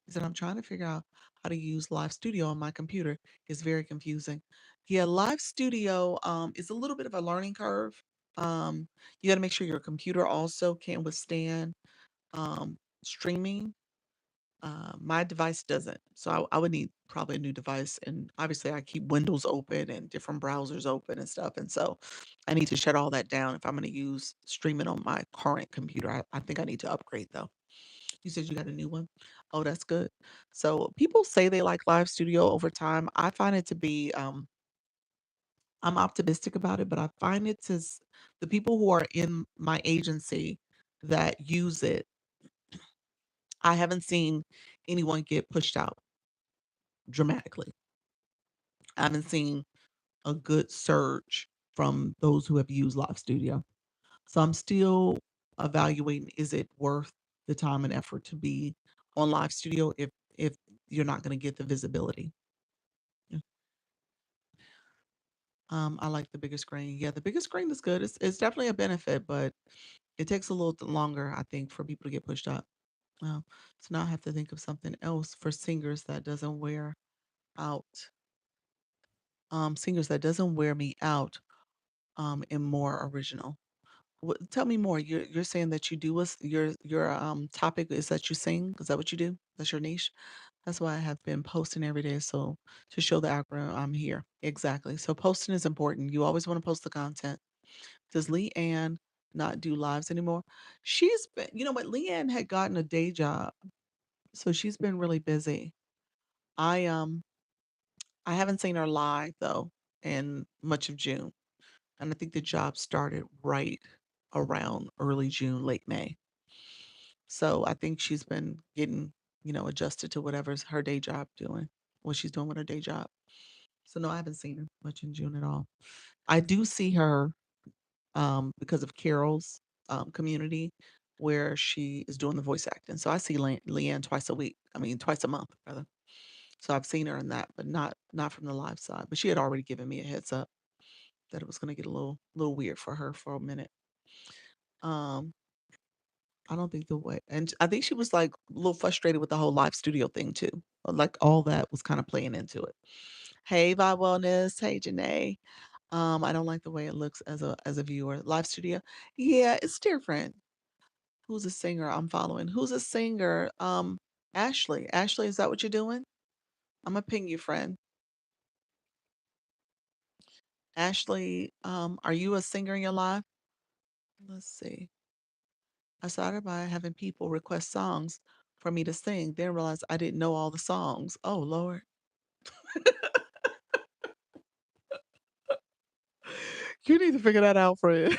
He said, I'm trying to figure out how to use Live Studio on my computer. It's very confusing. Yeah, Live Studio is a little bit of a learning curve. You got to make sure your computer also can withstand streaming. My device doesn't. So I would need probably a new device. And obviously, I keep Windows open and different browsers open and stuff. And so I need to shut all that down if I'm going to use streaming on my current computer. I think I need to upgrade though. You said you got a new one? Oh, that's good. So people say they like Live Studio over time. I find it to be, I'm optimistic about it, but I find the people who are in my agency that use it, I haven't seen anyone get pushed out dramatically. I haven't seen a good surge from those who have used Live Studio. So I'm still evaluating, is it worth the time and effort to be on Live Studio if you're not gonna get the visibility? Yeah. I like the bigger screen. Yeah, the bigger screen is good. It's definitely a benefit, but it takes a little longer, I think, for people to get pushed up. So now I have to think of something else for singers that doesn't wear out. Singers that doesn't wear me out, and more original. Tell me more. You're saying that you do your topic is that you sing? Is that what you do? That's your niche? That's why I have been posting every day. So to show the algorithm I'm here. Exactly. So posting is important. You always want to post the content. Does Leanne not do lives anymore? She's been, you know what, Leanne had gotten a day job. So she's been really busy. I I haven't seen her live though in much of June, and I think the job started right around early June, late May. So I think she's been getting, adjusted to whatever's her day job doing, what she's doing with her day job. So no, I haven't seen her much in June at all. I do see her because of Carol's community where she is doing the voice acting. So I see Leanne twice a week. I mean, twice a month rather. So I've seen her in that, but not from the live side. But she had already given me a heads up that it was going to get a little weird for her for a minute. Um, I don't think the way, and I think she was like a little frustrated with the whole live studio thing too. Like all that was kind of playing into it. Hey, Vibe Wellness. Hey, Janae. I don't like the way it looks as a viewer. Live studio, yeah, it's different. Who's a singer I'm following? Who's a singer? Ashley. Ashley, is that what you're doing? I'm gonna ping you, friend. Ashley, are you a singer in your life? Let's see. I started by having people request songs for me to sing, then realized I didn't know all the songs. Oh Lord. You need to figure that out, friend.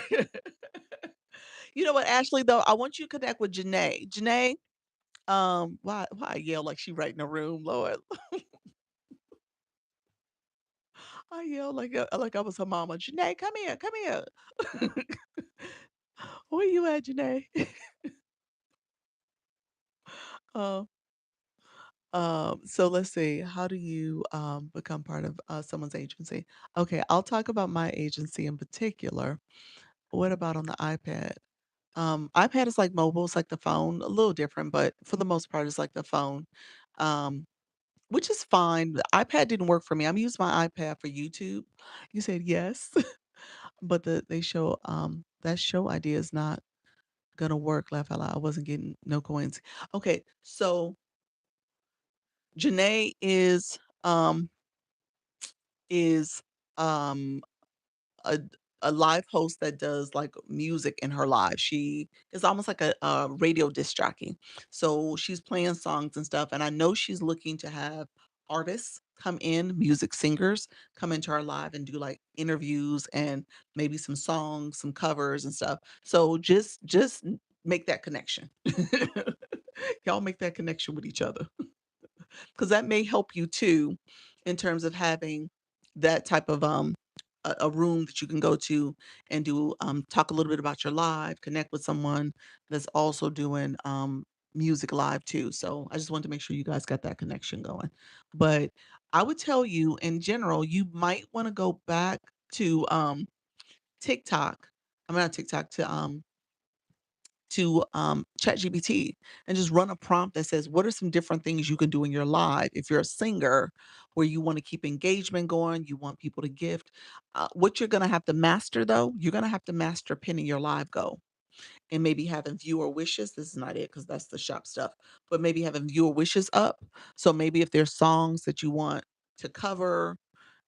You know what, Ashley, though, I want you to connect with Janae. Janae, why I yell like she right in the room, Lord. I yell like I was her mama. Janae, come here, come here. Where you at, Janae? Uh, so let's see. How do you become part of someone's agency? Okay, I'll talk about my agency in particular. What about on the iPad? iPad is like mobile, it's like the phone, a little different, but for the most part, it's like the phone, um, which is fine. The iPad didn't work for me. I'm using my iPad for YouTube. You said yes, but they show that show idea is not gonna work. Laugh out loud. I wasn't getting no coins. Okay, so Janae is um a a live host that does, like, music in her live. She is almost like a radio disc jockey. So, she's playing songs and stuff, and I know she's looking to have artists come in, music singers, come into her live and do, like, interviews and maybe some songs, some covers and stuff. So, just make that connection. Y'all make that connection with each other. 'Cause that may help you too in terms of having that type of, a room that you can go to and do, talk a little bit about your live, connect with someone that's also doing, music live too. So I just wanted to make sure you guys got that connection going. But I would tell you in general, you might wanna go back to, TikTok. I mean, not TikTok, to ChatGPT and just run a prompt that says, "What are some different things you can do in your live if you're a singer where you wanna keep engagement going, you want people to gift?" What you're gonna have to master, though, you're gonna have to master pinning your live goal and maybe having viewer wishes. This is not it because that's the shop stuff, but maybe having viewer wishes up. So maybe if there's songs that you want to cover,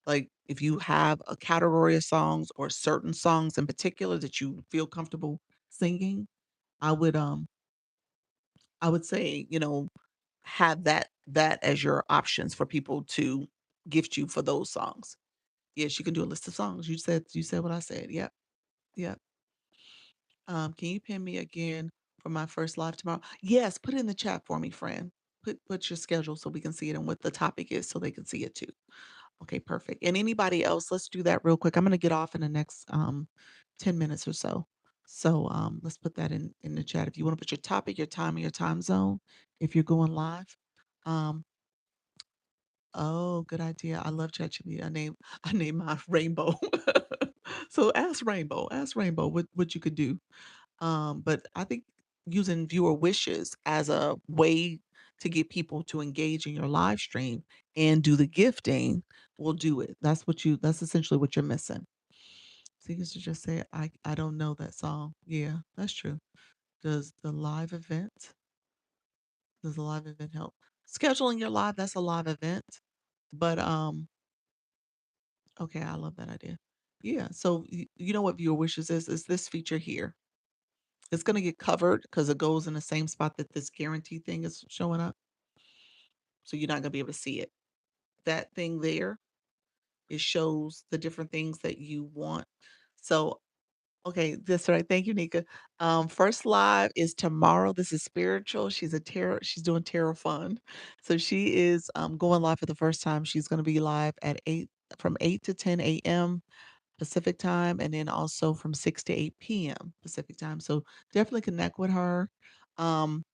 like, if you have a category of songs or certain songs in particular that you feel comfortable singing, I would, um I would say, have that as your options for people to gift you for those songs. Yes, you can do a list of songs. You said what I said. Yep, yep. Can you pin me again for my first live tomorrow? Yes, put it in the chat for me, friend. Put your schedule so we can see it and what the topic is so they can see it too. Okay, perfect. And anybody else, let's do that real quick. I'm gonna get off in the next 10 minutes or so. So let's put that in the chat. If you want to put your topic, your time, and your time zone, if you're going live. Um, oh, good idea. I love ChatGPT. I name my Rainbow. So ask Rainbow what you could do. But I think using viewer wishes as a way to get people to engage in your live stream and do the gifting will do it. That's essentially what you're missing. So you should just say, I don't know that song. Yeah, that's true. Does the live event does the live event help? Scheduling your live, that's a live event. But okay, I love that idea. Yeah. So you know what viewer wishes is this feature here. It's gonna get covered because it goes in the same spot that this guarantee thing is showing up. So you're not gonna be able to see it. That thing there it shows the different things that you want. So okay, that's right. Thank you, Nika. First live is tomorrow. This is spiritual. She's doing tarot fun. So she is going live for the first time. She's gonna be live at 8 from 8 to 10 AM Pacific time, and then also from 6 to 8 PM Pacific time. So definitely connect with her. I'm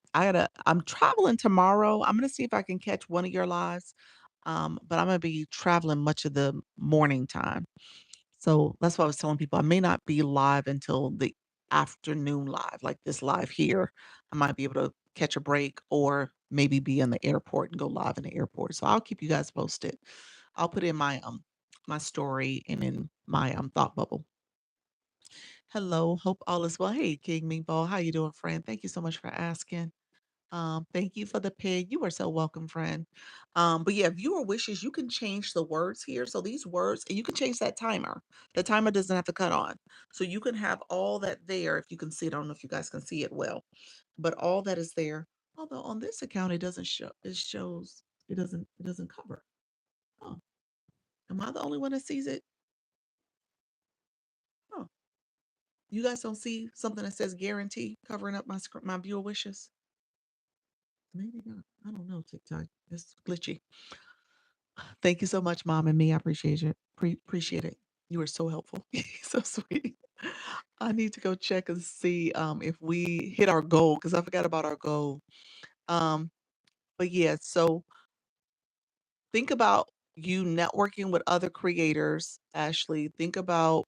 traveling tomorrow. I'm gonna see if I can catch one of your lives. But I'm gonna be traveling much of the morning time. So that's why I was telling people I may not be live until the afternoon live, like this live here. I might be able to catch a break or maybe be in the airport and go live in the airport. So I'll keep you guys posted. I'll put in my story and in my thought bubble. Hello, hope all is well. Hey, King Meatball, how you doing, friend? Thank you so much for asking. Thank you for the pig. You are so welcome, friend. But yeah, viewer wishes, you can change the words here. So these words, and you can change that timer. The timer doesn't have to cut on. So you can have all that there if you can see it. I don't know if you guys can see it well, but all that is there. Although on this account it doesn't show, it doesn't cover. Oh, am I the only one that sees it? Oh, you guys don't see something that says guarantee covering up my viewer wishes? Maybe not. I don't know, TikTok. It's glitchy. Thank you so much, mom and me. I appreciate you. Appreciate it. You were so helpful. So sweet. I need to go check and see if we hit our goal because I forgot about our goal. Um, but yeah, so think about you networking with other creators, Ashley. Think about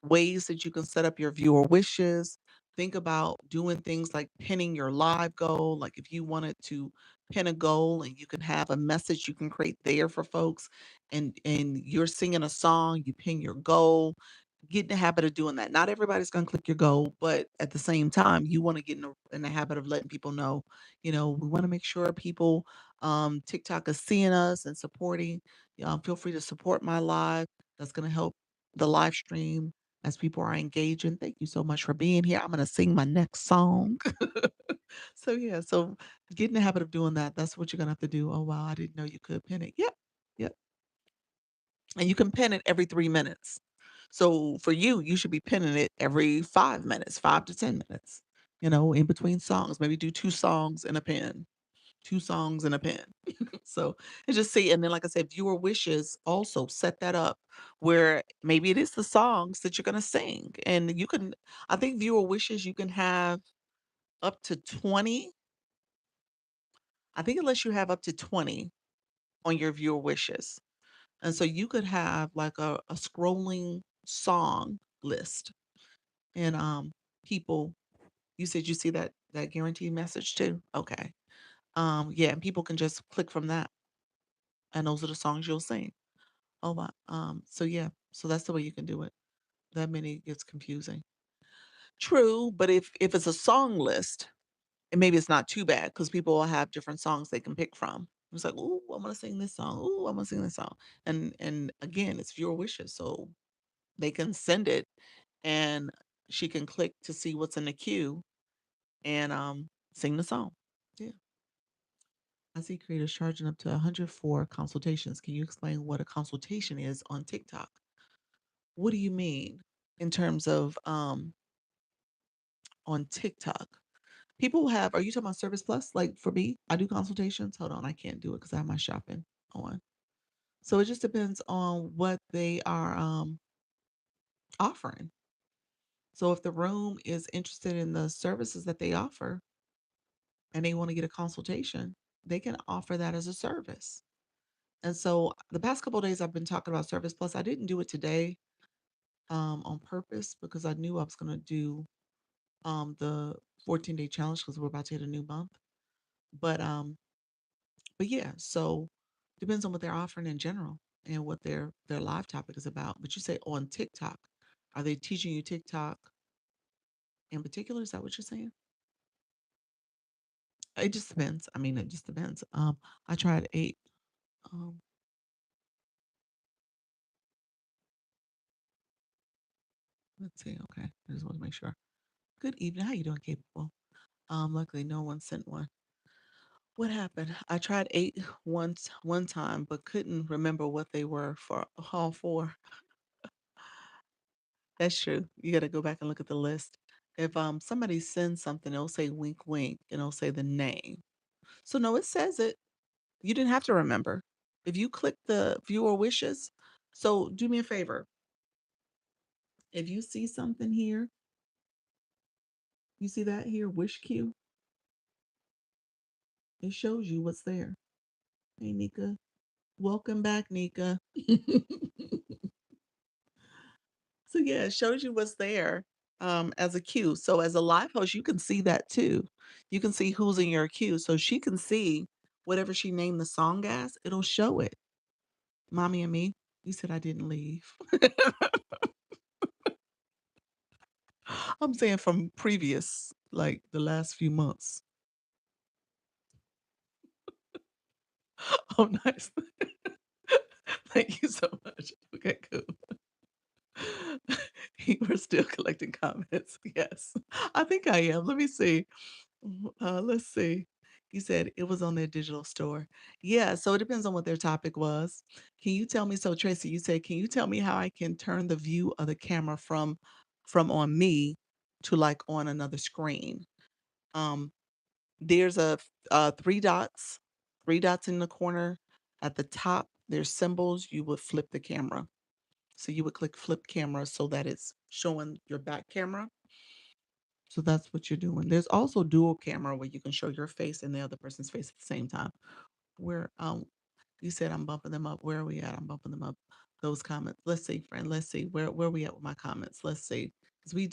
ways that you can set up your viewer wishes. Think about doing things like pinning your live goal. Like if you wanted to pin a goal and you can have a message you can create there for folks and you're singing a song, you pin your goal. Get in the habit of doing that. Not everybody's gonna click your goal, but at the same time, you wanna get in the habit of letting people know, we wanna make sure people, TikTok is seeing us and supporting. Feel free to support my live. That's gonna help the live stream as people are engaging. Thank you so much for being here. I'm gonna sing my next song. So yeah, so get in the habit of doing that. That's what you're gonna have to do. Oh wow, I didn't know you could pin it. Yep. Yep. And you can pin it every 3 minutes. So for you, you should be pinning it every 5 minutes, 5 to 10 minutes, in between songs. Maybe do two songs and a pin, two songs and a pin. So and just see, and then like I said, viewer wishes also set that up where maybe it is the songs that you're gonna sing. And you can I think viewer wishes you can have up to 20. I think unless you have up to 20 on your viewer wishes. And so you could have like a scrolling song list and people you said you see that guarantee message too? Okay. Yeah, and people can just click from that and those are the songs you'll sing. Oh my so yeah, so that's the way you can do it. That many gets confusing. True, but if it's a song list, and maybe it's not too bad because people will have different songs they can pick from. It's like, "Ooh, I'm gonna sing this song. Ooh, I'm gonna sing this song." And again, it's your wishes, so they can send it and she can click to see what's in the queue and sing the song. Yeah. I see creators charging up to 100 for consultations. Can you explain what a consultation is on TikTok? What do you mean in terms of on TikTok? People have, are you talking about Service Plus? Like for me, I do consultations. Hold on, I can't do it because I have my shopping on. So it just depends on what they are offering. So if the room is interested in the services that they offer and they want to get a consultation, they can offer that as a service. And so the past couple of days I've been talking about Service Plus. I didn't do it today on purpose because I knew I was going to do the 14-day challenge because we're about to hit a new month. But yeah, so depends on what they're offering in general and what their live topic is about. But you say on TikTok, are they teaching you TikTok in particular? Is that what you're saying? It just depends. I mean, it just depends. I tried eight. Um, let's see. Okay, I just want to make sure. Good evening. How you doing, capable? Luckily, no one sent one. What happened? I tried 8 once one time, but couldn't remember what they were for all 4. That's true. You gotta go back and look at the list. If, somebody sends something, it'll say "wink, wink," and it'll say the name. So, no, it says it. You didn't have to remember. If you click the viewer wishes, so do me a favor. If you see something here, you see that here, wish queue, it shows you what's there. Hey, Nika. Welcome back, Nika. So yeah, it shows you what's there as a queue. So as a live host, you can see that too. You can see who's in your queue. So she can see whatever she named the song as, it'll show it. Mommy and me, you said I didn't leave. I'm saying from previous, like the last few months. Oh, nice. Thank you so much. Okay, cool. We're still collecting comments. Yes, I think I am. Let me see. Let's see. You said it was on their digital store. Yeah, so it depends on what their topic was. Can you tell me? So Tracy, you said, can you tell me how I can turn the view of the camera from on me to like on another screen? Um, there's three dots in the corner. At the top, there's symbols. You would flip the camera. So you would click flip camera so that it's showing your back camera. So that's what you're doing. There's also dual camera where you can show your face and the other person's face at the same time. Where you said I'm bumping them up. Where are we at? I'm bumping them up. Those comments. Let's see, friend. Let's see. Where are we at with my comments? Let's see. Because we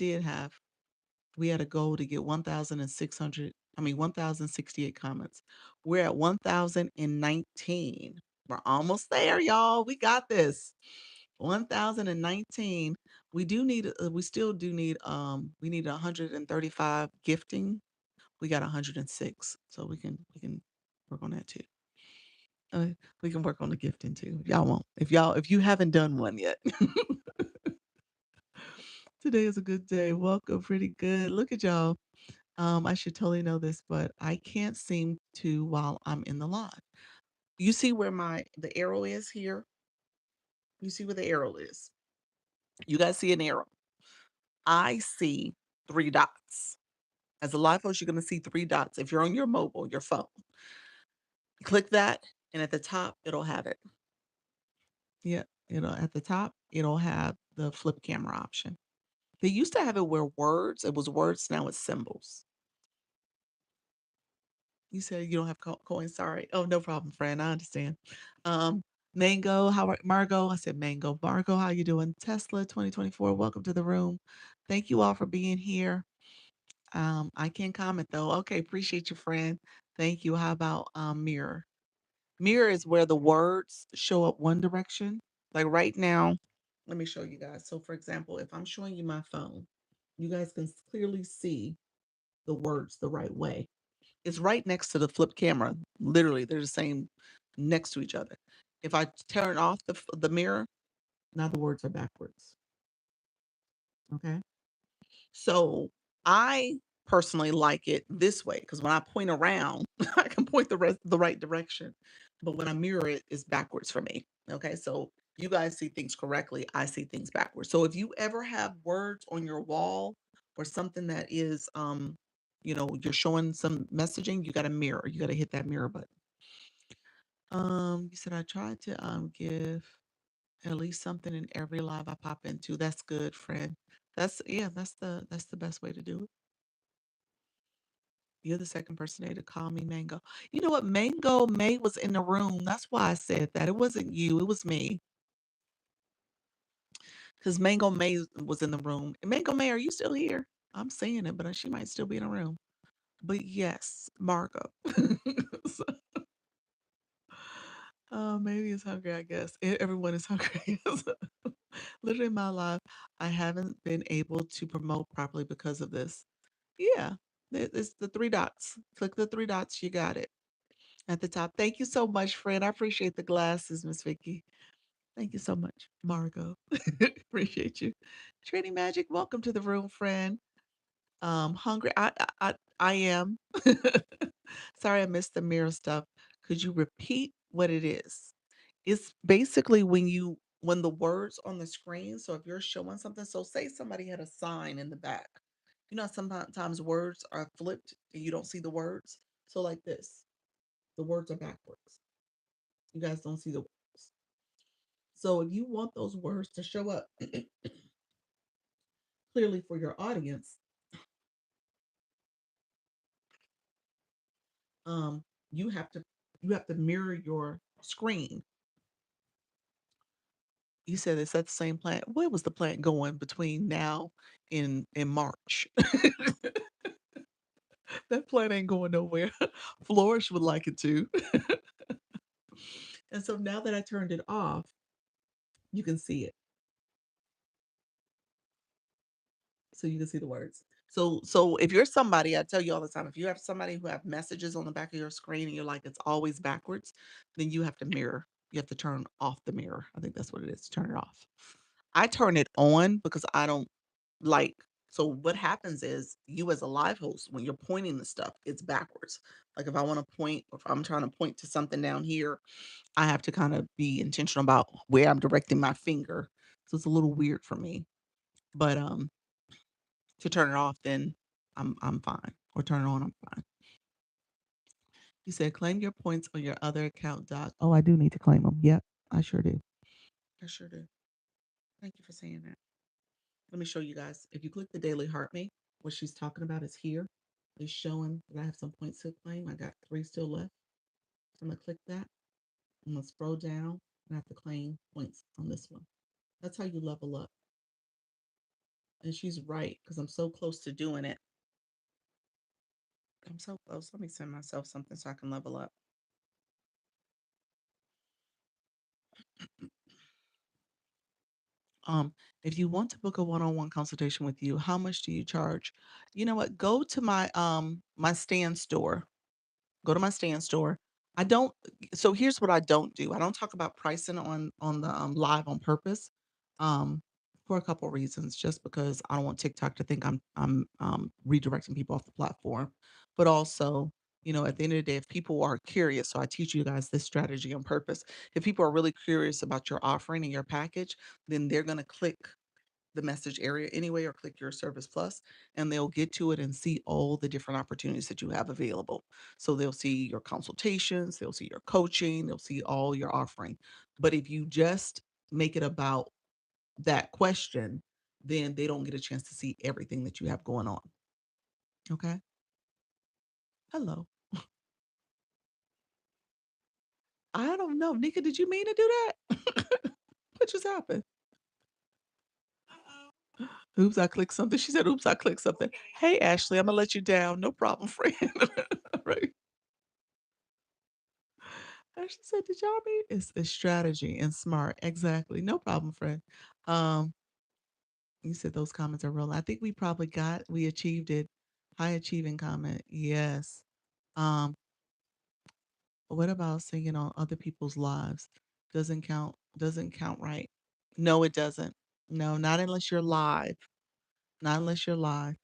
had a goal to get 1,600, 1,068 comments. We're at 1,019. We're almost there, y'all. We got this. 1,019. We still do need, we need 135 gifting. We got 106, so we can work on that too. We can work on the gifting too. Y'all won't. If you haven't done one yet. Today is a good day. Welcome, pretty good. Look at y'all. I should totally know this, but I can't seem to while I'm in the live. You see where the arrow is here? You see where the arrow is? You guys see an arrow. I see 3 dots. As a live host, you're gonna see 3 dots. If you're on your mobile, your phone, click that, and at the top, it'll have it. Yeah, at the top, it'll have the flip camera option. They used to have it where it was words, now it's symbols. You said you don't have coins, sorry. Oh, no problem, friend, I understand. Um, Mango, how are Margot? I said Mango. Margot, how you doing? Tesla 2024, welcome to the room. Thank you all for being here. I can't comment though. Okay, appreciate you, friend. Thank you. How about mirror? Mirror is where the words show up one direction. Like right now, let me show you guys. So for example, if I'm showing you my phone, you guys can clearly see the words the right way. It's right next to the flip camera. Literally, they're the same next to each other. If I turn off the mirror, now the words are backwards. Okay. So I personally like it this way because when I point around, I can point the right direction. But when I mirror it, it's backwards for me. Okay. So you guys see things correctly. I see things backwards. So if you ever have words on your wall or something that is you're showing some messaging, you gotta mirror. You gotta hit that mirror button. You said I tried to give at least something in every live I pop into. That's good, friend. That's the best way to do it. You're the second person today to call me Mango. You know what? Mango May was in the room. That's why I said that. It wasn't you. It was me. Because Mango May was in the room. And Mango May, are you still here? I'm saying it, but she might still be in the room. But yes, Margo. So, maybe it's hungry, I guess. Everyone is hungry. Literally in my life, I haven't been able to promote properly because of this. Yeah, it's the 3 dots. Click the 3 dots. You got it. At the top. Thank you so much, friend. I appreciate the glasses, Miss Vicky. Thank you so much, Margot. Appreciate you. Trading Magic, welcome to the room, friend. Hungry. I I am. Sorry, I missed the mirror stuff. Could you repeat what it is? It's basically when the words on the screen, so if you're showing something, so say somebody had a sign in the back. You know, sometimes words are flipped and you don't see the words. So like this, the words are backwards. You guys don't see the words. So if you want those words to show up clearly for your audience, um, you have to you have to mirror your screen. You said it's at the same plant. Where was the plant going between now and March? That plant ain't going nowhere. Flourish would like it to. And so now that I turned it off, you can see it. So you can see the words. So if you're somebody, I tell you all the time, if you have somebody who have messages on the back of your screen and you're like it's always backwards, then you have to mirror. You have to turn off the mirror. I think that's what it is. Turn it off. I turn it on because I don't like so what happens is you as a live host, when you're pointing the stuff, it's backwards. Like if I want to point, if I'm trying to point to something down here, I have to kind of be intentional about where I'm directing my finger. So it's a little weird for me. But to turn it off, then I'm fine. Or turn it on, I'm fine. You said claim your points on your other account, Doc. Oh, I do need to claim them. Yep, I sure do. I sure do. Thank you for saying that. Let me show you guys. If you click the Daily Heart Mate, what she's talking about is here. It's showing that I have some points to claim. I got 3 still left. So I'm gonna click that. I'm gonna scroll down and I have to claim points on this one. That's how you level up. And she's right because I'm so close to doing it. I'm so close. Let me send myself something so I can level up. Um, if you want to book a one-on-one consultation with you, how much do you charge? You know what? Go to my stand store. Go to my stand store. I don't so here's what I don't do. I don't talk about pricing on the live on purpose. Um for a couple reasons, just because I don't want TikTok to think I'm redirecting people off the platform. But also, you know, at the end of the day, if people are curious, so I teach you guys this strategy on purpose. If people are really curious about your offering and your package, then they're going to click the message area anyway or click your service plus and they'll get to it and see all the different opportunities that you have available. So they'll see your consultations, they'll see your coaching, they'll see all your offering. But if you just make it about that question, then they don't get a chance to see everything that you have going on. Okay. Hello. I don't know. Nika, did you mean to do that? What just happened? Oops, I clicked something. She said, oops, I clicked something. Hey, Ashley, I'm gonna let you down. No problem, friend. Right. Ashley said, "Did y'all meet?" It's strategy and smart. Exactly. No problem, friend. Um, you said those comments are real. I think we achieved it. High achieving comment. Yes. Um, what about singing on other people's lives? Doesn't count, right? No, it doesn't. No, not unless you're live. Not unless you're live.